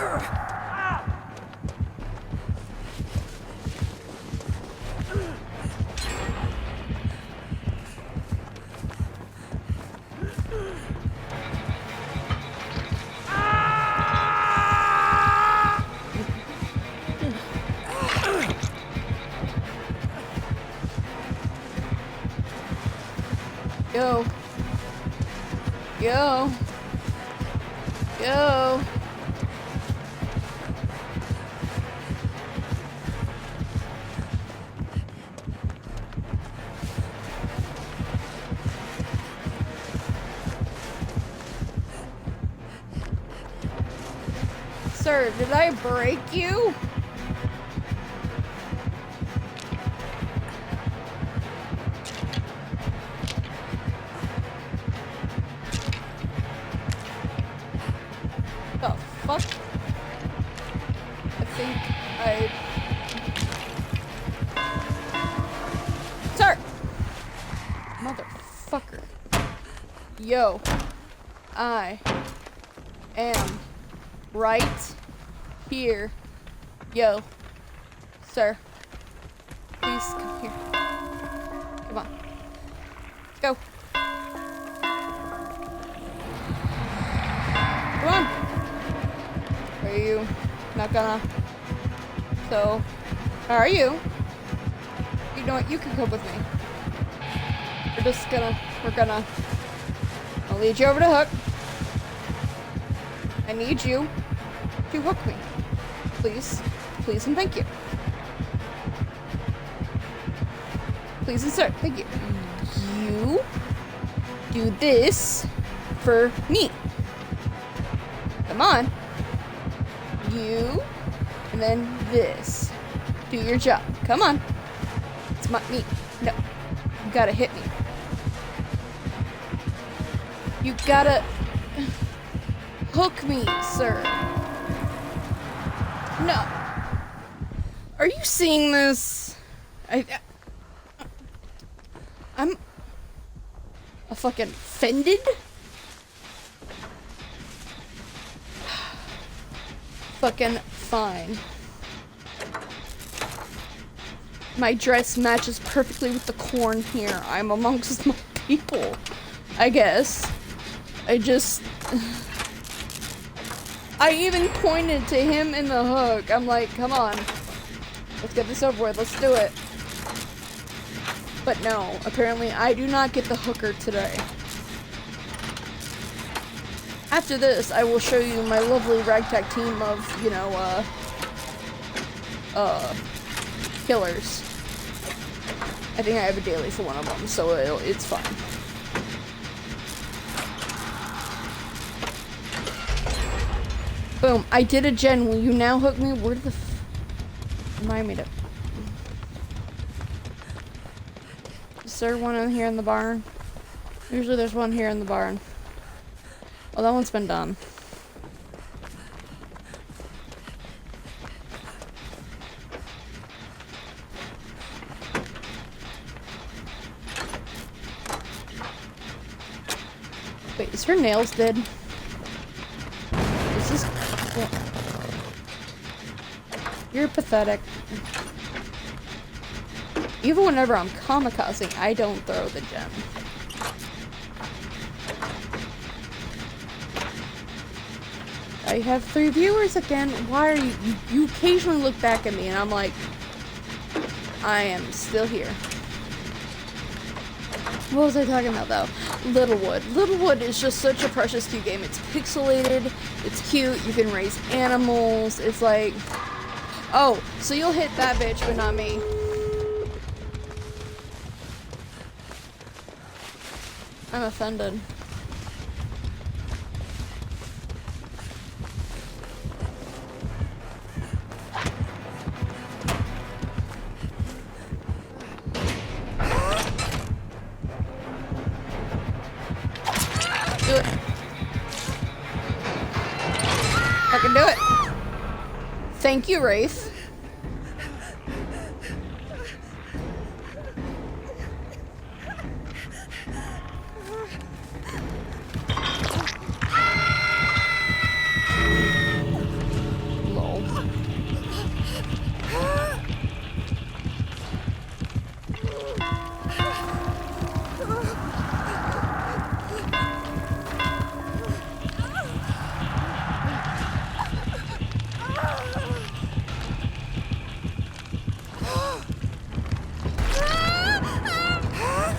Go. Go. Go. Sir, did I break you? The fuck? I think Sir! Motherfucker. Yo. I am right here. Yo. Sir. Please come here. Come on. Go. Come on. Are you not gonna? So, how are you? You know what? You can come with me. I'll lead you over to Hook. I need you to hook me. Please. Please and thank you. Please and sir, thank you. You do this for me. Come on. You, and then this. Do your job. Come on. It's me. No. You gotta hit me. You gotta hook me, sir. No. Are you seeing this? I'm fucking offended. Fucking fine. My dress matches perfectly with the corn here. I'm amongst my people, I guess. I even pointed to him in the hook. I'm like, come on. Let's get this over with. Let's do it. But no, apparently I do not get the hooker today. After this, I will show you my lovely ragtag team of, you know, killers. I think I have a daily for one of them, so it's fine. Boom, I did a gen. Will you now hook me? Where the remind me to... Is there one in here in the barn? Usually there's one here in the barn. Oh, that one's been done. Wait, is her nails dead? Is this... Yeah. You're pathetic. Even whenever I'm kamikazing, I don't throw the gem. I have 3 viewers again. Why are you... You occasionally look back at me and I'm like... I am still here. What was I talking about though? Littlewood. Littlewood is just such a precious cute game. It's pixelated, it's cute, you can raise animals, it's like... Oh, so you'll hit that bitch, but not me. I'm offended. Do it. I can do it. Thank you, Wraith. Lol.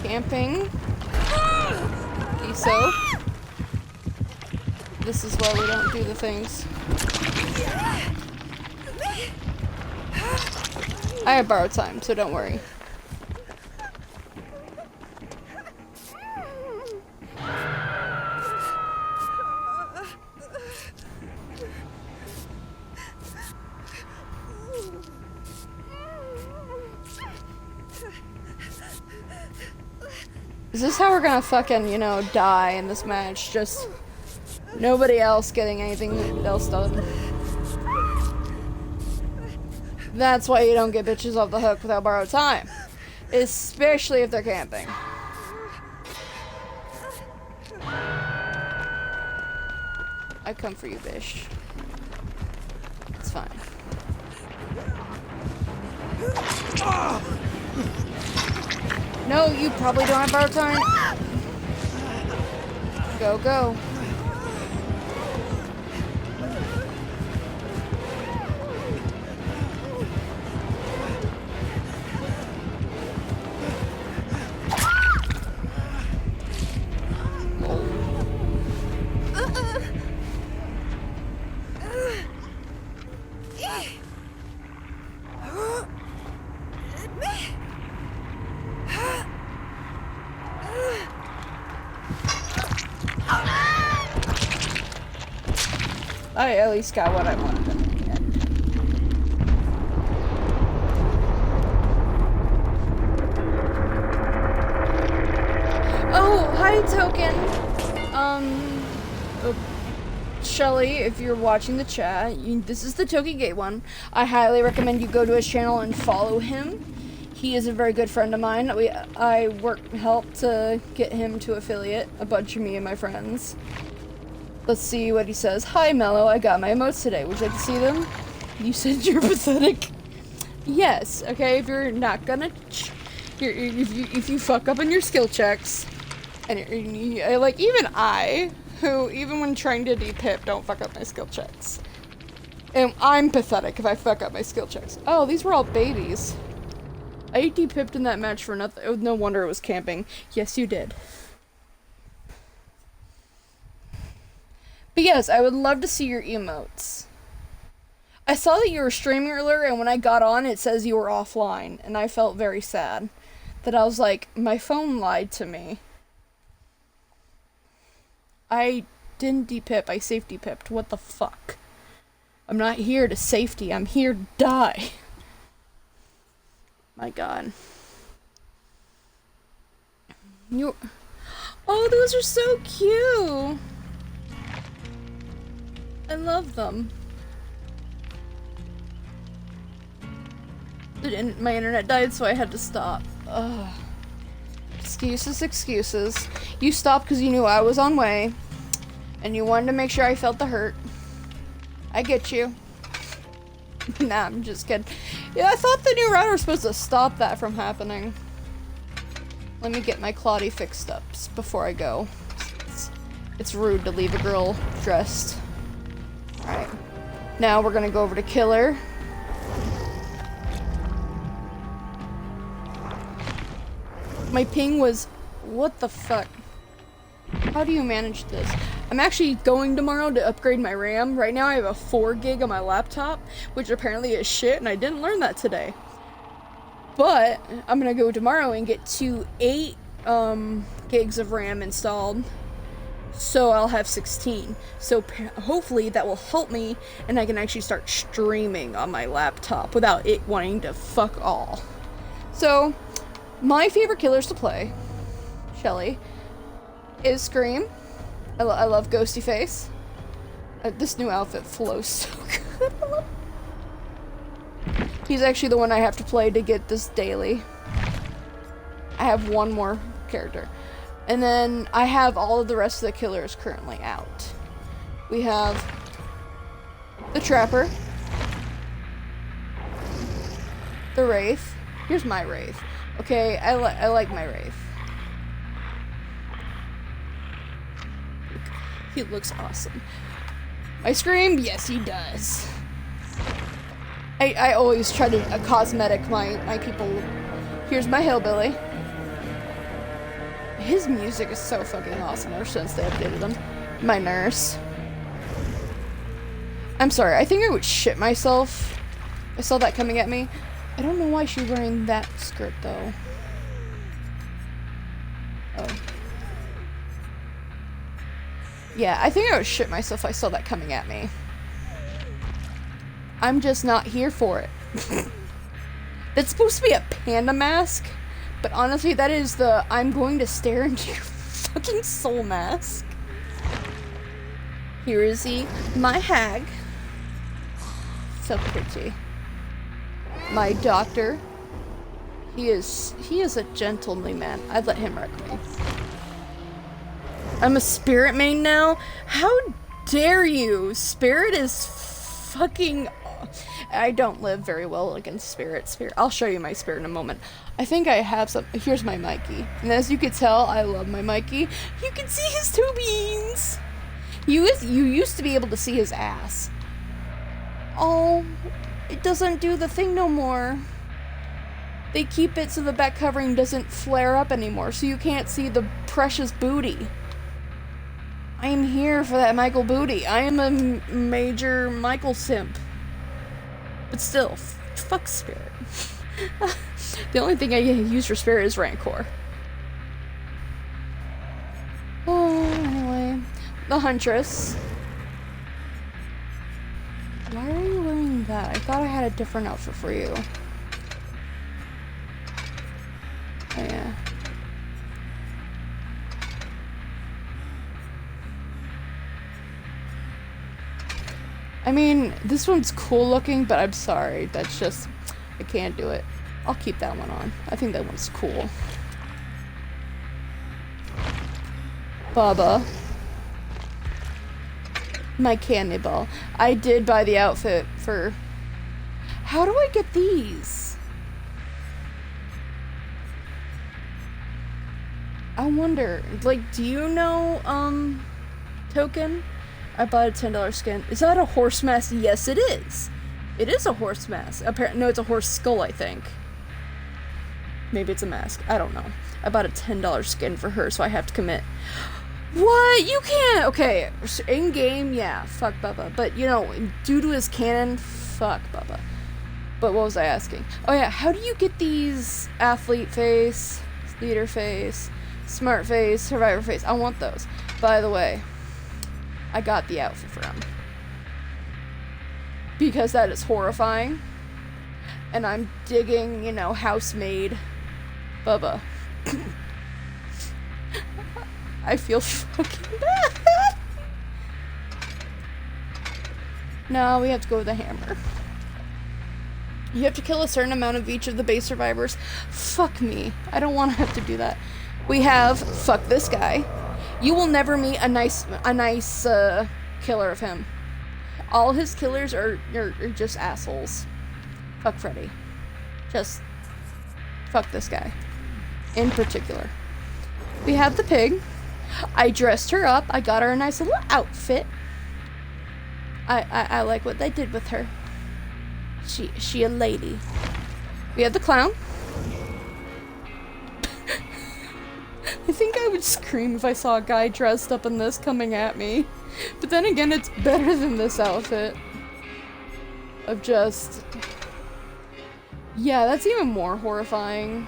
Camping. So this is why we don't do the things. I have borrowed time, so don't worry. Is this how we're gonna fucking, you know, die in this match? Just nobody else getting anything else done. That's why you don't get bitches off the hook without borrowed time. Especially if they're camping. I come for you, bitch. It's fine. No, you probably don't have borrowed time. Go, go. I at least got what I wanted in the end. Oh, hi, Token. Shelly, if you're watching the chat, this is the Tokigate one. I highly recommend you go to his channel and follow him. He is a very good friend of mine. I helped to get him to affiliate a bunch of me and my friends. Let's see what he says. Hi, Mello. I got my emotes today. Would you like to see them? You said you're pathetic. Yes. Okay. If you're not gonna, if you fuck up on your skill checks, and like even I, who even when trying to de-pip, don't fuck up my skill checks. And I'm pathetic if I fuck up my skill checks. Oh, these were all babies. I de-pipped in that match for nothing. Oh, no wonder it was camping. Yes, you did. But yes, I would love to see your emotes. I saw that you were streaming earlier, and when I got on, it says you were offline, and I felt very sad. That I was like, my phone lied to me. I didn't de-pip, I safety pipped. What the fuck? I'm not here to safety, I'm here to die. My god. Oh, those are so cute! I love them. My internet died, so I had to stop. Ugh. Excuses. You stopped because you knew I was on way, and you wanted to make sure I felt the hurt. I get you. Nah, I'm just kidding. Yeah, I thought the new router was supposed to stop that from happening. Let me get my Claudie fixed up before I go. It's rude to leave a girl dressed. Alright. Now we're gonna go over to Killer. My ping was... What the fuck? How do you manage this? I'm actually going tomorrow to upgrade my RAM. Right now I have a 4 gig on my laptop, which apparently is shit, and I didn't learn that today. But I'm gonna go tomorrow and get to 8 gigs of RAM installed. So I'll have 16. So hopefully that will help me, and I can actually start streaming on my laptop without it wanting to fuck all. So... my favorite killers to play, Shelly, is Scream. I love Ghosty Face. This new outfit flows so good. He's actually the one I have to play to get this daily. I have one more character. And then I have all of the rest of the killers currently out. We have the Trapper, the Wraith. Here's my Wraith. Okay, I like my Wraith. He looks awesome. My Scream? Yes, he does. I always try to cosmetic my people. Here's my Hillbilly. His music is so fucking awesome ever since they updated him. My Nurse. I'm sorry, I think I would shit myself. I saw that coming at me. I don't know why she's wearing that skirt, though. Oh. Yeah, I think I would shit myself if I saw that coming at me. I'm just not here for it. That's supposed to be a panda mask, but honestly, that is the I'm going to stare into your fucking soul mask. Here is he, my hag. So pretty. My doctor. He is a gentlemanly man. I'd let him wreck me. I'm a spirit main now? How dare you? Spirit is fucking... I don't live very well against spirit. I'll show you my spirit in a moment. I think I have some... Here's my Mikey. And as you can tell, I love my Mikey. You can see his two beans! You used to be able to see his ass. Oh, it doesn't do the thing no more. They keep it so the back covering doesn't flare up anymore, so you can't see the precious booty. I am here for that Michael booty. I am a major Michael simp. But still, fuck Spirit. The only thing I use for Spirit is Rancor. Oh, anyway. The Huntress. that. I thought I had a different outfit for you. Oh, yeah. I mean, this one's cool looking, but I'm sorry. That's just... I can't do it. I'll keep that one on. I think that one's cool. Bubba. My cannibal. I did buy the outfit for... How do I get these? I wonder. Like, do you know, Token? I bought a $10 skin. Is that a horse mask? Yes, it is. It is a horse mask. Apparently, no, it's a horse skull, I think. Maybe it's a mask. I don't know. I bought a $10 skin for her, so I have to commit. What? You can't! Okay, in-game, yeah, fuck Bubba. But, you know, due to his canon, fuck Bubba. But what was I asking? Oh yeah, how do you get these athlete face, leader face, smart face, survivor face? I want those. By the way, I got the outfit for him. Because that is horrifying. And I'm digging, you know, house-made Bubba. I feel fucking bad. No, we have to go with a hammer. You have to kill a certain amount of each of the base survivors. Fuck me. I don't want to have to do that. We have fuck this guy. You will never meet a nice killer of him. All his killers are just assholes. Fuck Freddy. Just fuck this guy. In particular. We have the pig. I dressed her up. I got her a nice little outfit. I like what they did with her. She a lady. We have the clown. I think I would scream if I saw a guy dressed up in this coming at me. But then again, it's better than this outfit. Of just... Yeah, that's even more horrifying.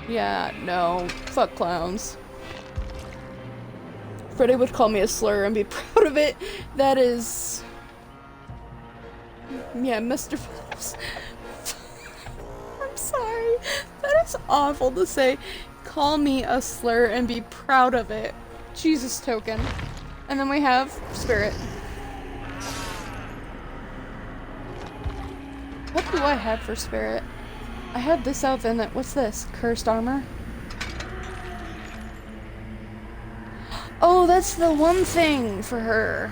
Yeah, no. Fuck clowns. Freddy would call me a slur and be proud of it. That is... Yeah, Mr. Phillips. I'm sorry. That is awful to say. Call me a slur and be proud of it. Jesus Token. And then we have Spirit. What do I have for Spirit? I have this outfit and that. What's this? Cursed armor? Oh, that's the one thing for her.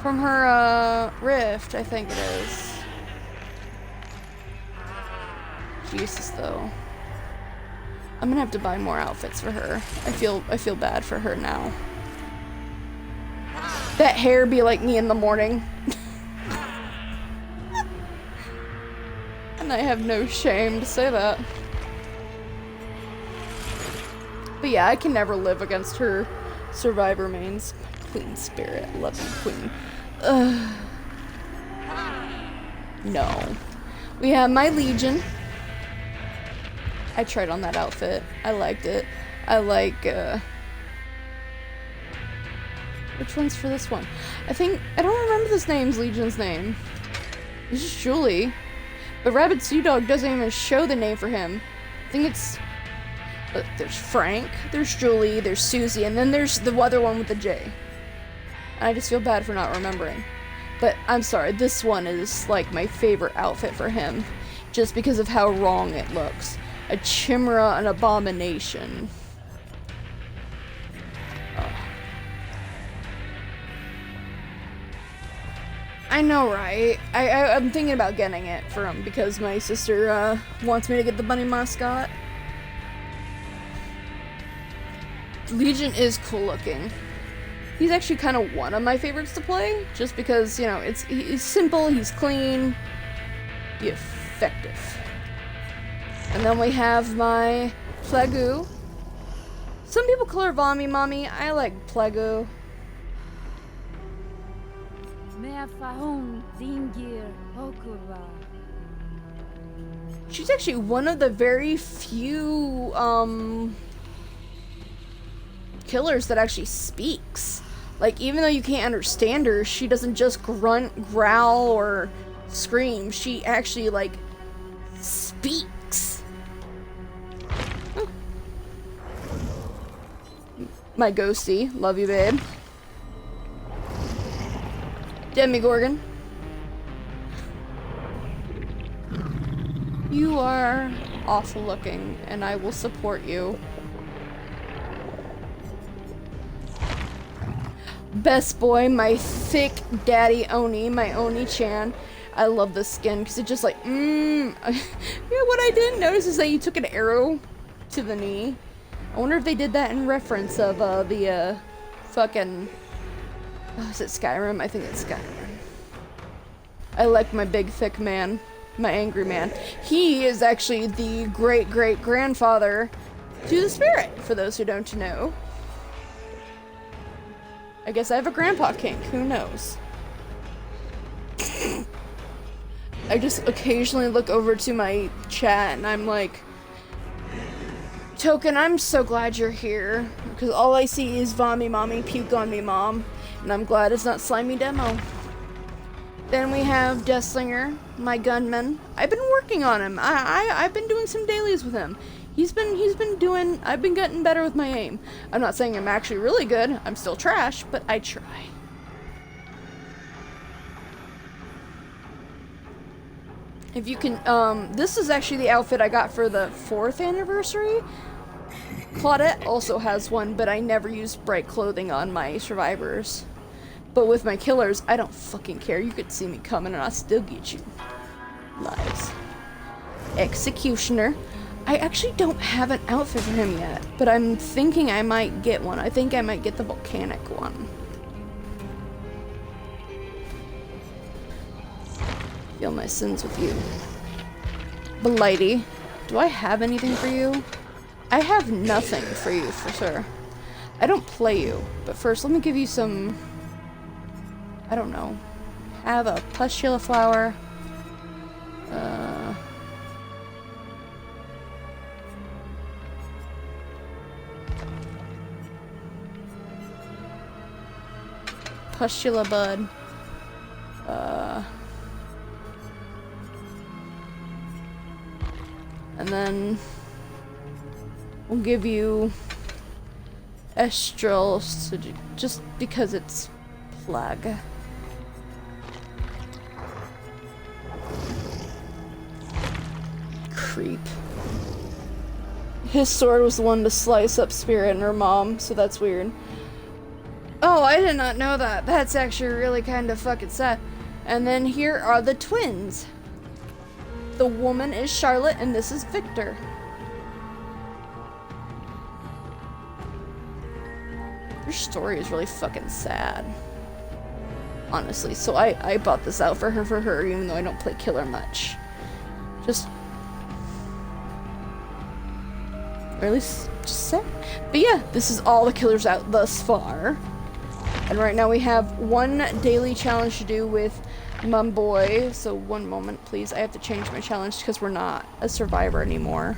From her, rift, I think it is. Jesus, though. I'm gonna have to buy more outfits for her. I feel bad for her now. That hair be like me in the morning. And I have no shame to say that. But yeah, I can never live against her survivor mains. Queen Spirit. Love you, Queen. No. We have my Legion. I tried on that outfit. I liked it. I like, which one's for this one? I don't remember this Legion's name. This is Julie. But Rabbit Sea Dog doesn't even show the name for him. I think it's... there's Frank, there's Julie, there's Susie, and then there's the other one with the J. And I just feel bad for not remembering. But I'm sorry, this one is like my favorite outfit for him. Just because of how wrong it looks. A chimera, an abomination. Oh. I know, right? I'm thinking about getting it for him because my sister wants me to get the bunny mascot. Legion is cool looking. He's actually kind of one of my favorites to play, just because, you know, he's simple, he's clean, he's effective. And then we have my Plagu. Some people call her Vommy Mommy. I like Plagu. She's actually one of the very few killers that actually speaks. Like, even though you can't understand her, she doesn't just grunt, growl, or scream. She actually, like, speaks. Huh. My ghosty. Love you, babe. Demigorgon. You are awful looking, and I will support you. Best boy, my thick daddy Oni, my Oni-chan. I love this skin because it just like, yeah, what I didn't notice is that you took an arrow to the knee. I wonder if they did that in reference of the fucking, oh, is it Skyrim? I think it's Skyrim. I like my big thick man, my angry man. He is actually the great-great-grandfather to the spirit, for those who don't know. I guess I have a grandpa kink, who knows? I just occasionally look over to my chat and I'm like, Token, I'm so glad you're here. Because all I see is Vommy Mommy, Puke on Me Mom. And I'm glad it's not Slimy Demo. Then we have Deathslinger, my gunman. I've been working on him. I've been doing some dailies with him. I've been getting better with my aim. I'm not saying I'm actually really good. I'm still trash, but I try. If you can, this is actually the outfit I got for the 4th anniversary. Claudette also has one, but I never use bright clothing on my survivors. But with my killers, I don't fucking care. You could see me coming and I'll still get you. Lies. Executioner. I actually don't have an outfit for him yet, but I'm thinking I might get one. I think I might get the volcanic one. Feel my sins with you. Blighty. Do I have anything for you? I have nothing for you, for sure. I don't play you, but first let me give you some... I don't know. Have a pustula flower. Pustula bud. And then we'll give you Estral, so just because it's plague. Creep. His sword was the one to slice up Spirit and her mom, so that's weird. Oh, I did not know that. That's actually really kind of fucking sad. And then here are the twins. The woman is Charlotte, and this is Victor. Their story is really fucking sad. Honestly, so I bought this out for her, even though I don't play killer much. Just... or at least, just sad. But yeah, this is all the killers out thus far. And right now we have one daily challenge to do with Mum Boy. So one moment, please. I have to change my challenge because we're not a survivor anymore.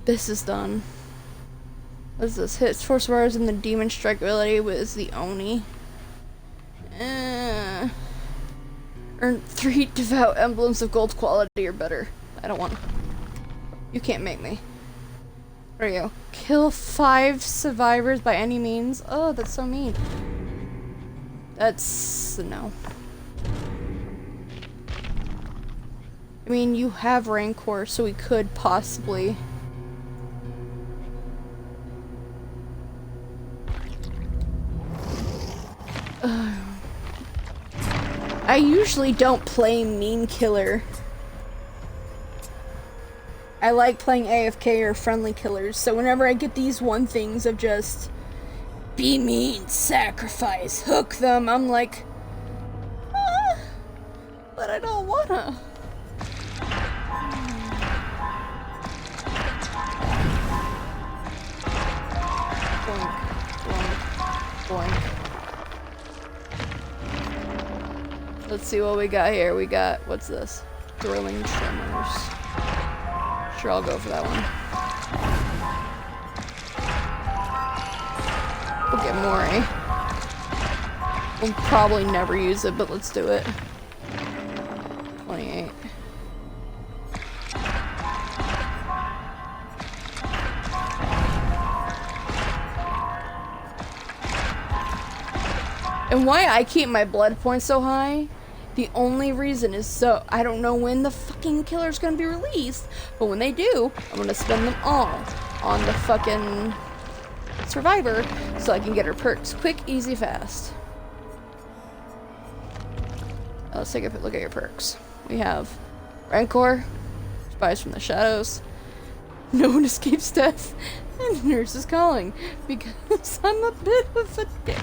This is done. What is this? Hits 4 survivors in the demon strike ability with the Oni. Earn 3 devout emblems of gold quality or better. I don't want... You can't make me. There you go. Kill 5 survivors by any means. Oh, that's so mean. That's... no. I mean, you have Rancor, so we could possibly... I usually don't play mean killer. I like playing AFK or friendly killers, so whenever I get these one things of just be mean, sacrifice, hook them, I'm like, but I don't wanna. Boink, boink, boink. Let's see what we got here. We got, what's this? Thrilling Tremors. Sure, I'll go for that one. We'll get Mori. We'll probably never use it, but let's do it. 28. And why I keep my blood points so high, the only reason is so I don't know when the fucking killer's gonna be released, but when they do, I'm gonna spend them all on the fucking survivor so I can get her perks quick, easy, fast. Let's take a look at your perks. We have Rancor, Spies from the Shadows, No One Escapes Death, and Nurse is Calling, because I'm a bit of a dick.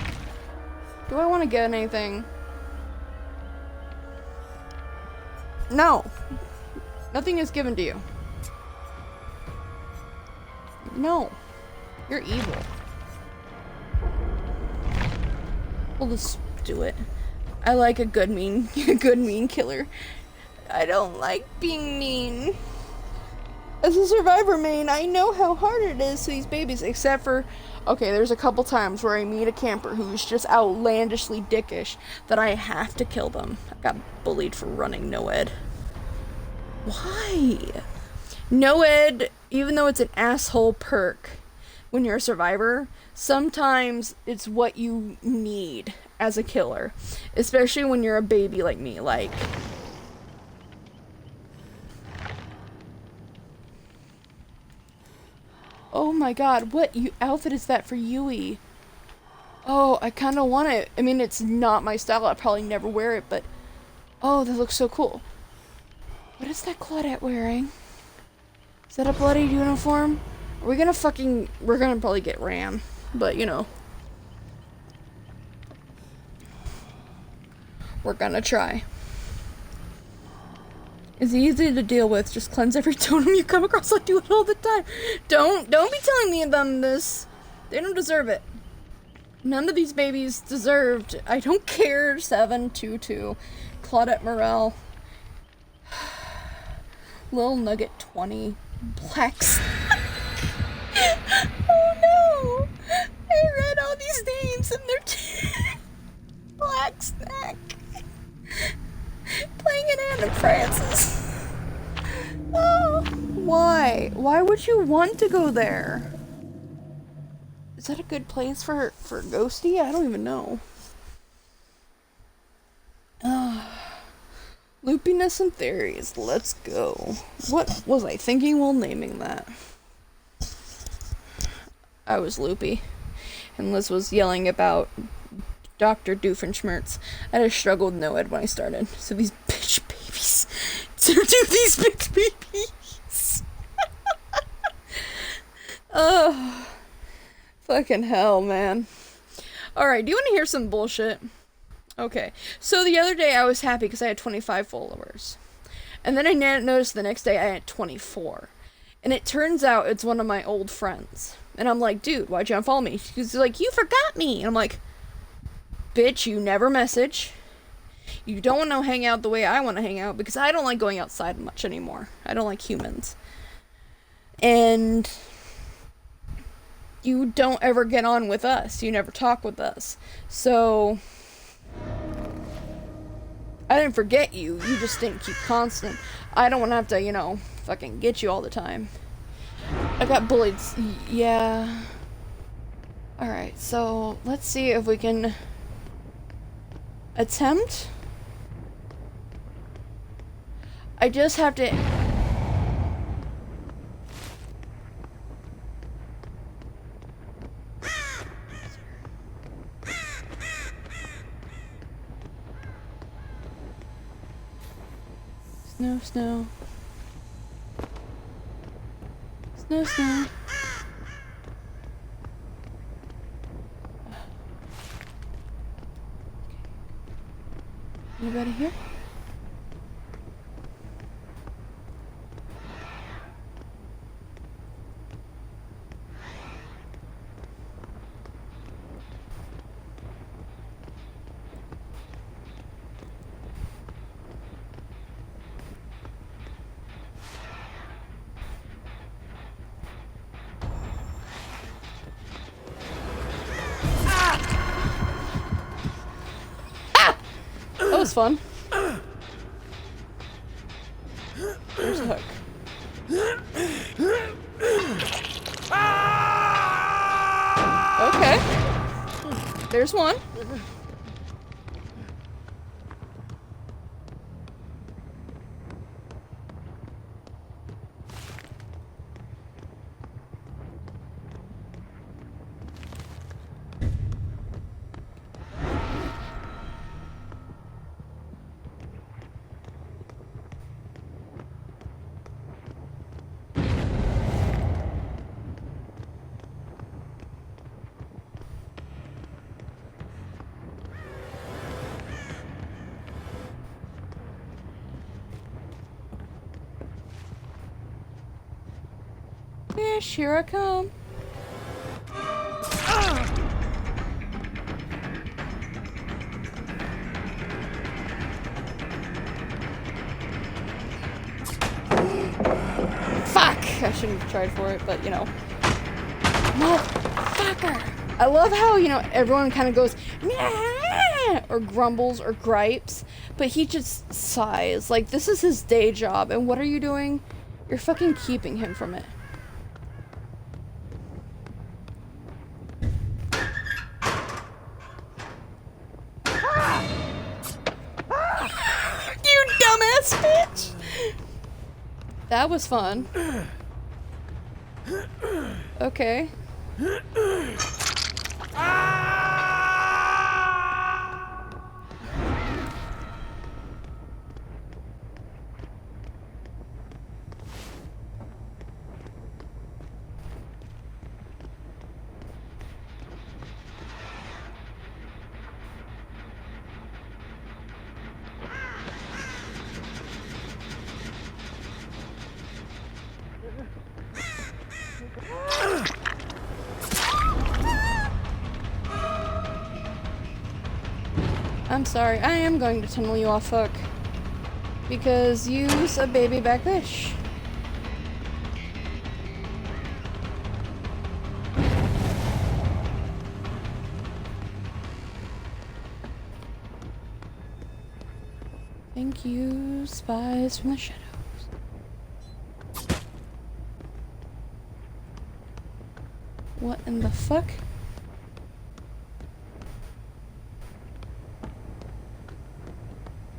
Do I want to get anything? No. Nothing is given to you. No. You're evil. We'll just do it. I like a good mean killer. I don't like being mean. As a survivor main, I know how hard it is to these babies, except for, okay, there's a couple times where I meet a camper who's just outlandishly dickish that I have to kill them. I got bullied for running NOED. Why? NOED, even though it's an asshole perk when you're a survivor, sometimes it's what you need as a killer. Especially when you're a baby like me, like... Oh my god, what outfit is that for Yui? Oh, I kind of want it. I mean, it's not my style. I'll probably never wear it, but... Oh, that looks so cool. What is that Claudette wearing? Is that a bloodied uniform? Are we gonna fucking... We're gonna probably get ram. But, you know. We're gonna try. It's easy to deal with. Just cleanse every totem you come across. I do it all the time. Don't be telling me them this. They don't deserve it. None of these babies deserved. I don't care. 722. Claudette Morel. Lil Nugget 20. Blacks. Oh no! I read all these names and they're Black Snack. Playing an Anna Francis. Oh, why? Why would you want to go there? Is that a good place for Ghosty? I don't even know. Loopiness and theories. Let's go. What was I thinking while naming that? I was loopy. And Liz was yelling about Dr. Doofenshmirtz. I had a struggle with NOED when I started. So these bitch babies. So do these bitch babies. Oh. Fucking hell, man. Alright, do you want to hear some bullshit? Okay. So the other day I was happy because I had 25 followers. And then I noticed the next day I had 24. And it turns out it's one of my old friends. And I'm like, dude, why'd you unfollow me? He's like, you forgot me. And I'm like, bitch, you never message. You don't want to hang out the way I want to hang out because I don't like going outside much anymore. I don't like humans. And you don't ever get on with us. You never talk with us. So I didn't forget you. You just didn't keep constant. I don't want to have to, you know, fucking get you all the time. I got bullied. Yeah. Alright, so let's see if we can attempt. I just have to... Snow, snow. Snow, snow. Anybody here? was fun. There's a hook. Okay. There's one. Fish, here I come. Fuck! I shouldn't have tried for it, but you know. Motherfucker! I love how, you know, everyone kind of goes, nah! Or grumbles or gripes, but he just sighs. Like, this is his day job, and what are you doing? You're fucking keeping him from it. You dumbass bitch! That was fun. Okay. I'm sorry, I am going to tunnel you off hook. Because you's a baby back bitch. Thank you, spies from the shadows. What in the fuck?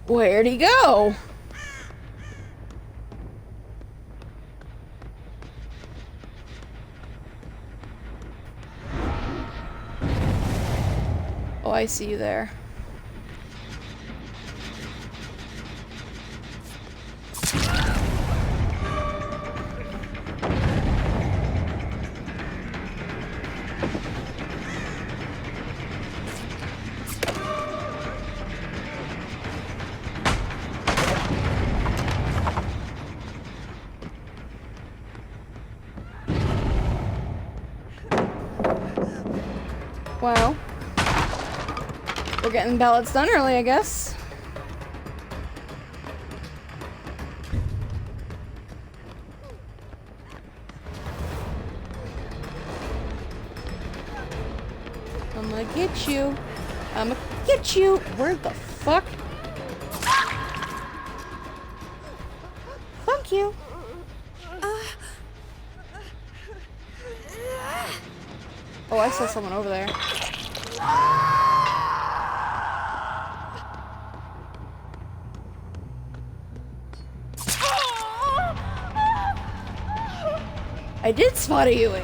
Where'd he go? Oh, I see you there. Wow. We're getting ballots done early, I guess. I'm gonna get you. I'm gonna get you. Where the fuck? Fuck you. Oh, I saw someone over there. I did spot a Yui.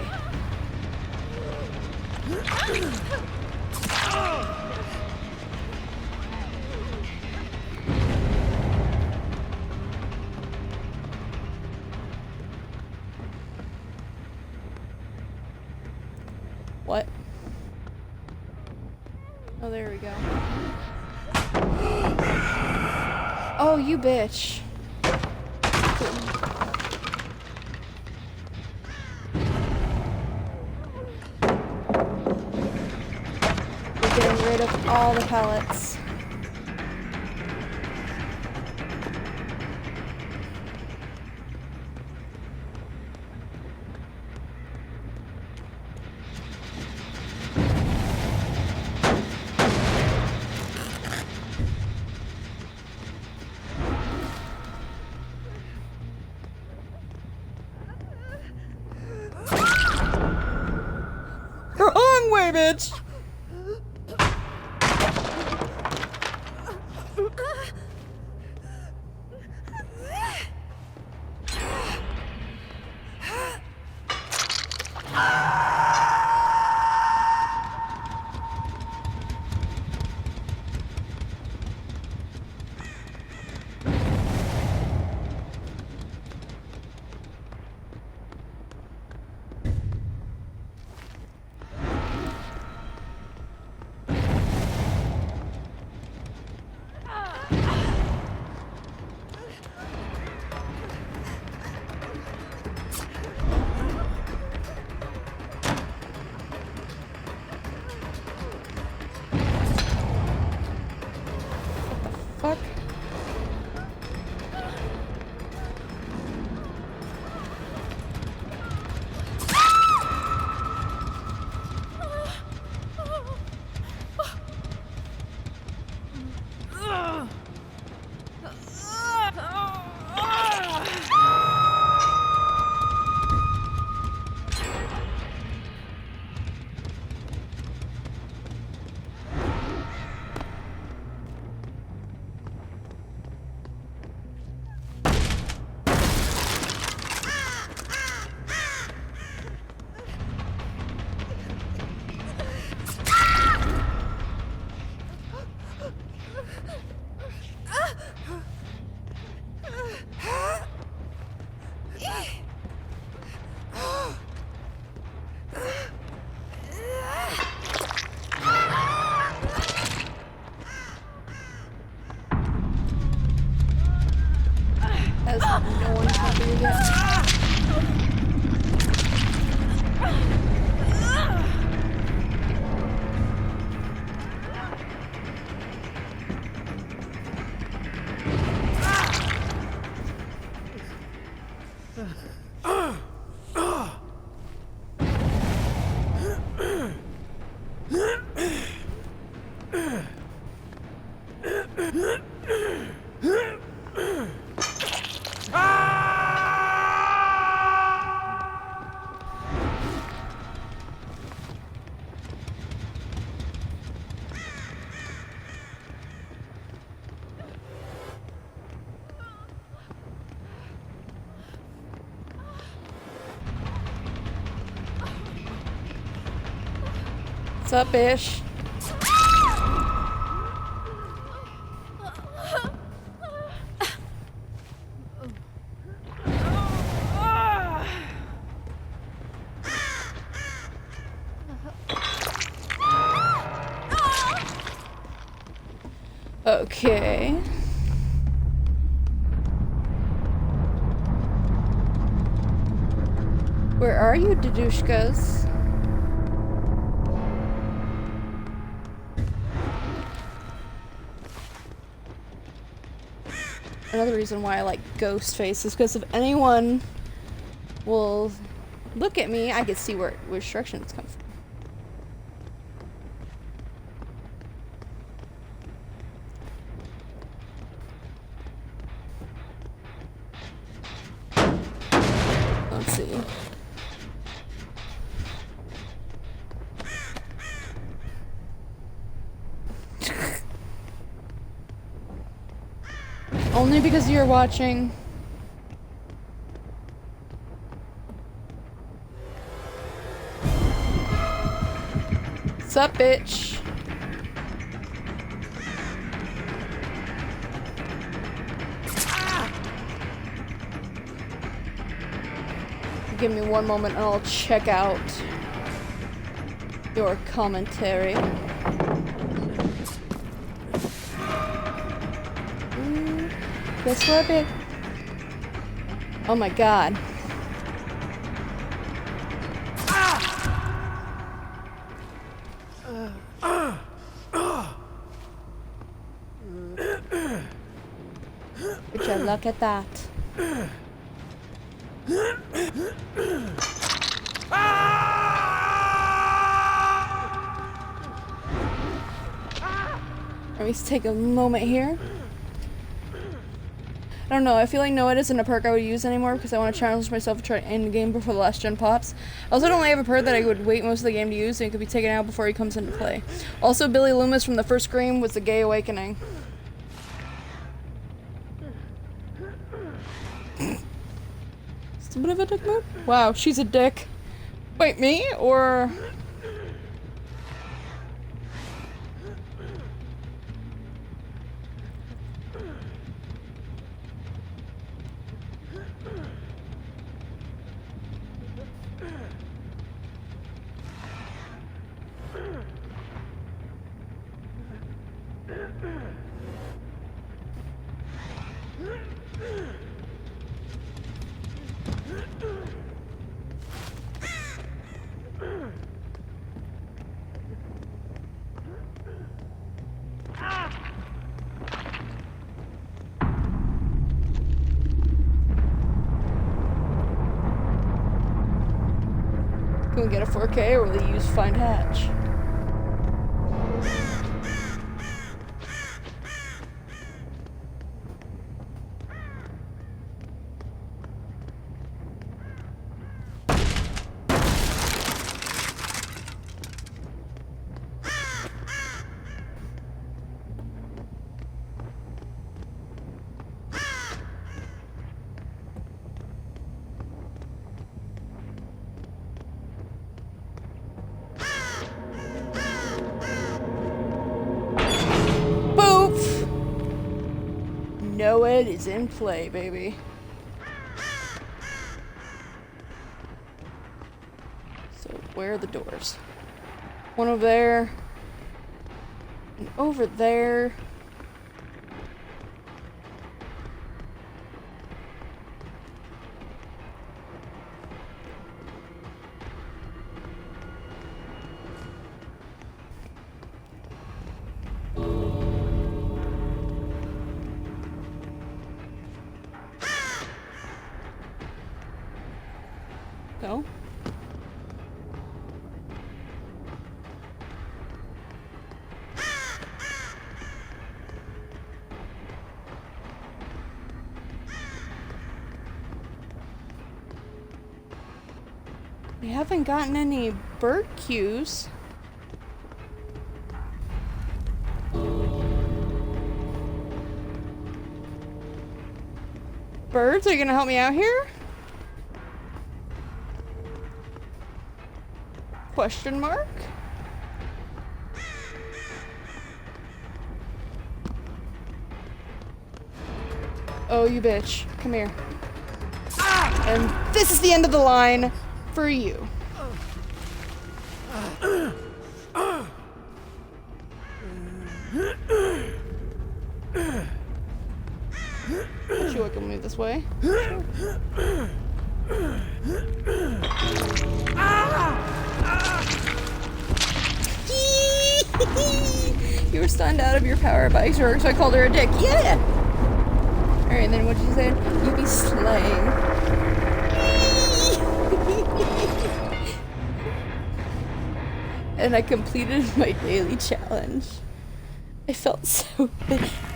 What? Oh, there we go. Oh, you bitch. We're getting rid of all the pellets. here, bitch. Fuck. Has no one copied yet. What's up, Ish? Okay. Where are you, Dadushkas? Another reason why I like Ghostface is because if anyone will look at me, I can see which direction it's come from. Let's see. Only because you're watching. Sup, bitch? Give me one moment and I'll check out your commentary. Guess what, babe? Oh my god. Would you look at that? Let me take a moment here. I don't know, I feel like Noed isn't a perk I would use anymore because I want to challenge myself to try to end the game before the last gen pops. I also don't really have a perk that I would wait most of the game to use and it could be taken out before he comes into play. Also, Billy Loomis from the first Scream was the gay awakening. It's a bit of a dick move. Wow, she's a dick. Wait, me? Or... Can we get a 4K or will they use Find Hatch? Noed is in play, baby. So, where are the doors? One over there. And over there. No. We haven't gotten any bird cues. Birds, are you gonna help me out here? Question mark? Oh, you bitch. Come here. And this is the end of the line for you. Would you like to move this way? You were stunned out of your power by Xorg, so I called her a dick. Yeah! Alright, and then what'd you say? You be slaying. And I completed my daily challenge. I felt so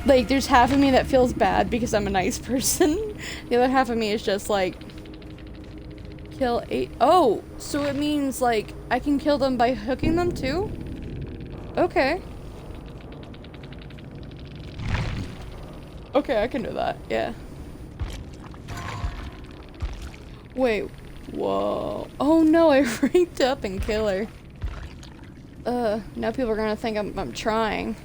like there's half of me that feels bad because I'm a nice person. The other half of me is just like kill 8. Oh, so it means like I can kill them by hooking them too? Okay. Okay, I can do that. Yeah. Wait. Whoa. Oh no, I ranked up and kill her. Now people are gonna think I'm trying.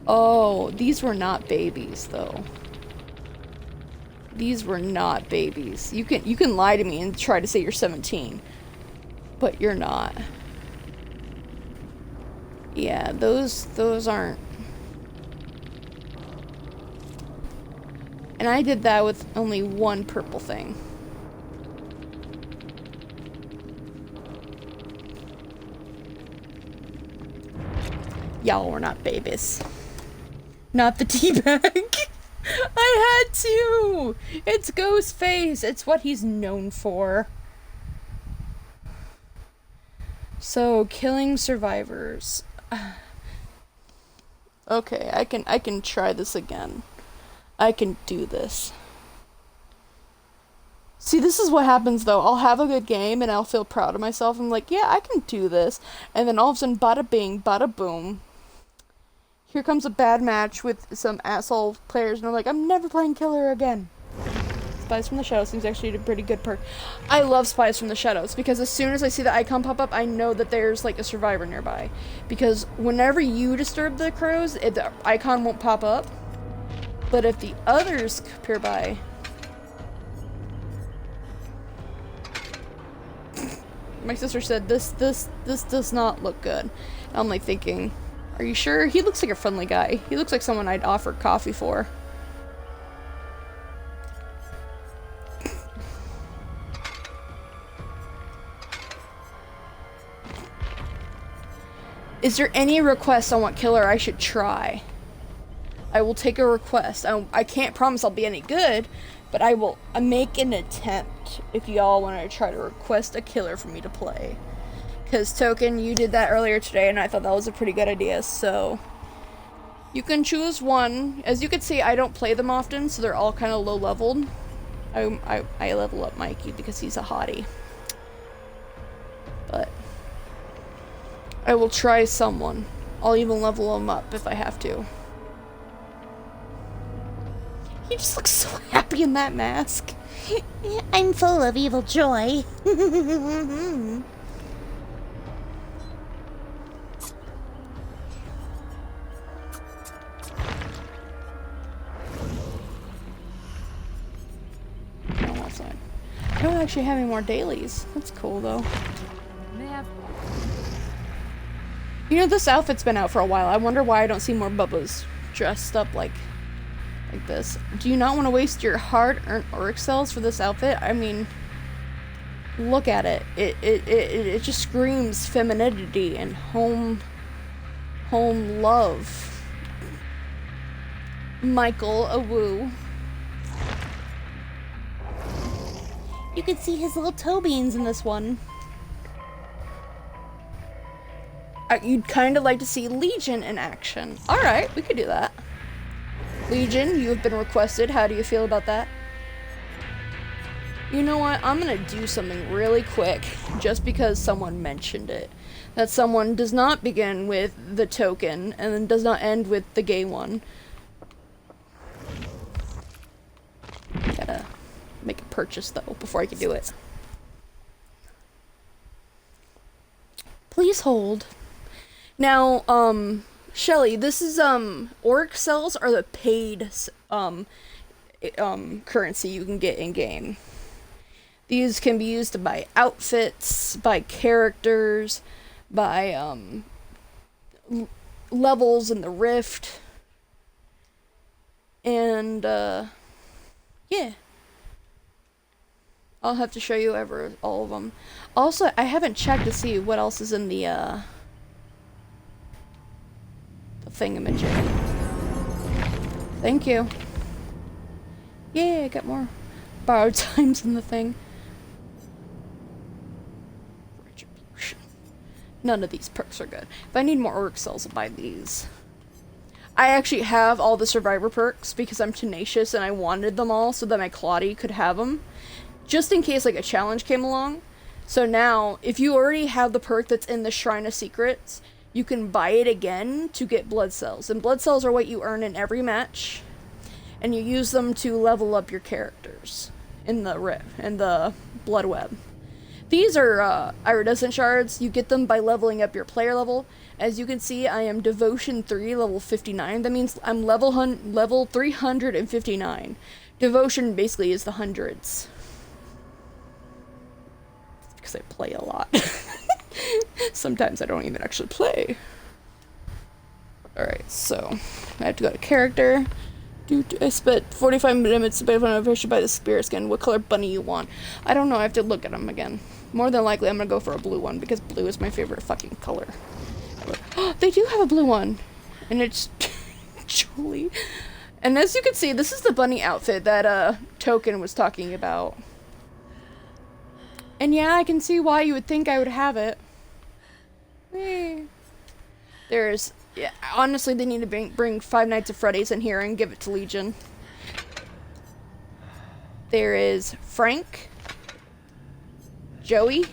Oh, these were not babies though. These were not babies. You can lie to me and try to say you're 17, but you're not. Yeah, those aren't. And I did that with only one purple thing. Y'all were not babies. Not the teabag. I had to! It's Ghostface! It's what he's known for. So, killing survivors. Okay, I can try this again. I can do this. See, this is what happens though. I'll have a good game and I'll feel proud of myself. I'm like, yeah, I can do this. And then all of a sudden, bada bing, bada boom. Here comes a bad match with some asshole players, and I'm like, I'm never playing Killer again. Spies from the Shadows seems actually a pretty good perk. I love Spies from the Shadows because as soon as I see the icon pop up, I know that there's like a survivor nearby. Because whenever you disturb the crows, the icon won't pop up. But if the others appear by, my sister said this does not look good. I'm like thinking, are you sure? He looks like a friendly guy. He looks like someone I'd offer coffee for. Is there any request on what killer I should try? I will take a request. I can't promise I'll be any good, but I will make an attempt if y'all want to try to request a killer for me to play. Because Token, you did that earlier today, and I thought that was a pretty good idea, so you can choose one. As you can see, I don't play them often, so they're all kind of low-leveled. I level up Mikey because he's a hottie. But I will try someone. I'll even level him up if I have to. He just looks so happy in that mask. I'm full of evil joy. I don't actually have any more dailies. That's cool though. You know, this outfit's been out for a while. I wonder why I don't see more Bubbas dressed up like this. Do you not want to waste your hard-earned Auric cells for this outfit? I mean, look at it. It just screams femininity and home love. Michael, a woo. You can see his little toe beans in this one. You'd kind of like to see Legion in action. Alright, we could do that. Legion, you have been requested. How do you feel about that? You know what? I'm gonna do something really quick just because someone mentioned it. That someone does not begin with the token and then does not end with the gay one. Gotta make a purchase though before I can do it. Please hold. Now, Shelly, this is, Auric cells are the paid, currency you can get in-game. These can be used to buy outfits, buy characters, buy, levels in the Rift, and, yeah. I'll have to show you all of them. Also, I haven't checked to see what else is in the thingamajig. Thank you. Yeah, I got more borrowed times in the thing. Retribution. None of these perks are good. If I need more Auric cells, I'll buy these. I actually have all the survivor perks because I'm tenacious and I wanted them all so that my Claudie could have them. Just in case like a challenge came along. So now, if you already have the perk that's in the Shrine of Secrets, you can buy it again to get blood cells. And blood cells are what you earn in every match. And you use them to level up your characters in the blood web. These are iridescent shards. You get them by leveling up your player level. As you can see, I am Devotion 3, level 59. That means I'm level 359. Devotion basically is the hundreds. Because I play a lot. Sometimes I don't even actually play. Alright, so I have to go to character. I spent 45 minutes to buy the spirit skin. What color bunny you want? I don't know, I have to look at them again. More than likely I'm gonna go for a blue one because blue is my favorite fucking color. They do have a blue one. And it's Julie. And as you can see, this is the bunny outfit that Token was talking about. And yeah, I can see why you would think I would have it. There's... Yeah, honestly, they need to bring Five Nights at Freddy's in here and give it to Legion. There is Frank, Joey,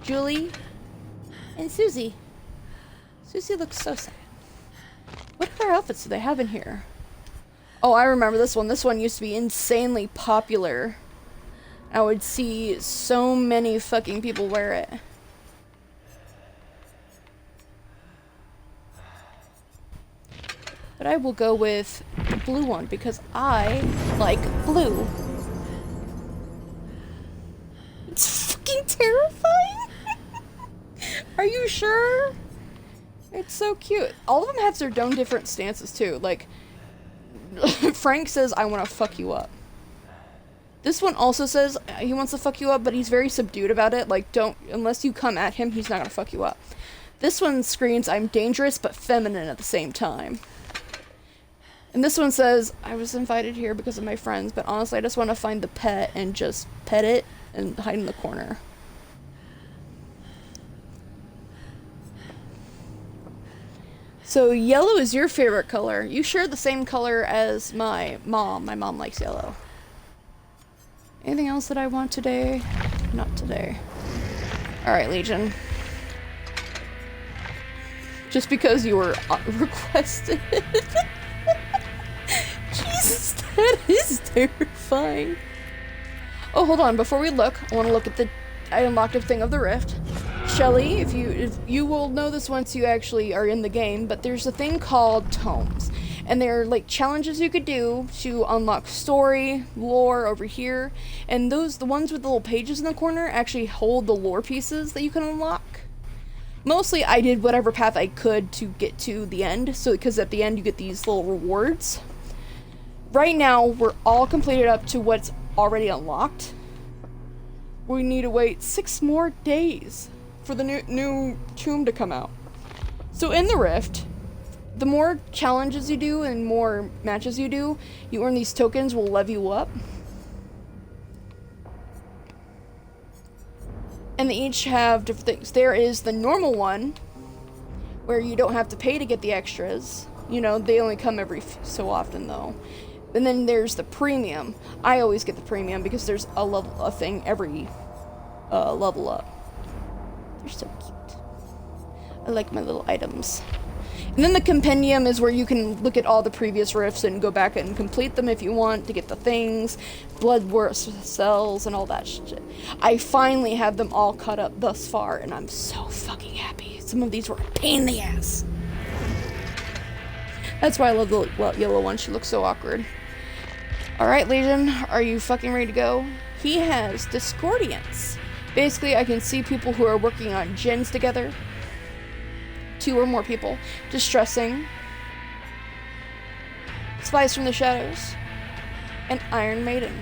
Julie, and Susie. Susie looks so sad. What other outfits do they have in here? Oh, I remember this one. This one used to be insanely popular. I would see so many fucking people wear it. But I will go with the blue one because I like blue. It's fucking terrifying. Are you sure? It's so cute. All of them have their own different stances too. Like, Frank says, I want to fuck you up. This one also says he wants to fuck you up, but he's very subdued about it. Like, unless you come at him, he's not gonna fuck you up. This one screams, I'm dangerous but feminine at the same time. And this one says, I was invited here because of my friends, but honestly, I just want to find the pet and just pet it and hide in the corner. So yellow is your favorite color. You share the same color as my mom. My mom likes yellow. Anything else that I want today? Not today. Alright, Legion. Just because you were requested. Jesus, that is terrifying. Oh, hold on. Before we look, I want to look at the... I unlocked a thing of the rift. Shelly, if you will know this once you actually are in the game, but there's a thing called tomes. And they're like challenges you could do to unlock story, lore over here. And the ones with the little pages in the corner actually hold the lore pieces that you can unlock. Mostly I did whatever path I could to get to the end, so because at the end you get these little rewards. Right now, we're all completed up to what's already unlocked. We need to wait 6 more days for the new tomb to come out. So in the Rift, the more challenges you do and more matches you do, you earn these tokens will level you up. And they each have different things. There is the normal one, where you don't have to pay to get the extras. You know, they only come every so often though. And then there's the premium. I always get the premium because there's a thing every level up. They're so cute. I like my little items. And then the compendium is where you can look at all the previous rifts and go back and complete them if you want to get the things, blood cells, and all that shit. I finally have them all cut up thus far, and I'm so fucking happy. Some of these were a pain in the ass. That's why I love the yellow one. She looks so awkward. Alright, Legion, are you fucking ready to go? He has Discordians. Basically, I can see people who are working on gens together. 2 or more people. Distressing. Spies from the Shadows. And Iron Maiden.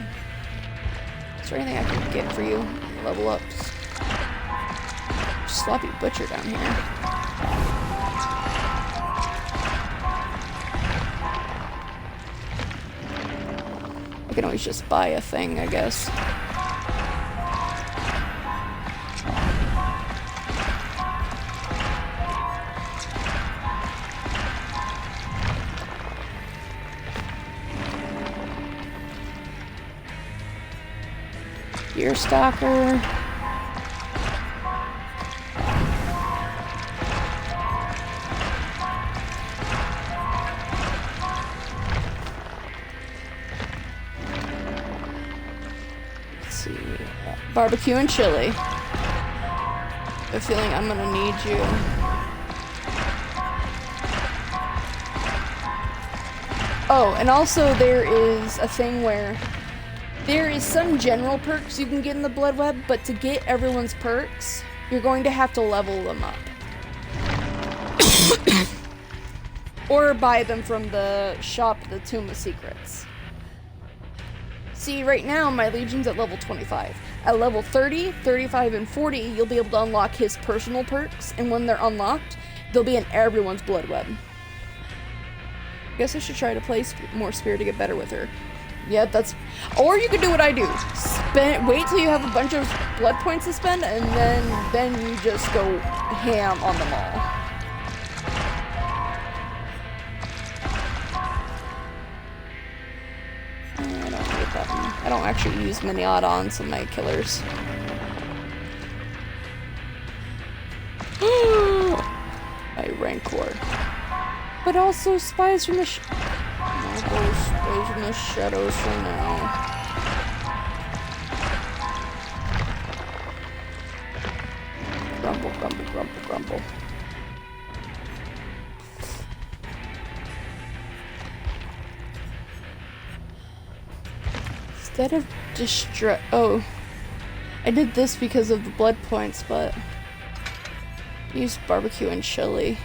Is there anything I can get for you? Level up. Sloppy Butcher down here. I can always just buy a thing, I guess. Deer Stalker. Barbecue and chili. I have a feeling I'm gonna need you. Oh, and also there is a thing where there is some general perks you can get in the Blood Web, but to get everyone's perks, you're going to have to level them up. Or buy them from the shop, the Tomb of Secrets. See, right now, my Legion's at level 25. At level 30, 35, and 40, you'll be able to unlock his personal perks, and when they're unlocked, they'll be in everyone's Blood Web. Guess I should try to play more Spear to get better with her. Yeah, that's... Or you could do what I do. Wait till you have a bunch of blood points to spend, and then you just go ham on them all. I don't need right button. I don't actually use many add-ons in my killers. My Rancor. But also spies from the I'll go spies from the shadows for now. Grumble, grumble, grumble, grumble. Instead of oh, I did this because of the blood points, but use barbecue and chili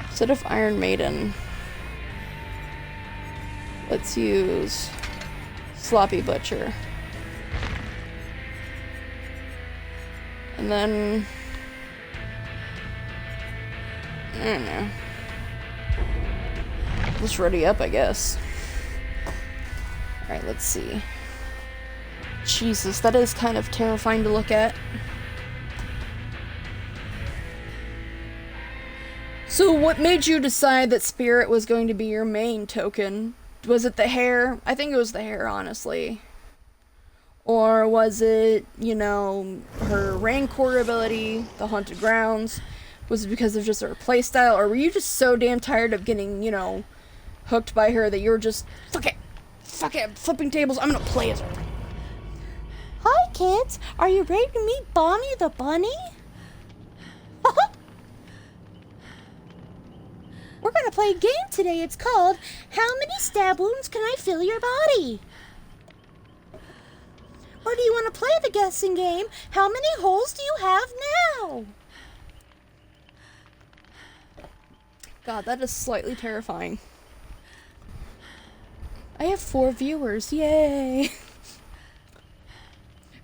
instead of Iron Maiden. Let's use Sloppy Butcher, and then I don't know. Just ready up, I guess. Alright, let's see. Jesus, that is kind of terrifying to look at. So what made you decide that Spirit was going to be your main token? Was it the hair? I think it was the hair, honestly. Or was it, you know, her Rancor ability, the Haunted Grounds? Was it because of just her playstyle? Or were you just so damn tired of getting, you know, hooked by her that you were just, fuck it, flipping tables, I'm gonna play as her. Hi, kids. Are you ready to meet Bonnie the Bunny? We're gonna play a game today. It's called How Many Stab Wounds Can I Fill Your Body? Or do you want to play the guessing game? How many holes do you have now? God, that is slightly terrifying. I have 4 viewers, yay!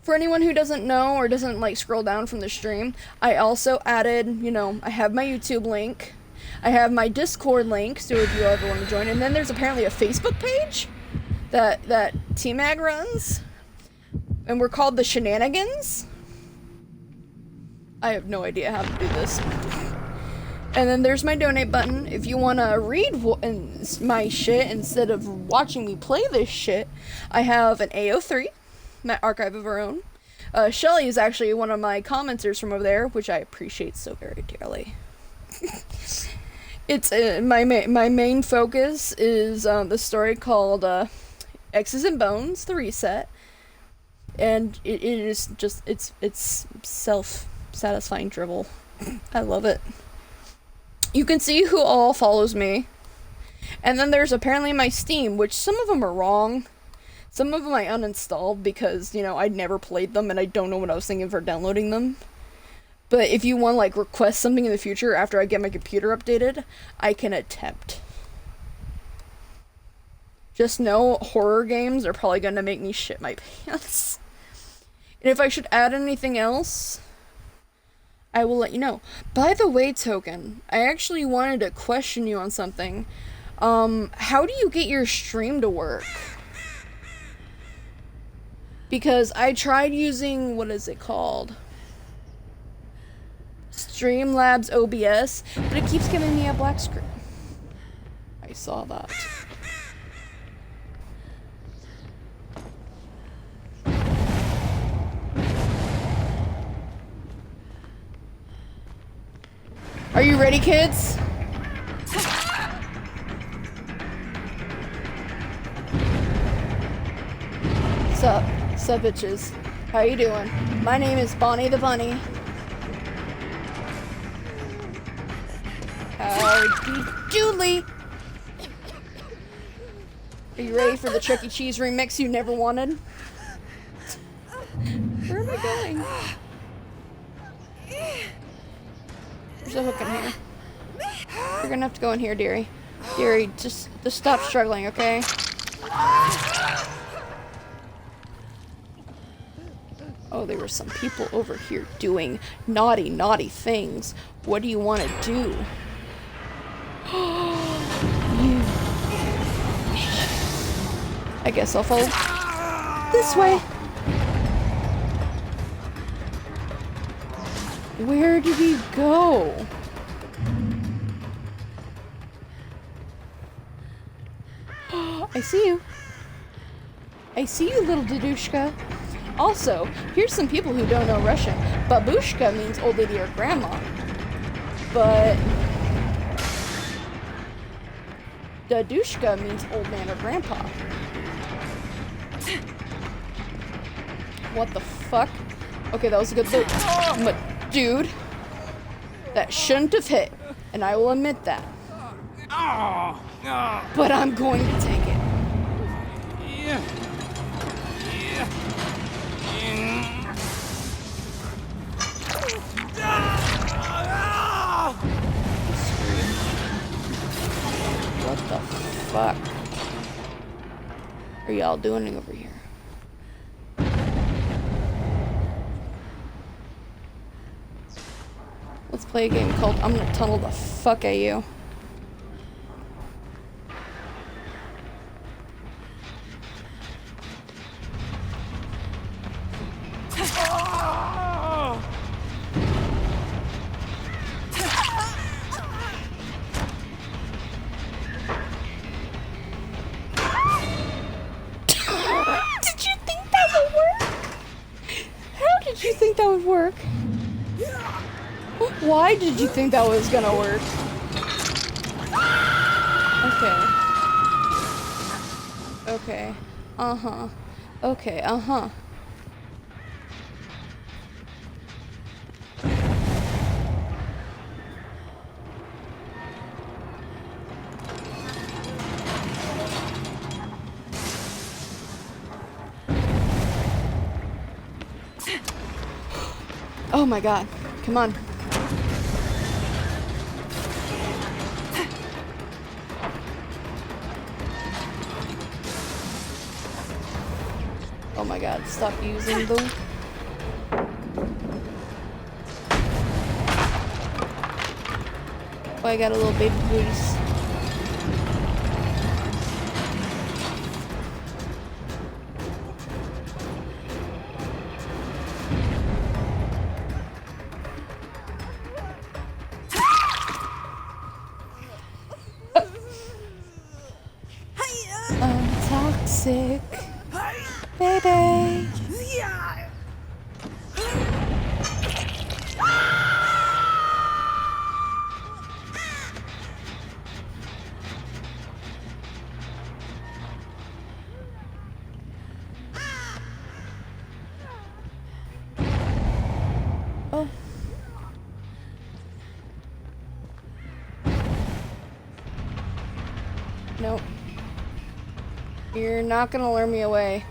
For anyone who doesn't know or doesn't like scroll down from the stream, I also added, you know, I have my YouTube link, I have my Discord link, so if you ever want to join, and then there's apparently a Facebook page that T-Mag runs, and we're called the Shenanigans. I have no idea how to do this. And then there's my donate button. If you want to read my shit instead of watching me play this shit, I have an AO3, my archive of our own. Shelly is actually one of my commenters from over there, which I appreciate so very dearly. It's my main focus is the story called X's and Bones: The Reset, and it is just it's self-satisfying dribble. I love it. You can see who all follows me. And then there's apparently my Steam, which some of them are wrong. Some of them I uninstalled because, you know, I'd never played them and I don't know what I was thinking for downloading them. But if you want, like, request something in the future after I get my computer updated, I can attempt. Just know horror games are probably gonna make me shit my pants. And if I should add anything else, I will let you know. By the way, Token, I actually wanted to question you on something. How do you get your stream to work? Because I tried using, what is it called? Streamlabs OBS, but it keeps giving me a black screen. I saw that. Are you ready, kids? Sup, bitches. How you doing? My name is Bonnie the Bunny. Howdy doodly. Are you ready for the Chuck E. Cheese remix you never wanted? Where am I going? There's a hook in here. You're gonna have to go in here, dearie. Dearie, just stop struggling, okay? Oh, there were some people over here doing naughty, naughty things. What do you want to do? You. I guess I'll follow this way. Where did he go? I see you. I see you, little Dadushka. Also, here's some people who don't know Russian. Babushka means old lady or grandma. But Dadushka means old man or grandpa. What the fuck? Okay, that was a good loop. But, dude, that shouldn't have hit, and I will admit that. But I'm going to take it. What the fuck are y'all doing over here? Let's play a game called I'm gonna tunnel the fuck at you. Did you think that would work? How did you think that would work? Why did you think that was gonna work? Okay. Okay. Uh-huh. Okay, uh-huh. Oh my god. Come on. Oh my god, stop using them. Oh, I got a little baby booties. I'm toxic. Baby. Oh. Nope. You're not gonna lure me away.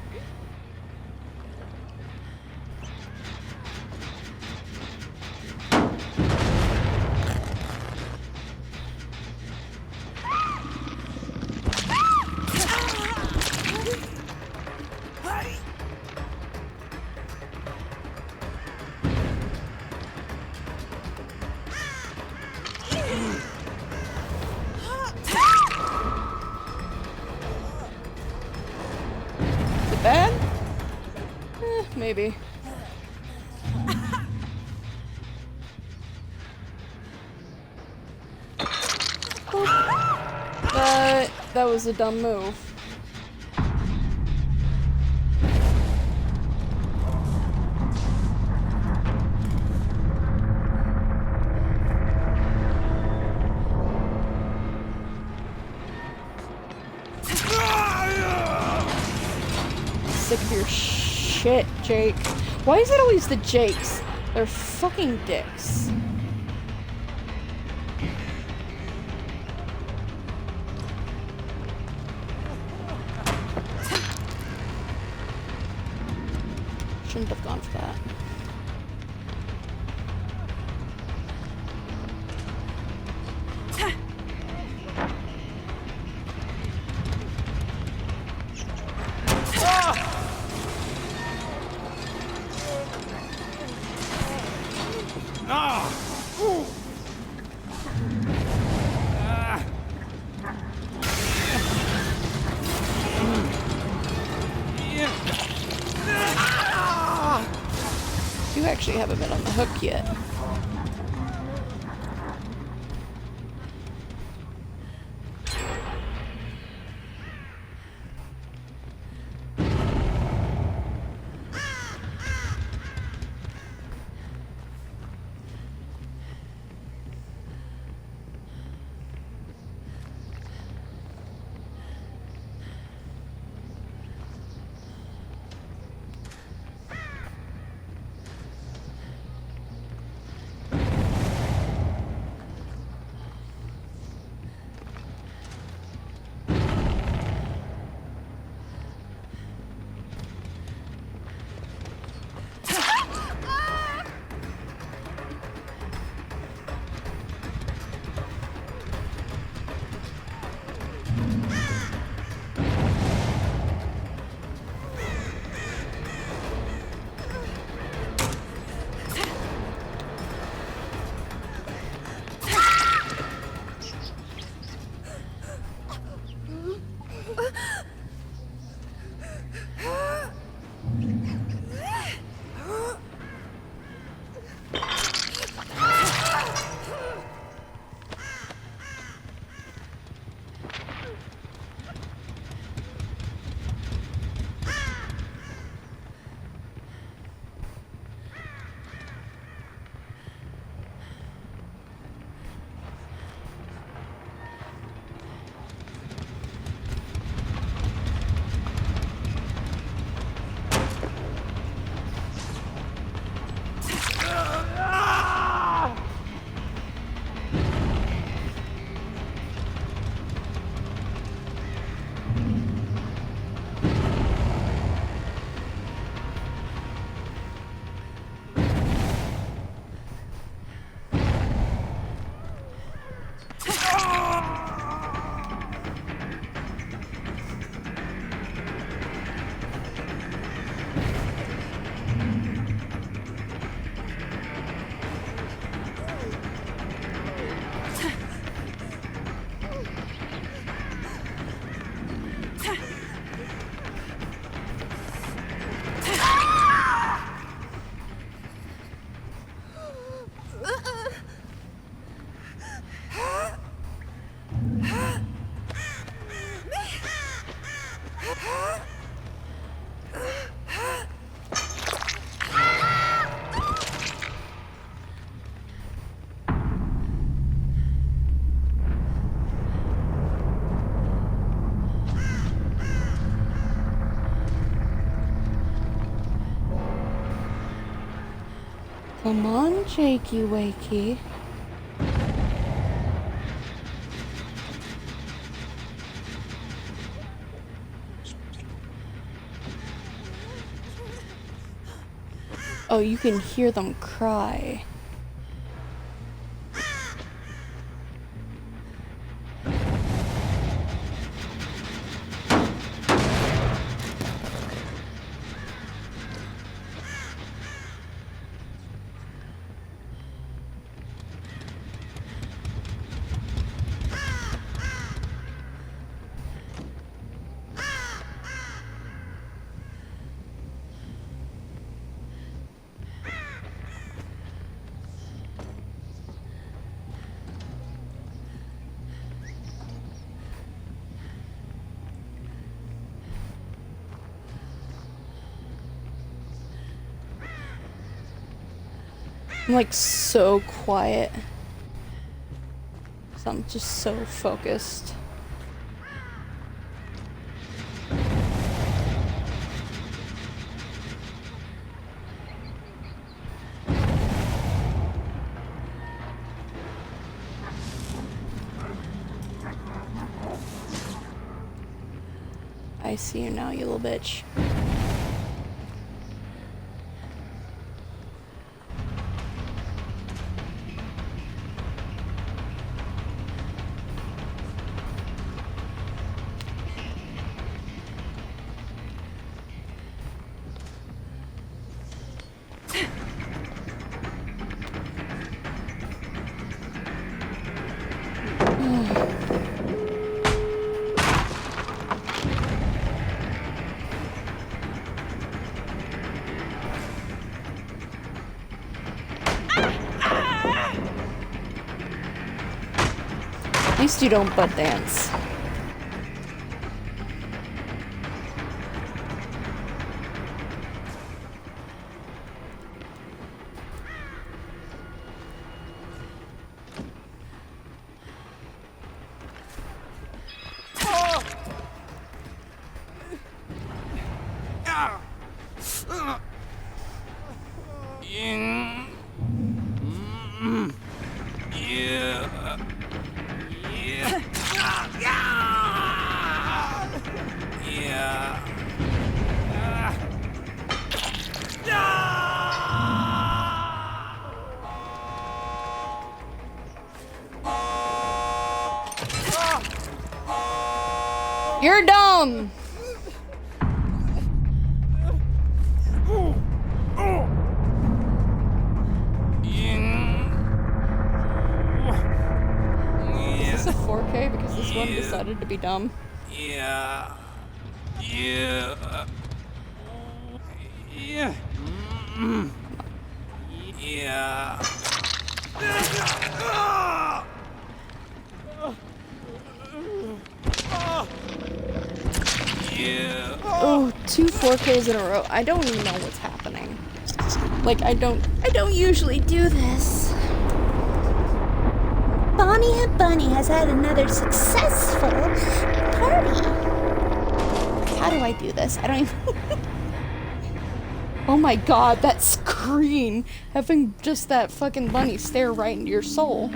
Bad? Maybe. But that was a dumb move. Sick of your shit, Jake. Why is it always the Jakes? They're fucking dicks. Shouldn't have gone for that. You actually haven't been on the hook yet. Come on, Jakey Wakey. Oh, you can hear them cry. I'm like so quiet. So I'm just so focused. I see you now, you little bitch. At least you don't butt dance. You're dumb! Is this a 4K because this one decided to be dumb? Yeah. Yeah. Yeah. Yeah. Yeah. Oh, 2 4Ks in a row. I don't even know what's happening. Like, I don't usually do this. Bonnie and Bunny has had another successful party. How do I do this? I don't even... Oh my god, that screen! Having just that fucking bunny stare right into your soul.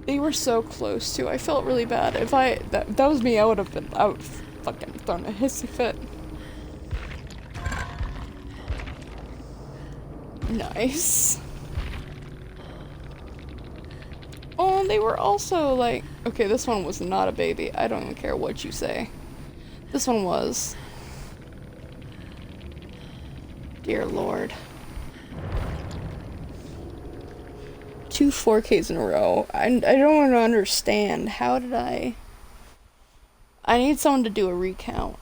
They were so close too. I felt really bad. If that was me, I would have fucking thrown a hissy fit. Nice. Oh, they were also like, okay, this one was not a baby. I don't even care what you say. This one was. Dear Lord. 2 4Ks in a row. I don't understand. How did I need someone to do a recount.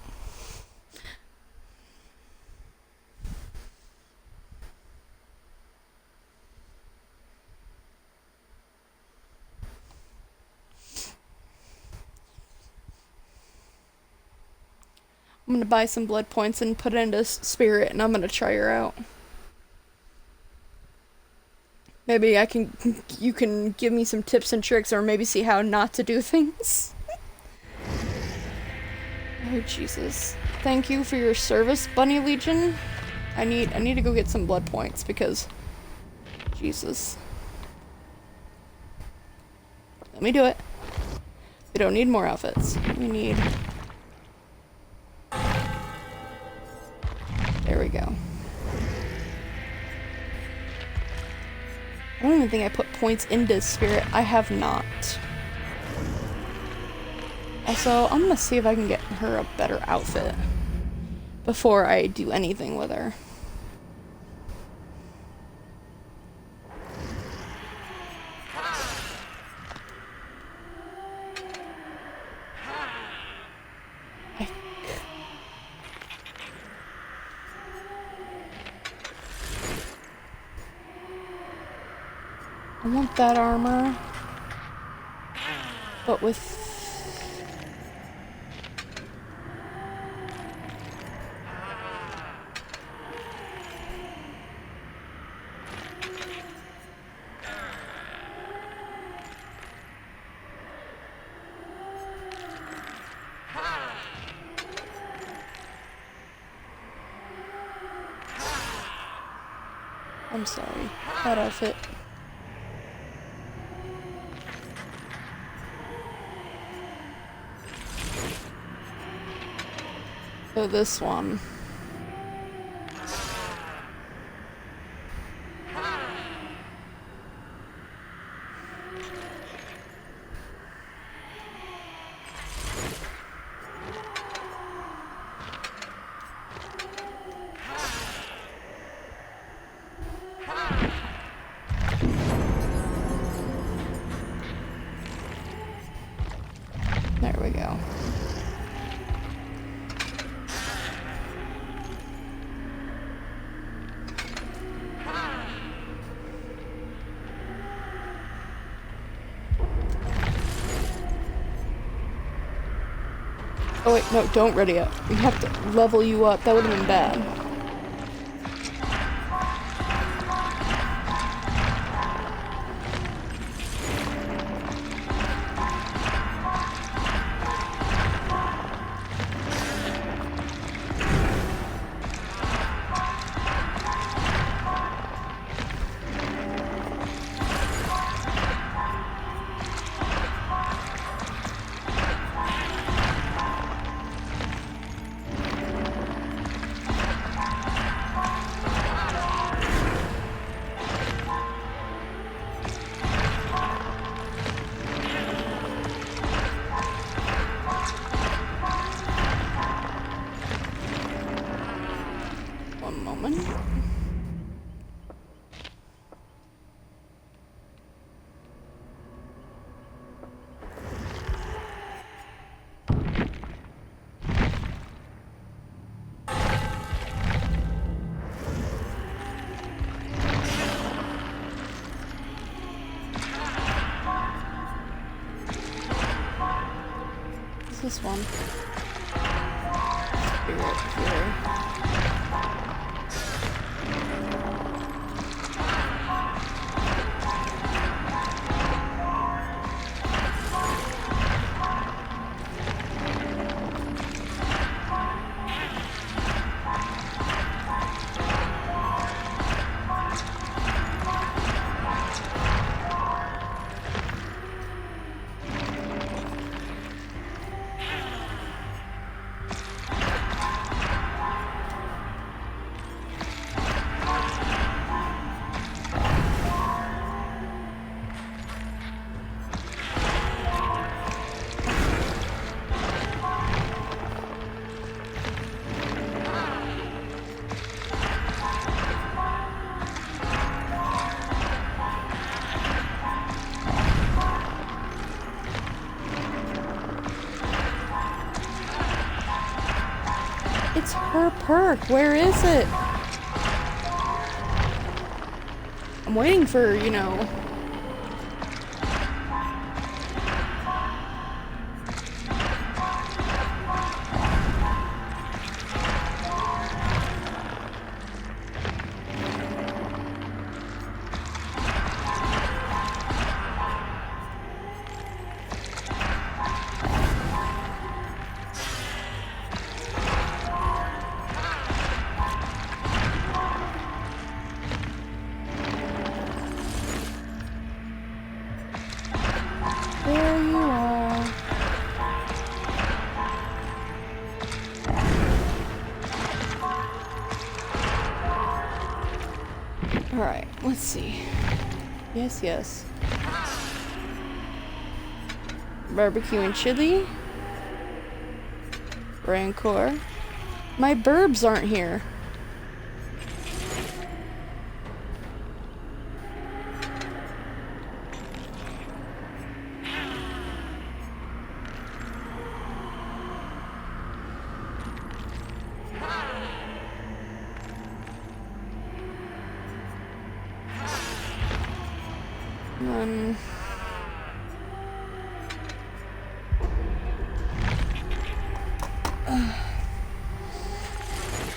I'm gonna buy some blood points and put it into Spirit, and I'm gonna try her out. Maybe you can give me some tips and tricks, or maybe see how not to do things. Oh, Jesus. Thank you for your service, Bunny Legion. I need to go get some blood points, because... Jesus. Let me do it. We don't need more outfits. We need... There we go. I don't even think I put points into Spirit. I have not. Also, I'm gonna see if I can get her a better outfit before I do anything with her. I want that armor, but with... I'm sorry, that outfit. So this one. There we go. Oh wait, no, don't ready up. We have to level you up. That would have been bad. One moment. What's this one? Spirit Fury. It's her perk. Where is it? I'm waiting for, you know... Alright, let's see. Yes, yes. Barbecue and chili. Rancor. My burbs aren't here.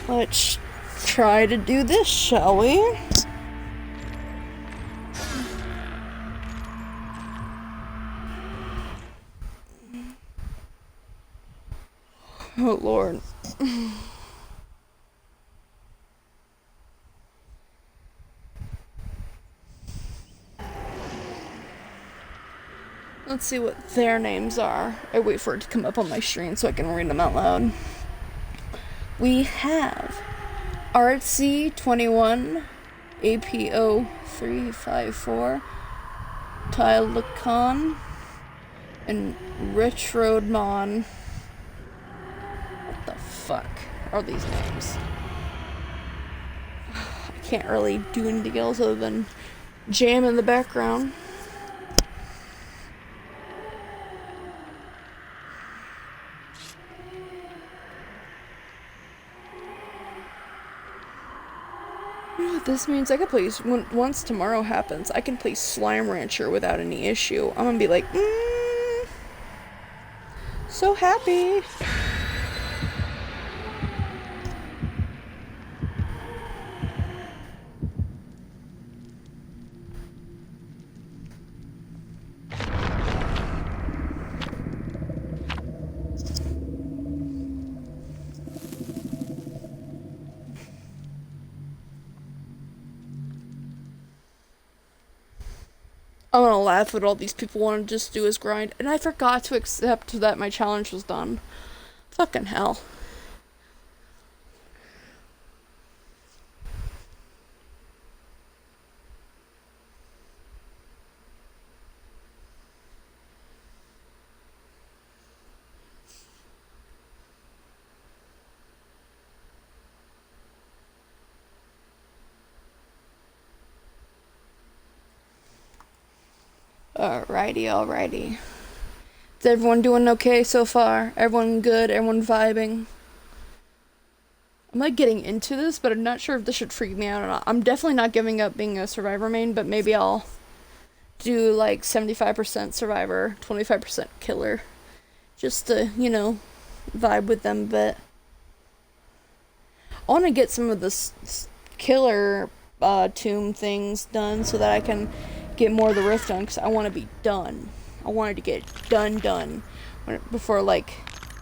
Let's try to do this, shall we? Oh, Lord. Let's see what their names are. I wait for it to come up on my screen so I can read them out loud. We have RC21, APO354, Tylecon, and Rich Roadmon. What the fuck are these names? I can't really do anything else other than jam in the background. This means I can play, once tomorrow happens, I can play Slime Rancher without any issue. I'm gonna be like, so happy. I'm gonna laugh at all these people want to just do his grind, and I forgot to accept that my challenge was done. Fucking hell. Alrighty. Is everyone doing okay so far? Everyone good? Everyone vibing? I'm like getting into this, but I'm not sure if this should freak me out or not. I'm definitely not giving up being a survivor main, but maybe I'll do like 75% survivor, 25% killer. Just to, vibe with them a bit. I want to get some of this killer tomb things done so that I can get more of the rift done, because I want to be done. I wanted to get done before like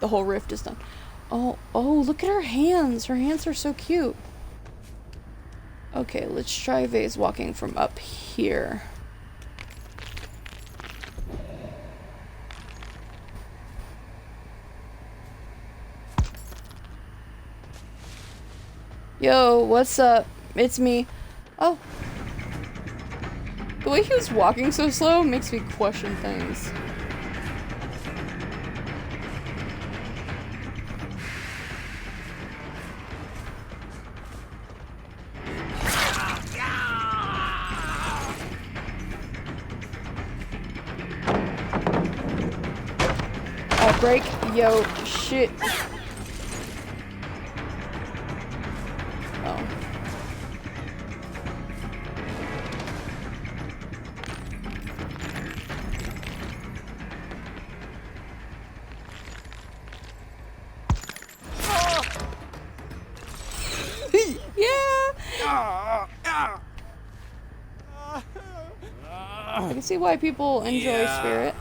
the whole rift is done. Oh, look at her hands. Her hands are so cute. Okay, let's try Vase walking from up here. Yo, what's up? It's me. Oh. The way he was walking so slow makes me question things. Break. Yo, shit. Oh. I can see why people enjoy Spirit.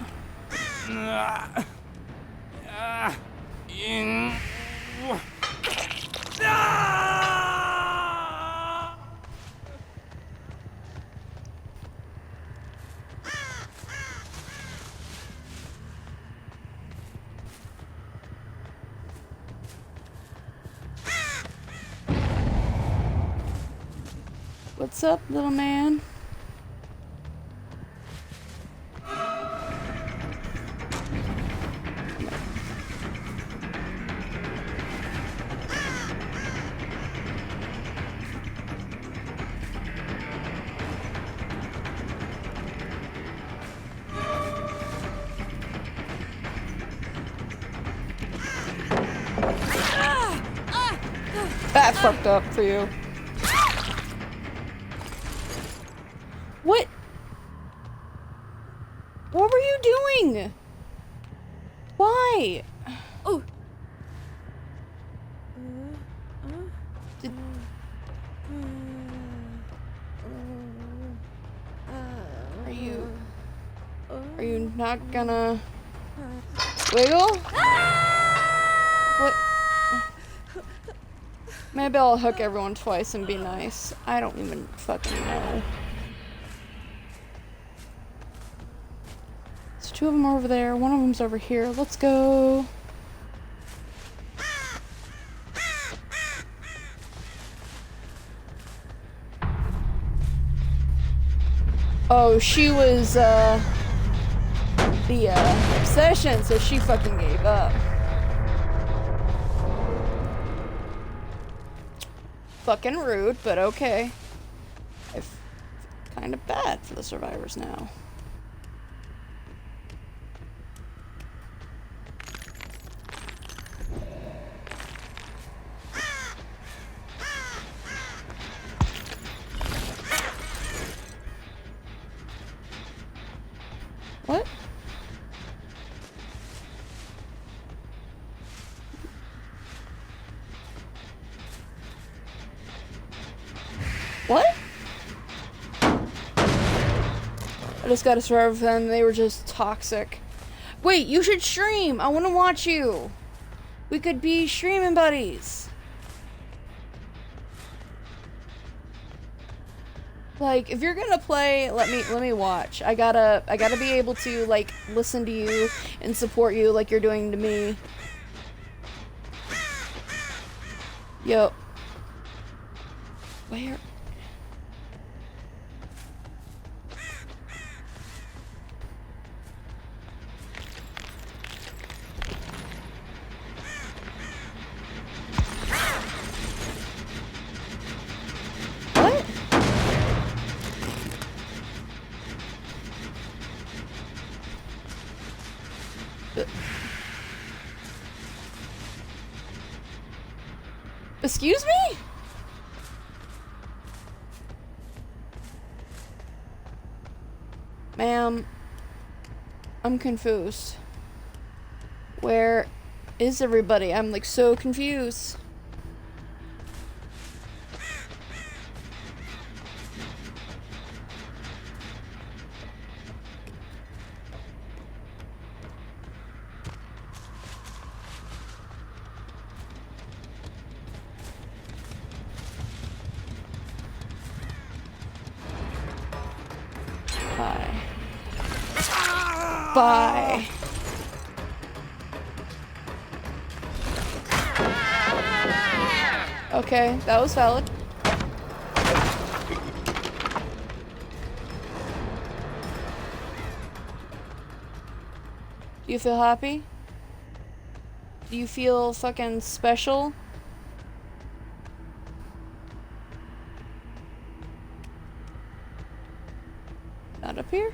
What's up, little man? That fucked up for you. What? What were you doing? Why? Oh. Did... Are you not gonna wiggle? What? Maybe I'll hook everyone twice and be nice. I don't even fucking know. So 2 of them are over there, 1 of them's over here. Let's go. Oh, she was, the, obsession, so she fucking gave up. Fucking rude, but okay. I feel kind of bad for the survivors now. What? What? I just got a survivor them. They were just toxic. Wait, you should stream. I want to watch you. We could be streaming buddies. Like, if you're gonna play, let me watch. I gotta be able to, like, listen to you and support you like you're doing to me. Yo. Where? What? Excuse me? Ma'am, I'm confused. Where is everybody? I'm like so confused. Bye. Bye. Okay, that was valid. Do you feel happy? Do you feel fucking special? Not up here?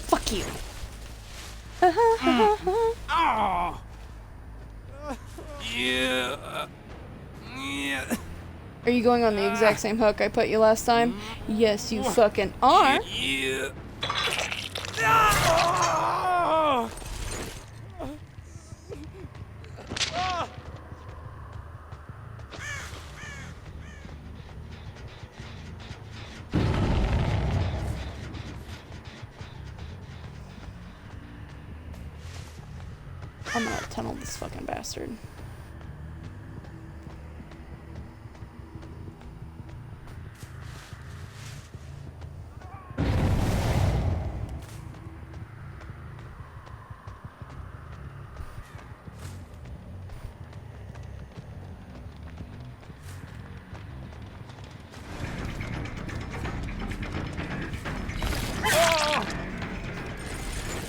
Fuck you. Oh. Yeah. Yeah. Are you going on the exact same hook I put you last time? Yes, you fucking are. Yeah. Ah! I'm gonna tunnel this fucking bastard.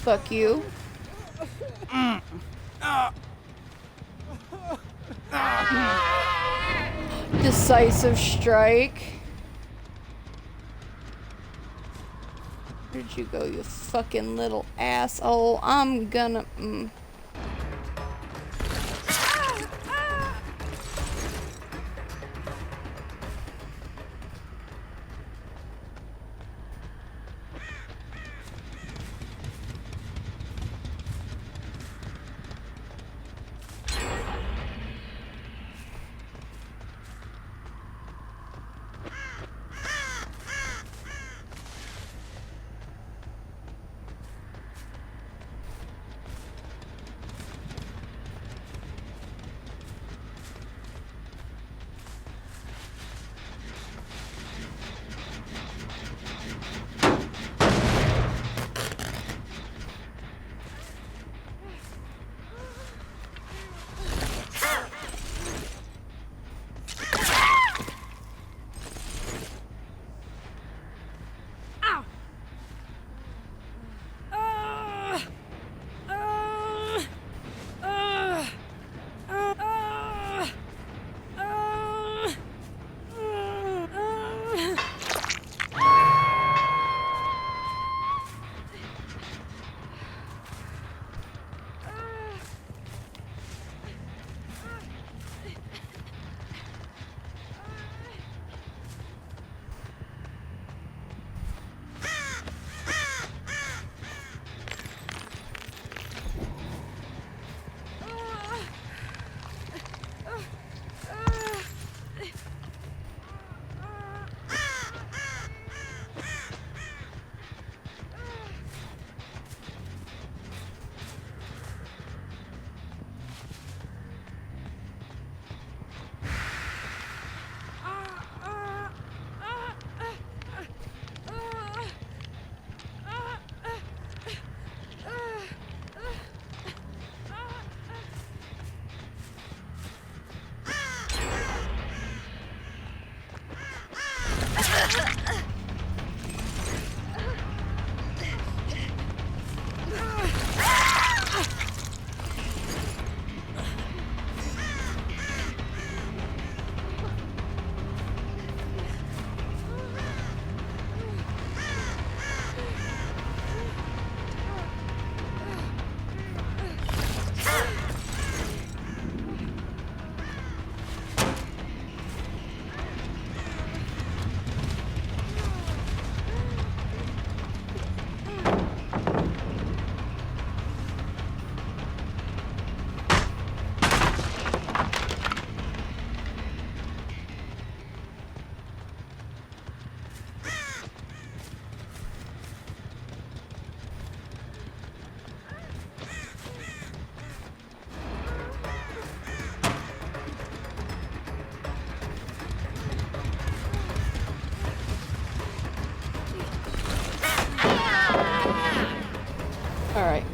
Fuck you. Decisive strike. Where'd you go, you fucking little asshole? I'm gonna. Alright.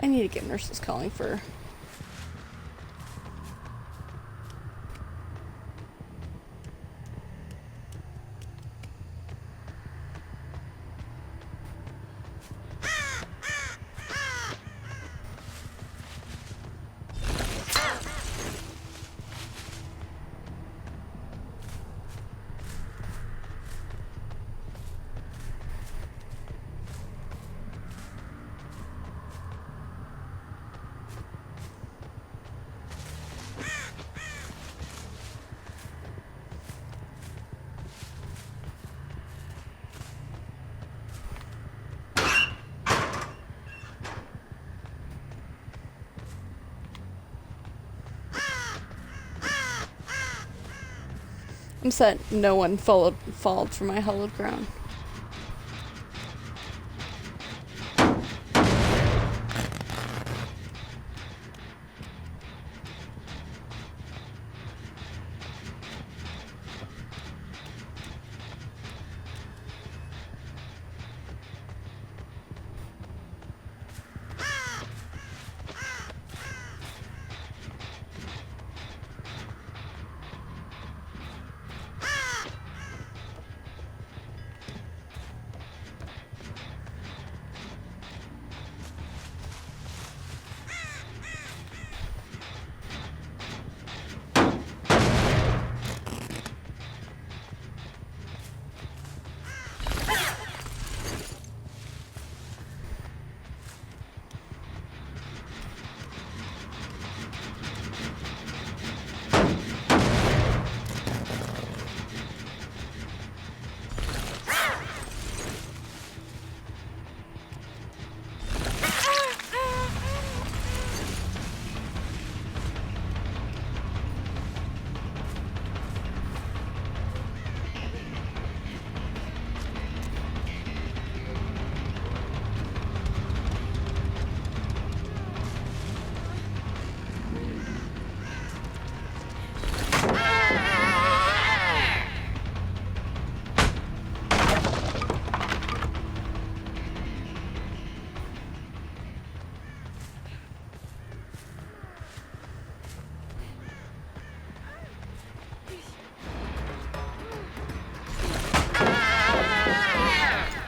I need to get nurses calling for. I'm sad no one followed for my hallowed ground.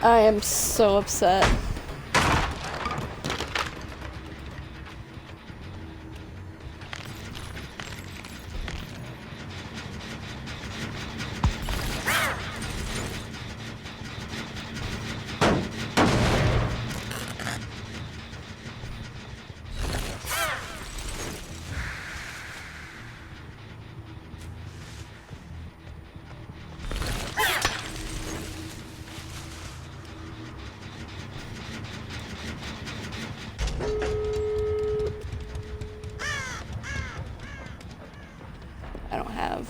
I am so upset. I don't have.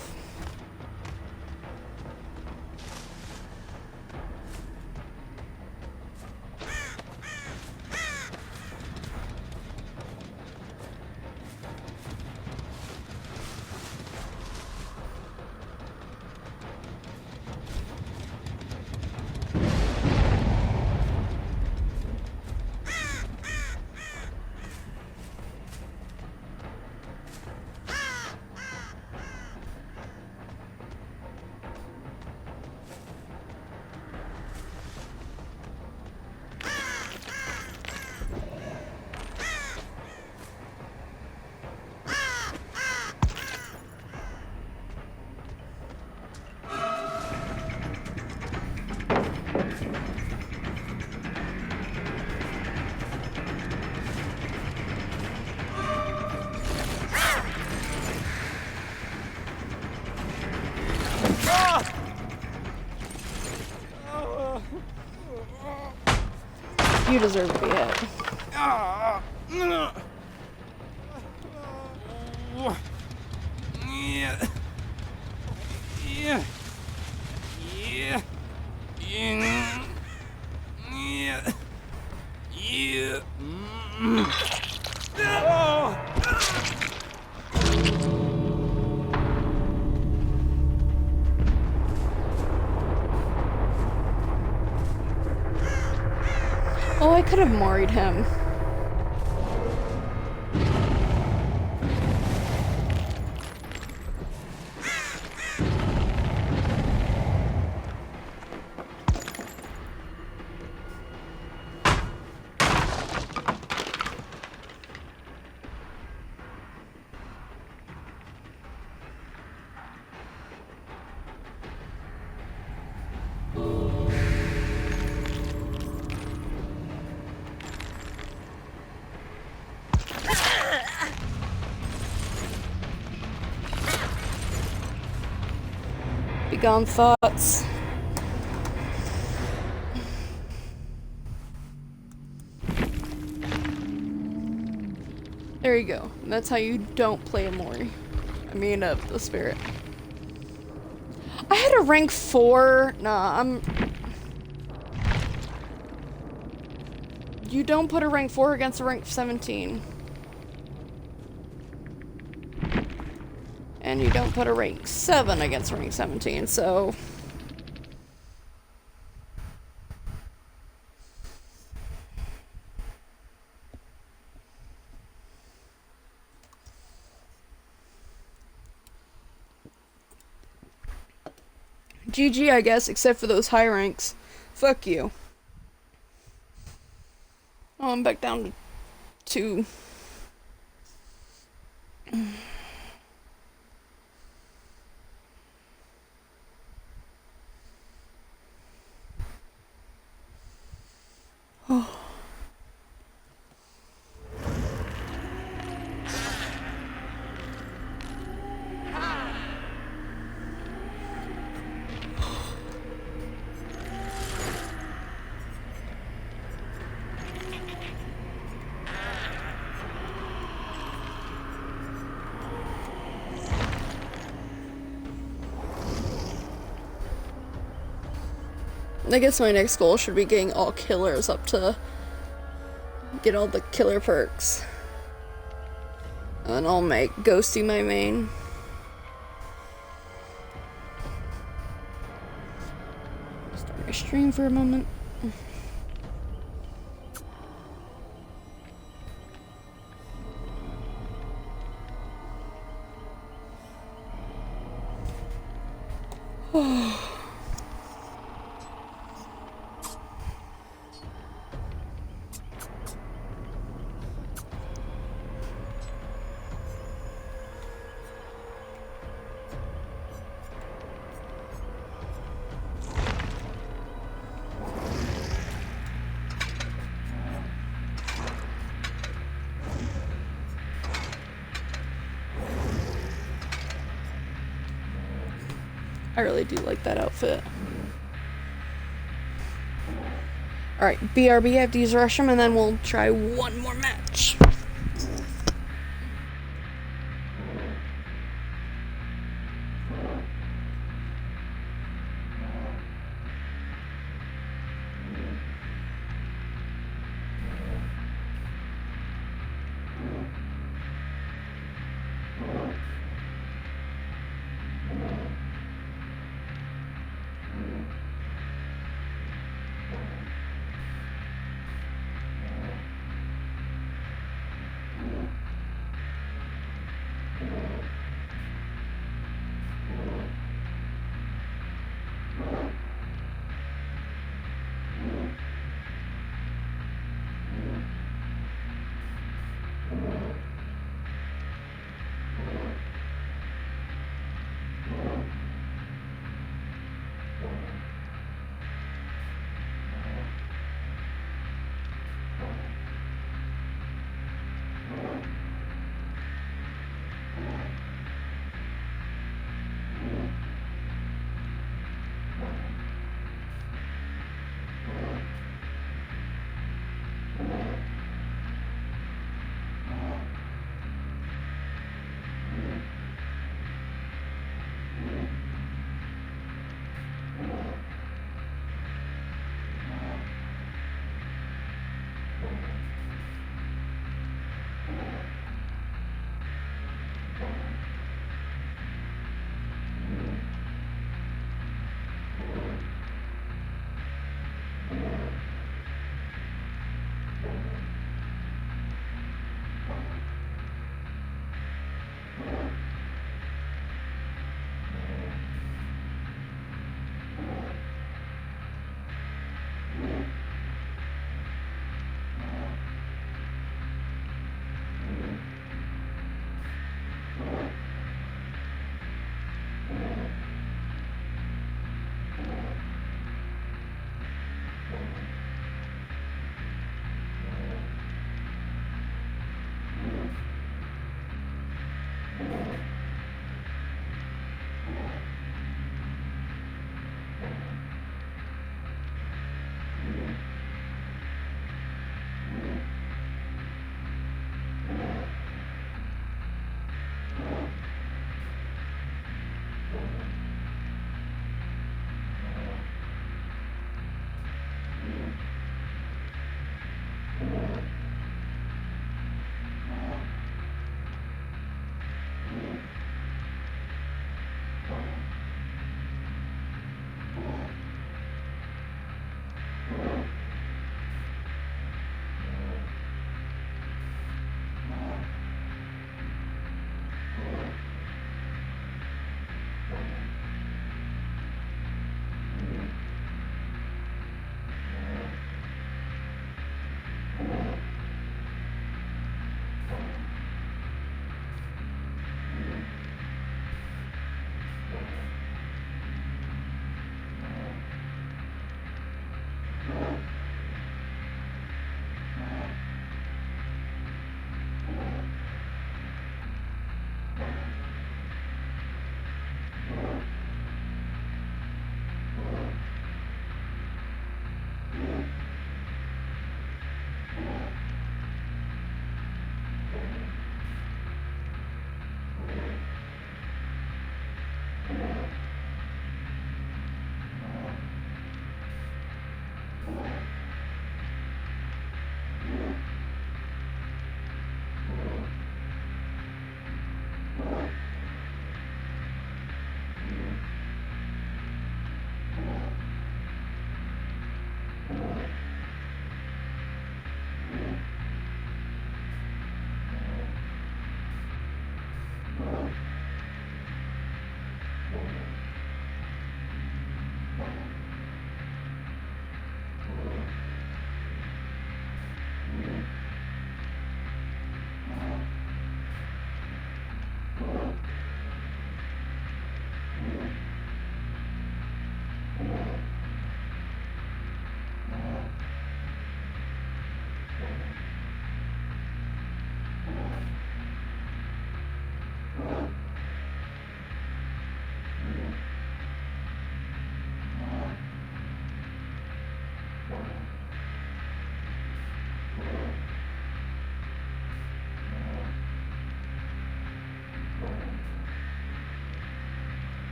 You deserve to be hit. Oh, I could have moried him. Begone thoughts. There you go. That's how you don't play a Mori. I mean, the spirit. I had a rank 4. Nah, You don't put a rank 4 against a rank 17. And you don't put a rank 7 against rank 17, so... GG, I guess, except for those high ranks. Fuck you. Oh, I'm back down to 2. Oh. I guess my next goal should be getting all killers up to get all the killer perks. And I'll make Ghosty my main. Start my stream for a moment. I really do like that outfit. Alright, BRB, I have to use the restroom, and then we'll try one more match.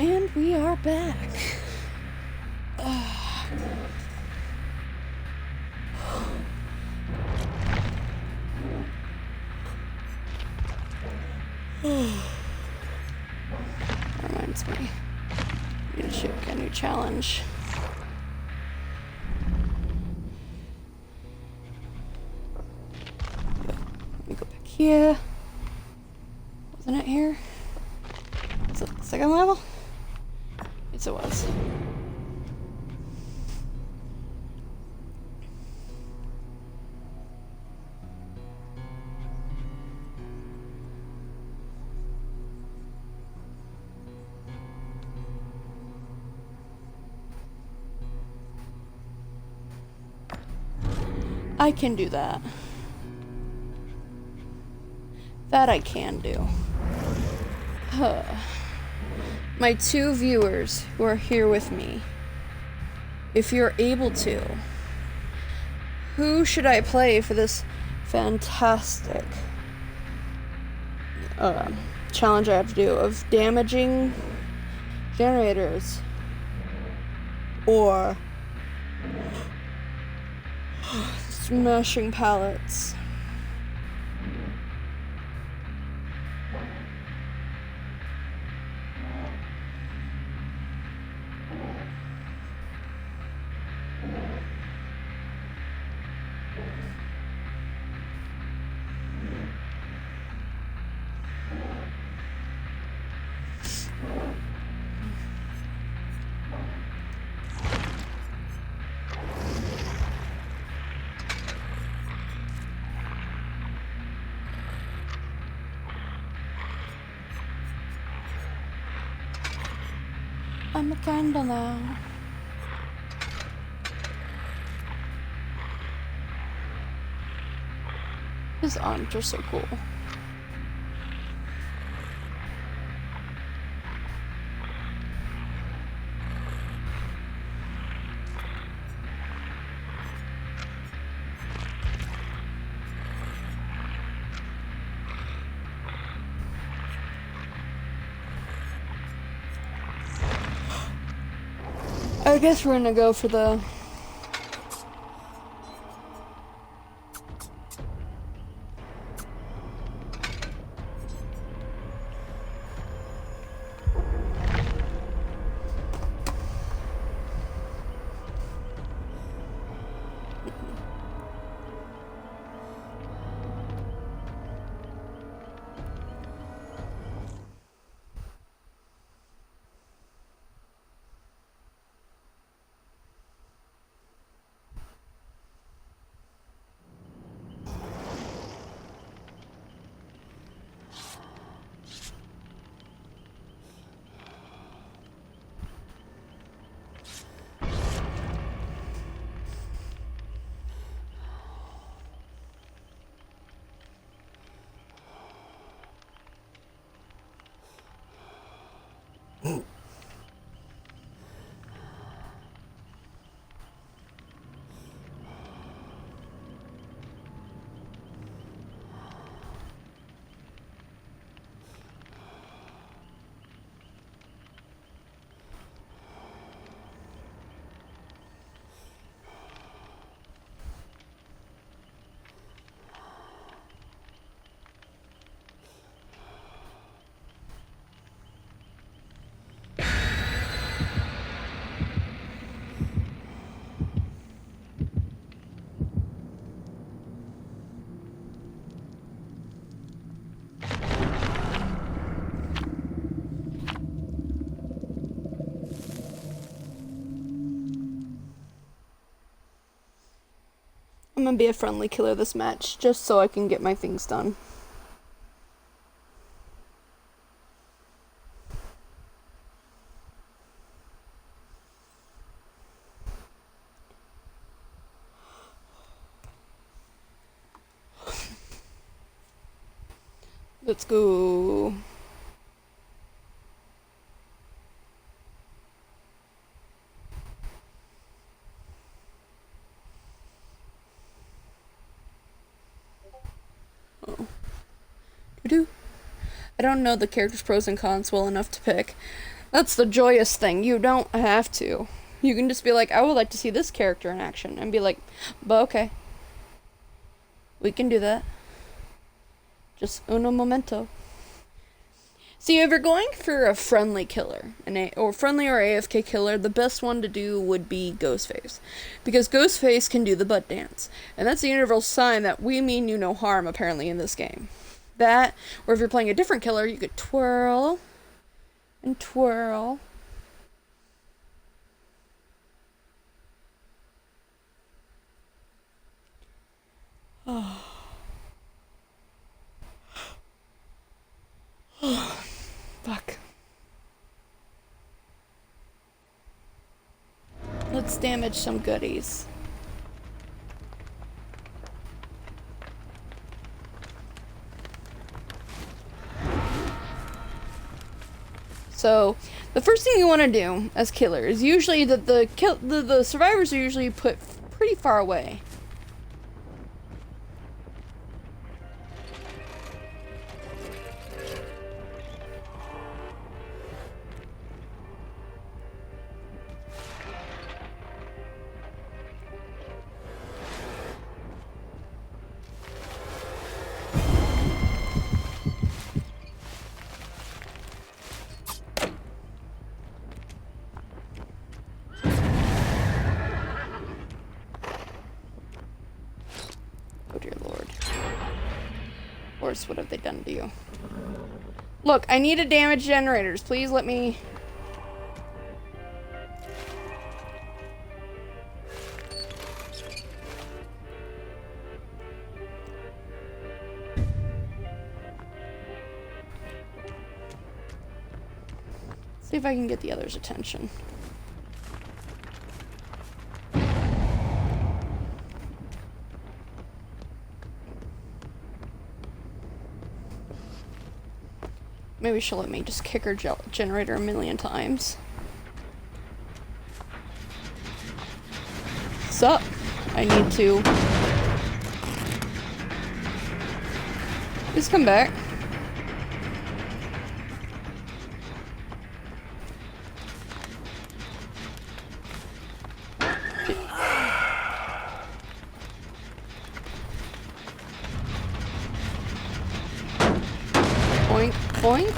And we are back. Reminds me. We should get a new challenge. Yeah. Wasn't it here? Is it the second level? Yes, it was. I can do that. That I can do. My 2 viewers who are here with me, if you're able to, who should I play for this fantastic challenge I have to do of damaging generators or smashing pallets? I'm a candle now. His arms are so cool. I guess we're gonna go for the I'm gonna be a friendly killer this match, just so I can get my things done. Let's go. I don't know the character's pros and cons well enough to pick. That's the joyous thing. You don't have to. You can just be like, I would like to see this character in action. And be like, but okay. We can do that. Just uno momento. See, if you're going for a friendly killer, or friendly or AFK killer, the best one to do would be Ghostface. Because Ghostface can do the butt dance. And that's a universal sign that we mean you no harm, apparently, in this game. that. Or if you're playing a different killer, you could twirl and twirl. Oh. Fuck. Let's damage some goodies. So, the first thing you want to do as killer is usually that the survivors are usually put pretty far away. Oh dear lord. Horse, what have they done to you? Look, I need a damage generators. Please let me... See if I can get the others' attention. Maybe she'll let me just kick her generator a million times. Sup? I need to... Please come back. Boink, boink.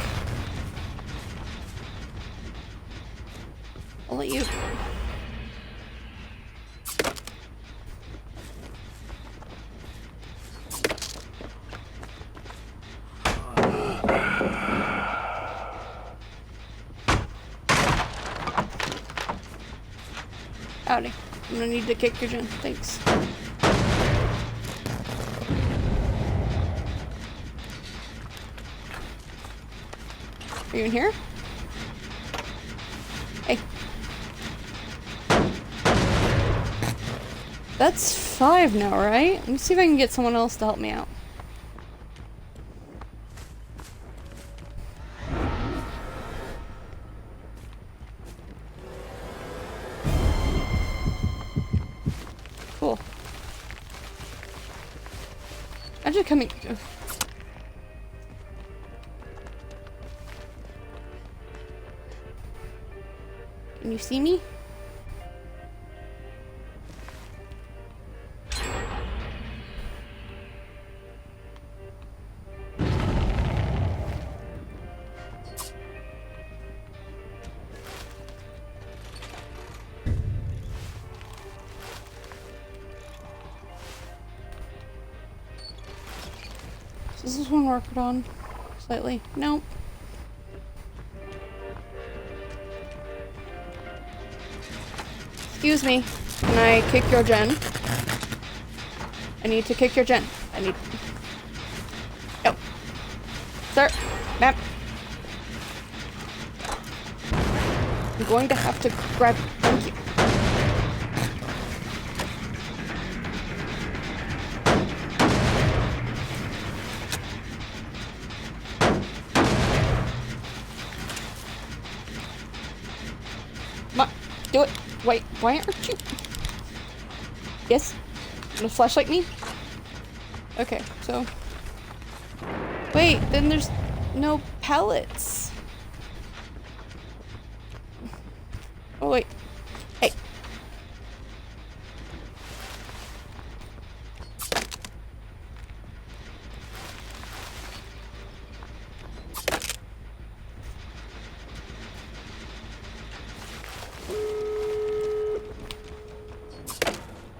I'll let you... Howdy. I'm gonna need to kick your gen. Thanks. Are you in here? Hey. That's 5 now, right? Let me see if I can get someone else to help me out. Cool. Imagine coming... Can you see me? Does this one work on slightly? Nope. Excuse me. Can I kick your gen? I need to kick your gen. I need... No. Sir. Ma'am. I'm going to have to grab... Thank you. Come on. Do it. Wait, why aren't you? Yes? Gonna flashlight me? Okay, so... Wait, then there's no pellets. Oh, wait. Hey.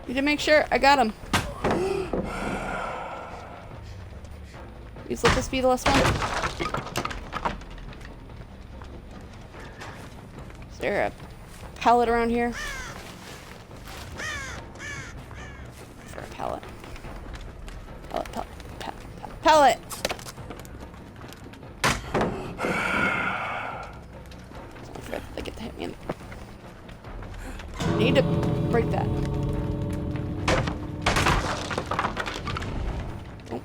Need to make sure I got him. Please let this be the last one. Is there a pallet around here? For a pallet. Pallet! They get to hit me in. Need to break that. Oh.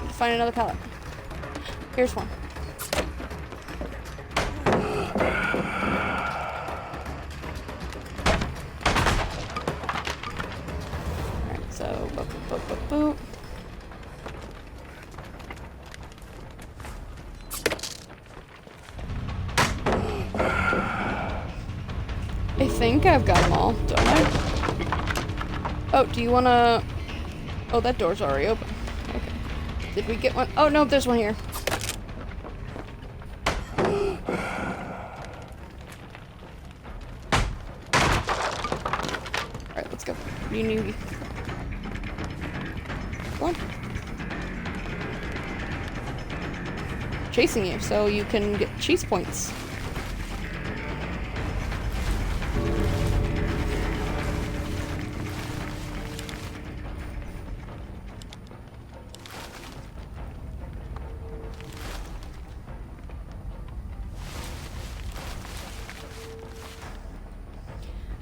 Need to find another pallet. Here's one. Alright, so boop, boop, boop, boop, boop. I think I've got them all, don't I? Oh, do you wanna... Oh, that door's already open. Okay. Did we get one? Oh, no, there's one here. Alright, let's go. You need... Come on. Chasing you, so you can get cheese points.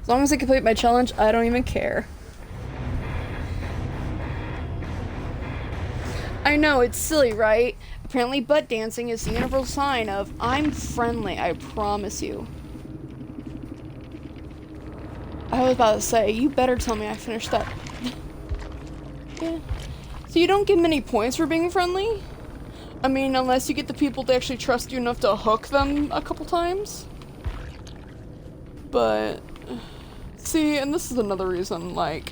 As long as I complete my challenge, I don't even care. I know, it's silly, right? Apparently butt dancing is the universal sign of, I'm friendly, I promise you. I was about to say, you better tell me I finished that. Yeah. So you don't get many points for being friendly? I mean, unless you get the people to actually trust you enough to hook them a couple times. But... See, and this is another reason, like,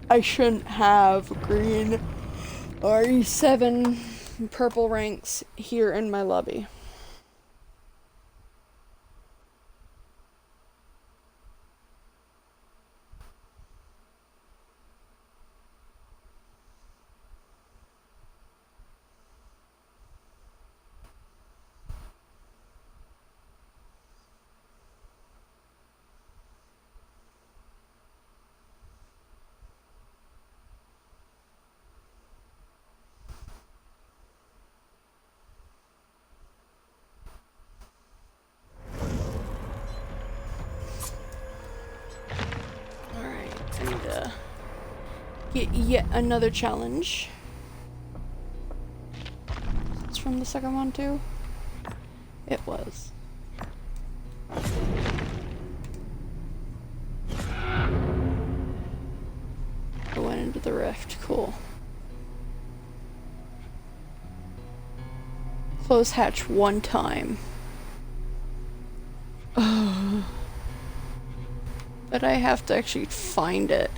I shouldn't have green or 7 purple ranks here in my lobby. Get yet another challenge. It's from the second one too? It was. I went into the rift. Cool. Close hatch one time. Oh. But I have to actually find it.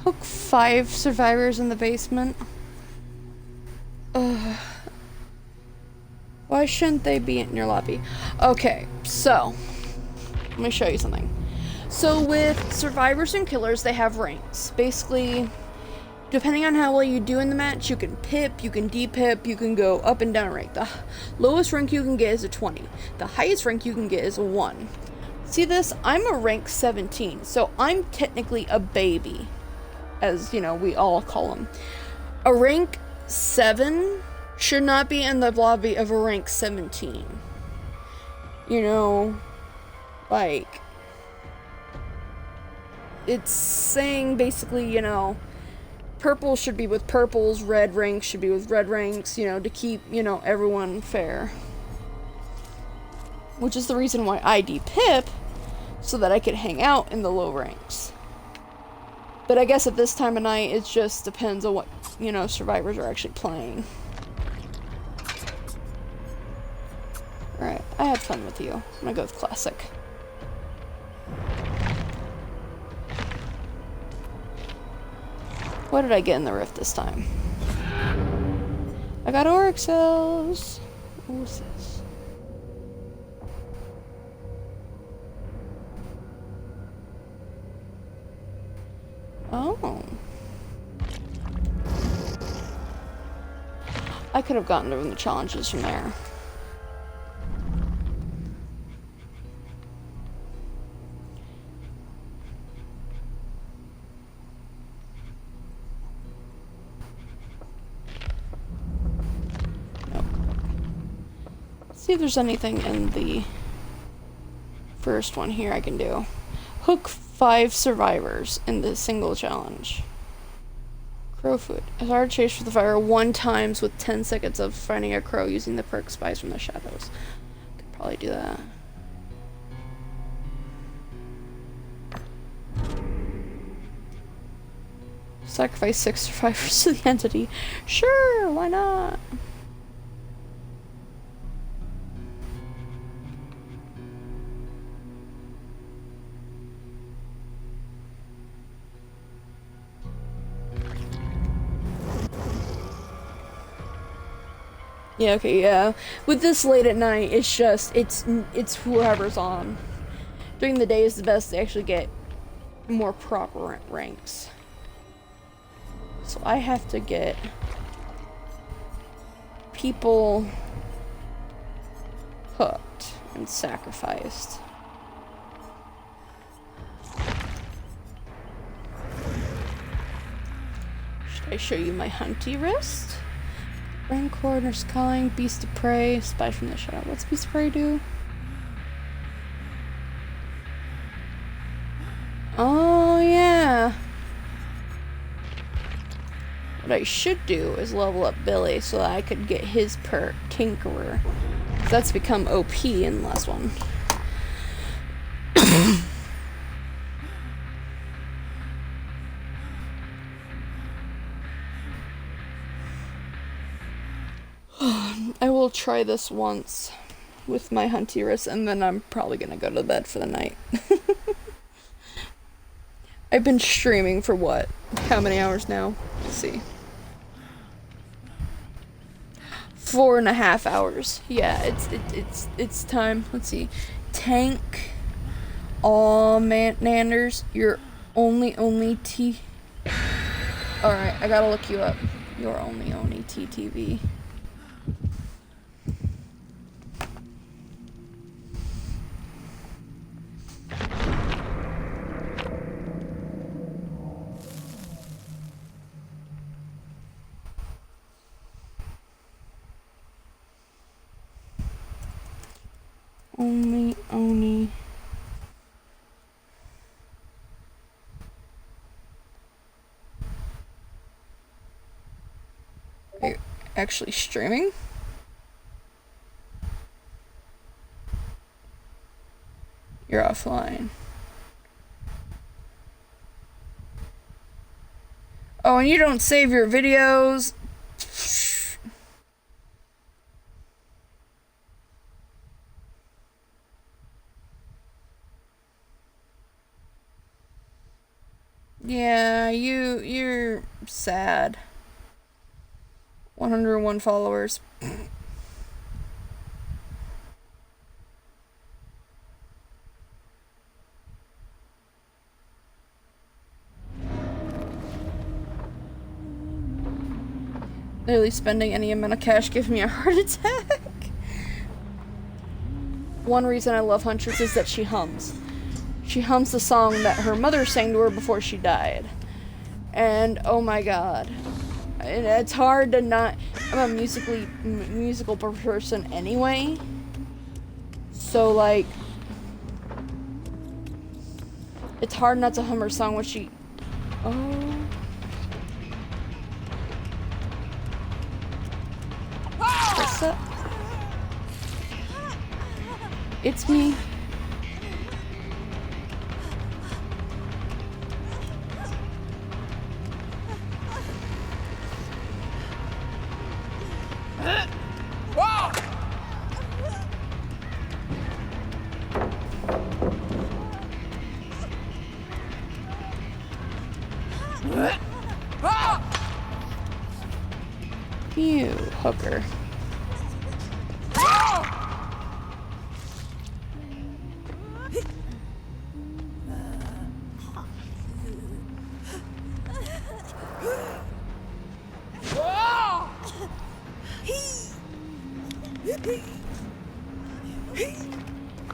Hook 5 survivors in the basement. Ugh. Why shouldn't they be in your lobby? Okay, so let me show you something. So with survivors and killers, they have ranks. Basically, depending on how well you do in the match, you can pip, you can de-pip, you can go up and down rank. The lowest rank you can get is a 20. The highest rank you can get is a 1. See this? I'm a rank 17, so I'm technically a baby, as, you know, we all call them. A rank 7 should not be in the lobby of a rank 17. You know, like, it's saying basically, you know, purple should be with purples, red ranks should be with red ranks, you know, to keep, you know, everyone fair. Which is the reason why I de-pip, so that I could hang out in the low ranks. But I guess at this time of night, it just depends on what, you know, survivors are actually playing. Alright, I had fun with you. I'm gonna go with classic. What did I get in the rift this time? I got Auric cells. What was this? Oh. I could have gotten the challenges from there. Nope. See if there's anything in the first one here I can do. Hook 5 survivors in the single challenge. Crowfoot. It's hard to chase for the fire 1 times with 10 seconds of finding a crow using the perk Spies from the Shadows. Could probably do that. Sacrifice 6 survivors to the entity. Sure, why not? Yeah, okay, yeah. With this late at night, it's just, it's whoever's on. During the day is the best to actually get more proper ranks. So I have to get people hooked and sacrificed. Should I show you my hunty wrist? Rain corners calling, beast of prey, spy from the shadow. What's beast of prey do? Oh yeah. What I should do is level up Billy so that I could get his perk, Tinkerer. That's become OP in the last one. I will try this once with my Hunteress, and then I'm probably gonna go to bed for the night. I've been streaming for what? How many hours now? Let's see. 4.5 hours. Yeah, it's time. Let's see. Tank. Aw, man, Nanders, you're only T. Alright, I gotta look you up. You're only TTV. Only Oni. Are you actually streaming? You're offline. Oh, and you don't save your videos. Yeah, you're sad. 101 followers. Literally spending any amount of cash gives me a heart attack. One reason I love Huntress is that she hums. She hums the song that her mother sang to her before she died. And oh my god. And it's hard to not... I'm a musical person anyway. So like... It's hard not to hum her song when she... Oh... What's up? It's me. You hooker.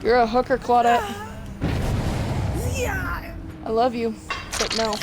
You're a hooker, Claudette. I love you, but no.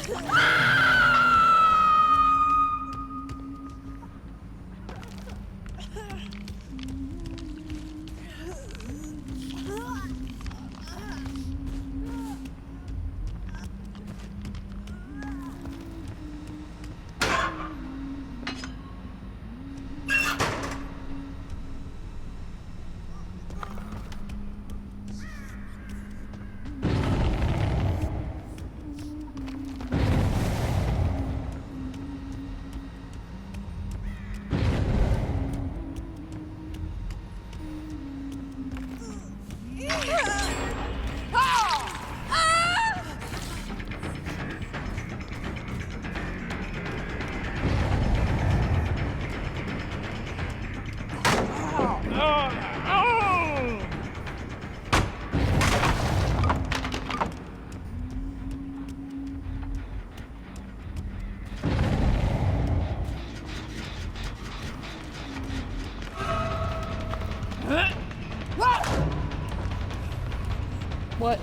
What?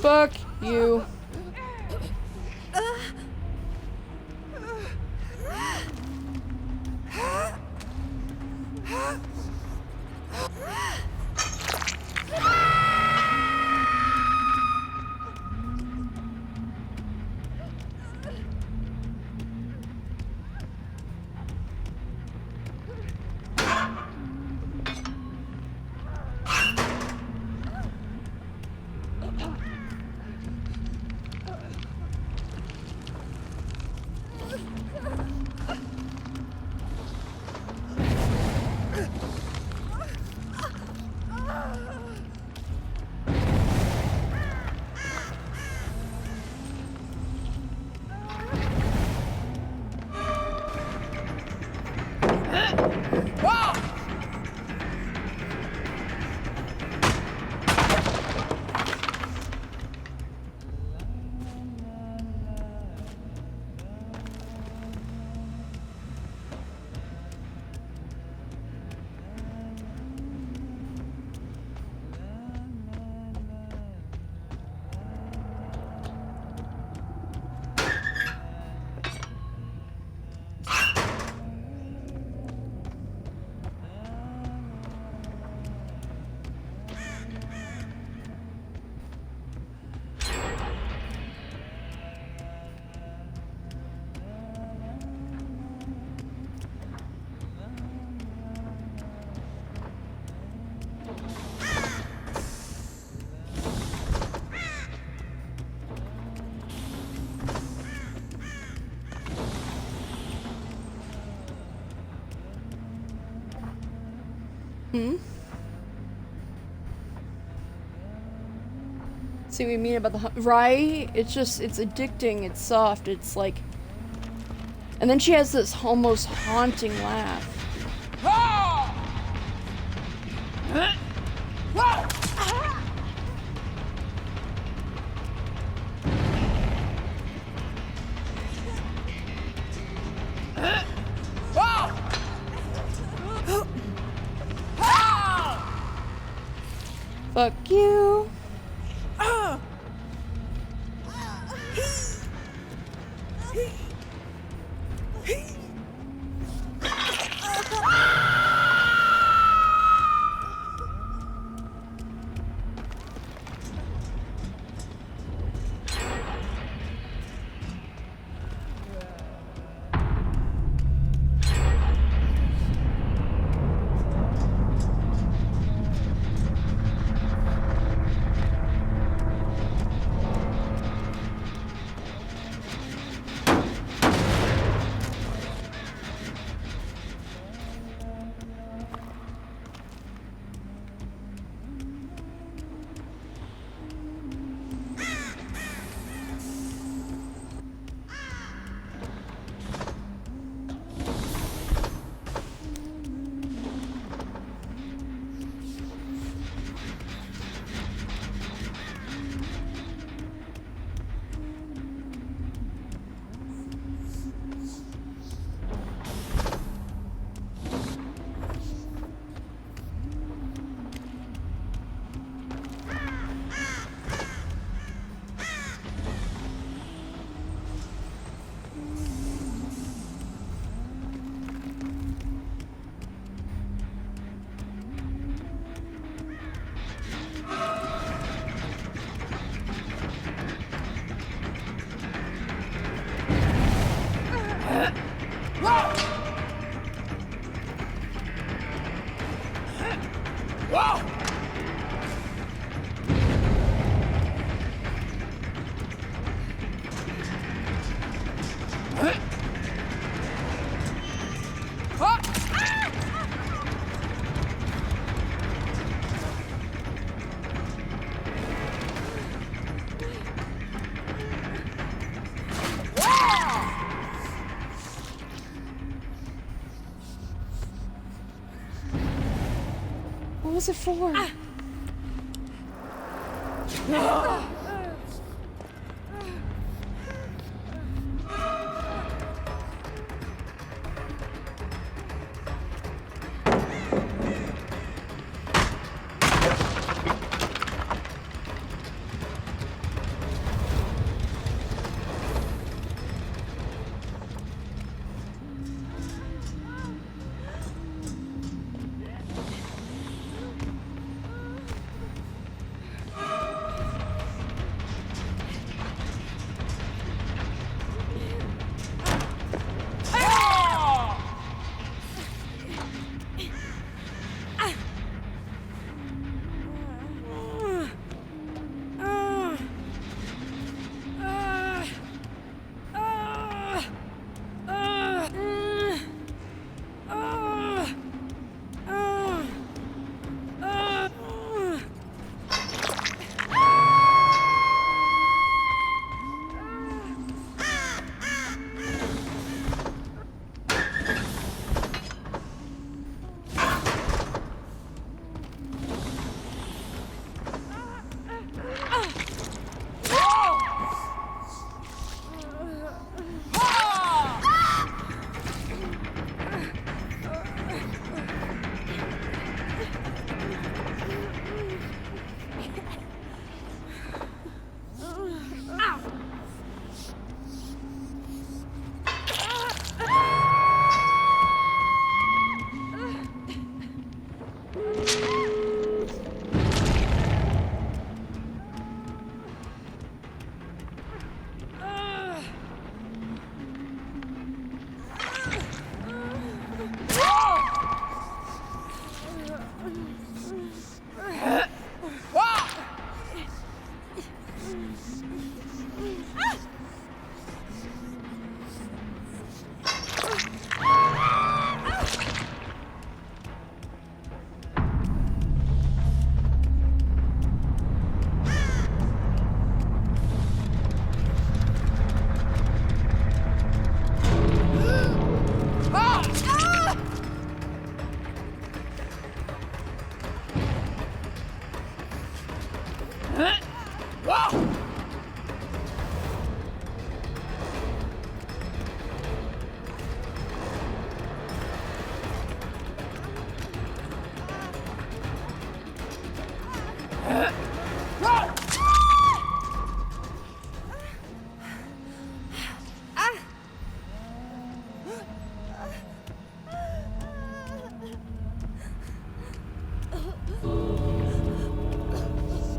Fuck you. See what you mean about the right? It's addicting. It's soft. It's like, and then she has this almost haunting laugh. Fuck you. was it for?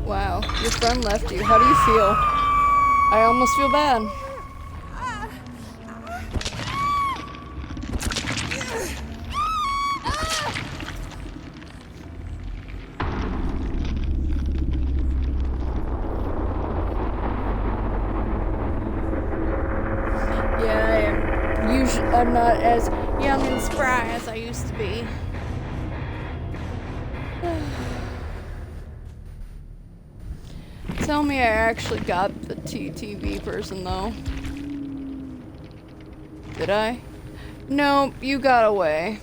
Wow, your friend left you. How do you feel? I almost feel bad. I'm not as young and spry as I used to be. Tell me I actually got the TTV person though. Did I? No, you got away.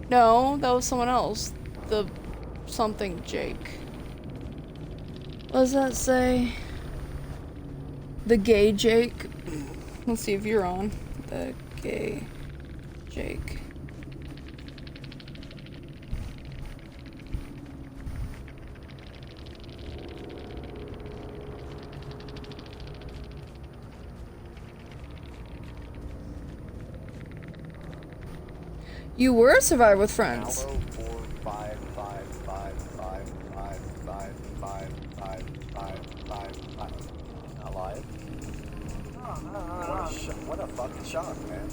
No, that was someone else. The something Jake. What does that say? The gay Jake? Let's see if you're on. The gay Jake. You were a survivor with friends. Hello, 4555555555555. Not live. What a fucking shock, man.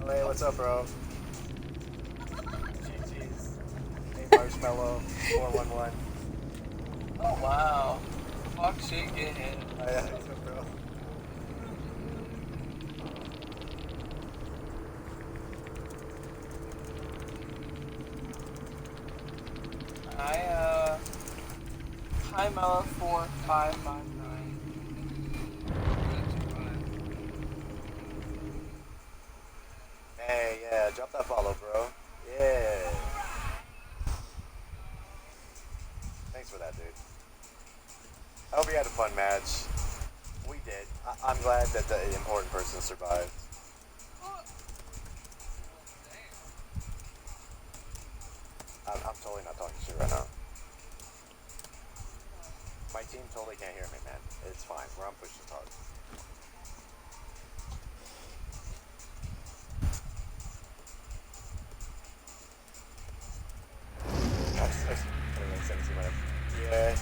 Hey, what's up, bro? GG's. Hey, Marshmallow, 411. Oh, wow. Fuck shit, get hit. Oh, yeah, what's up, bro? Hi Mellow 4559. Hey, yeah, drop that follow, bro. Yeah. Thanks for that, dude. I hope you had a fun match. We did. I'm glad that the important person survived. I'm totally not talking shit right now. My team totally can't hear me, man. It's fine. We're on push to talk. Yeah.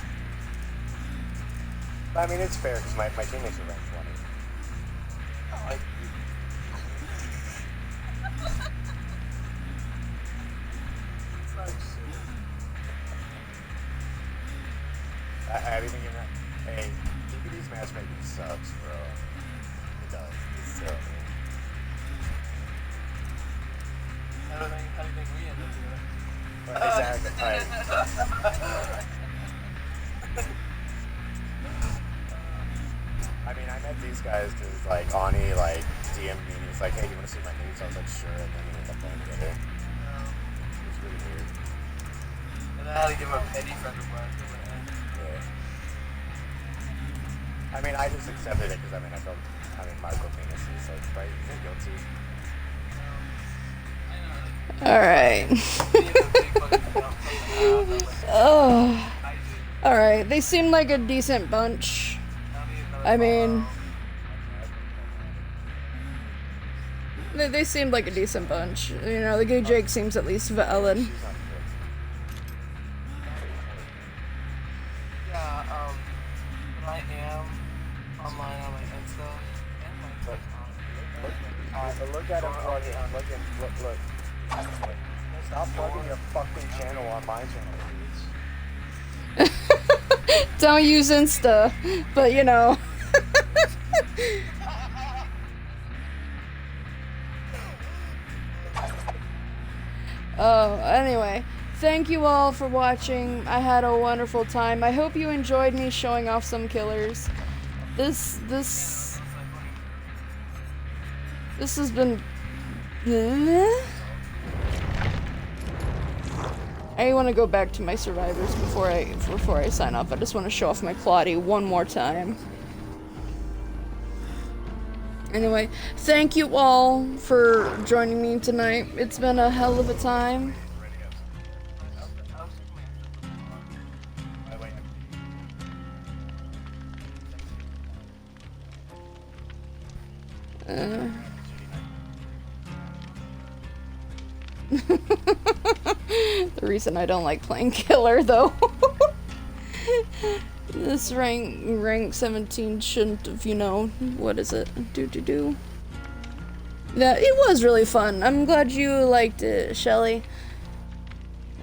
I mean, it's fair because my teammates are ranked 20. I didn't get that. Hey, DVD's matchmaking sucks, bro. It does. It's terrible. How do you think we end up doing? Exactly. I mean, I met these guys because, like, Ani, like, DM'd me and he's like, hey, you want to see my nudes? I was like, sure. And then we ended up playing together. It was really weird. And I had to give him a petty friend request. Yeah. I mean, I just accepted it because, I mean, Michael Penis is like, right? You're guilty. Alright. Oh. Alright, they seem like a decent bunch. I mean... They seemed like a decent bunch. You know, the gay Jake seems at least valid. Yeah, but I am online on my Insta and my Look at him plugging. Look. Stop plugging your fucking channel on my channel, dudes. Don't use Insta, but you know. Oh, anyway. Thank you all for watching. I had a wonderful time. I hope you enjoyed me showing off some killers. This has been... I want to go back to my survivors before I sign off. I just want to show off my Claudie one more time. Anyway, thank you all for joining me tonight. It's been a hell of a time. The reason I don't like playing killer, though. This rank 17 shouldn't have, you know, what is it? Yeah, it was really fun. I'm glad you liked it, Shelly.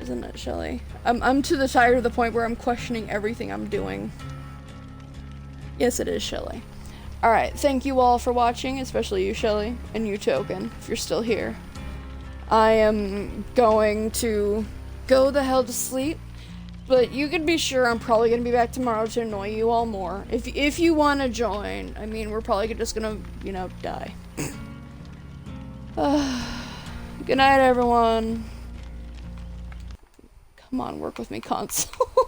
Isn't it, Shelly? I'm to the tired of the point where I'm questioning everything I'm doing. Yes, it is, Shelly. Alright, thank you all for watching, especially you, Shelly, and you, Token, if you're still here. I am going to go the hell to sleep, but you can be sure I'm probably going to be back tomorrow to annoy you all more. If you want to join, I mean, we're probably just going to, you know, die. Good night, everyone. Come on, work with me, console.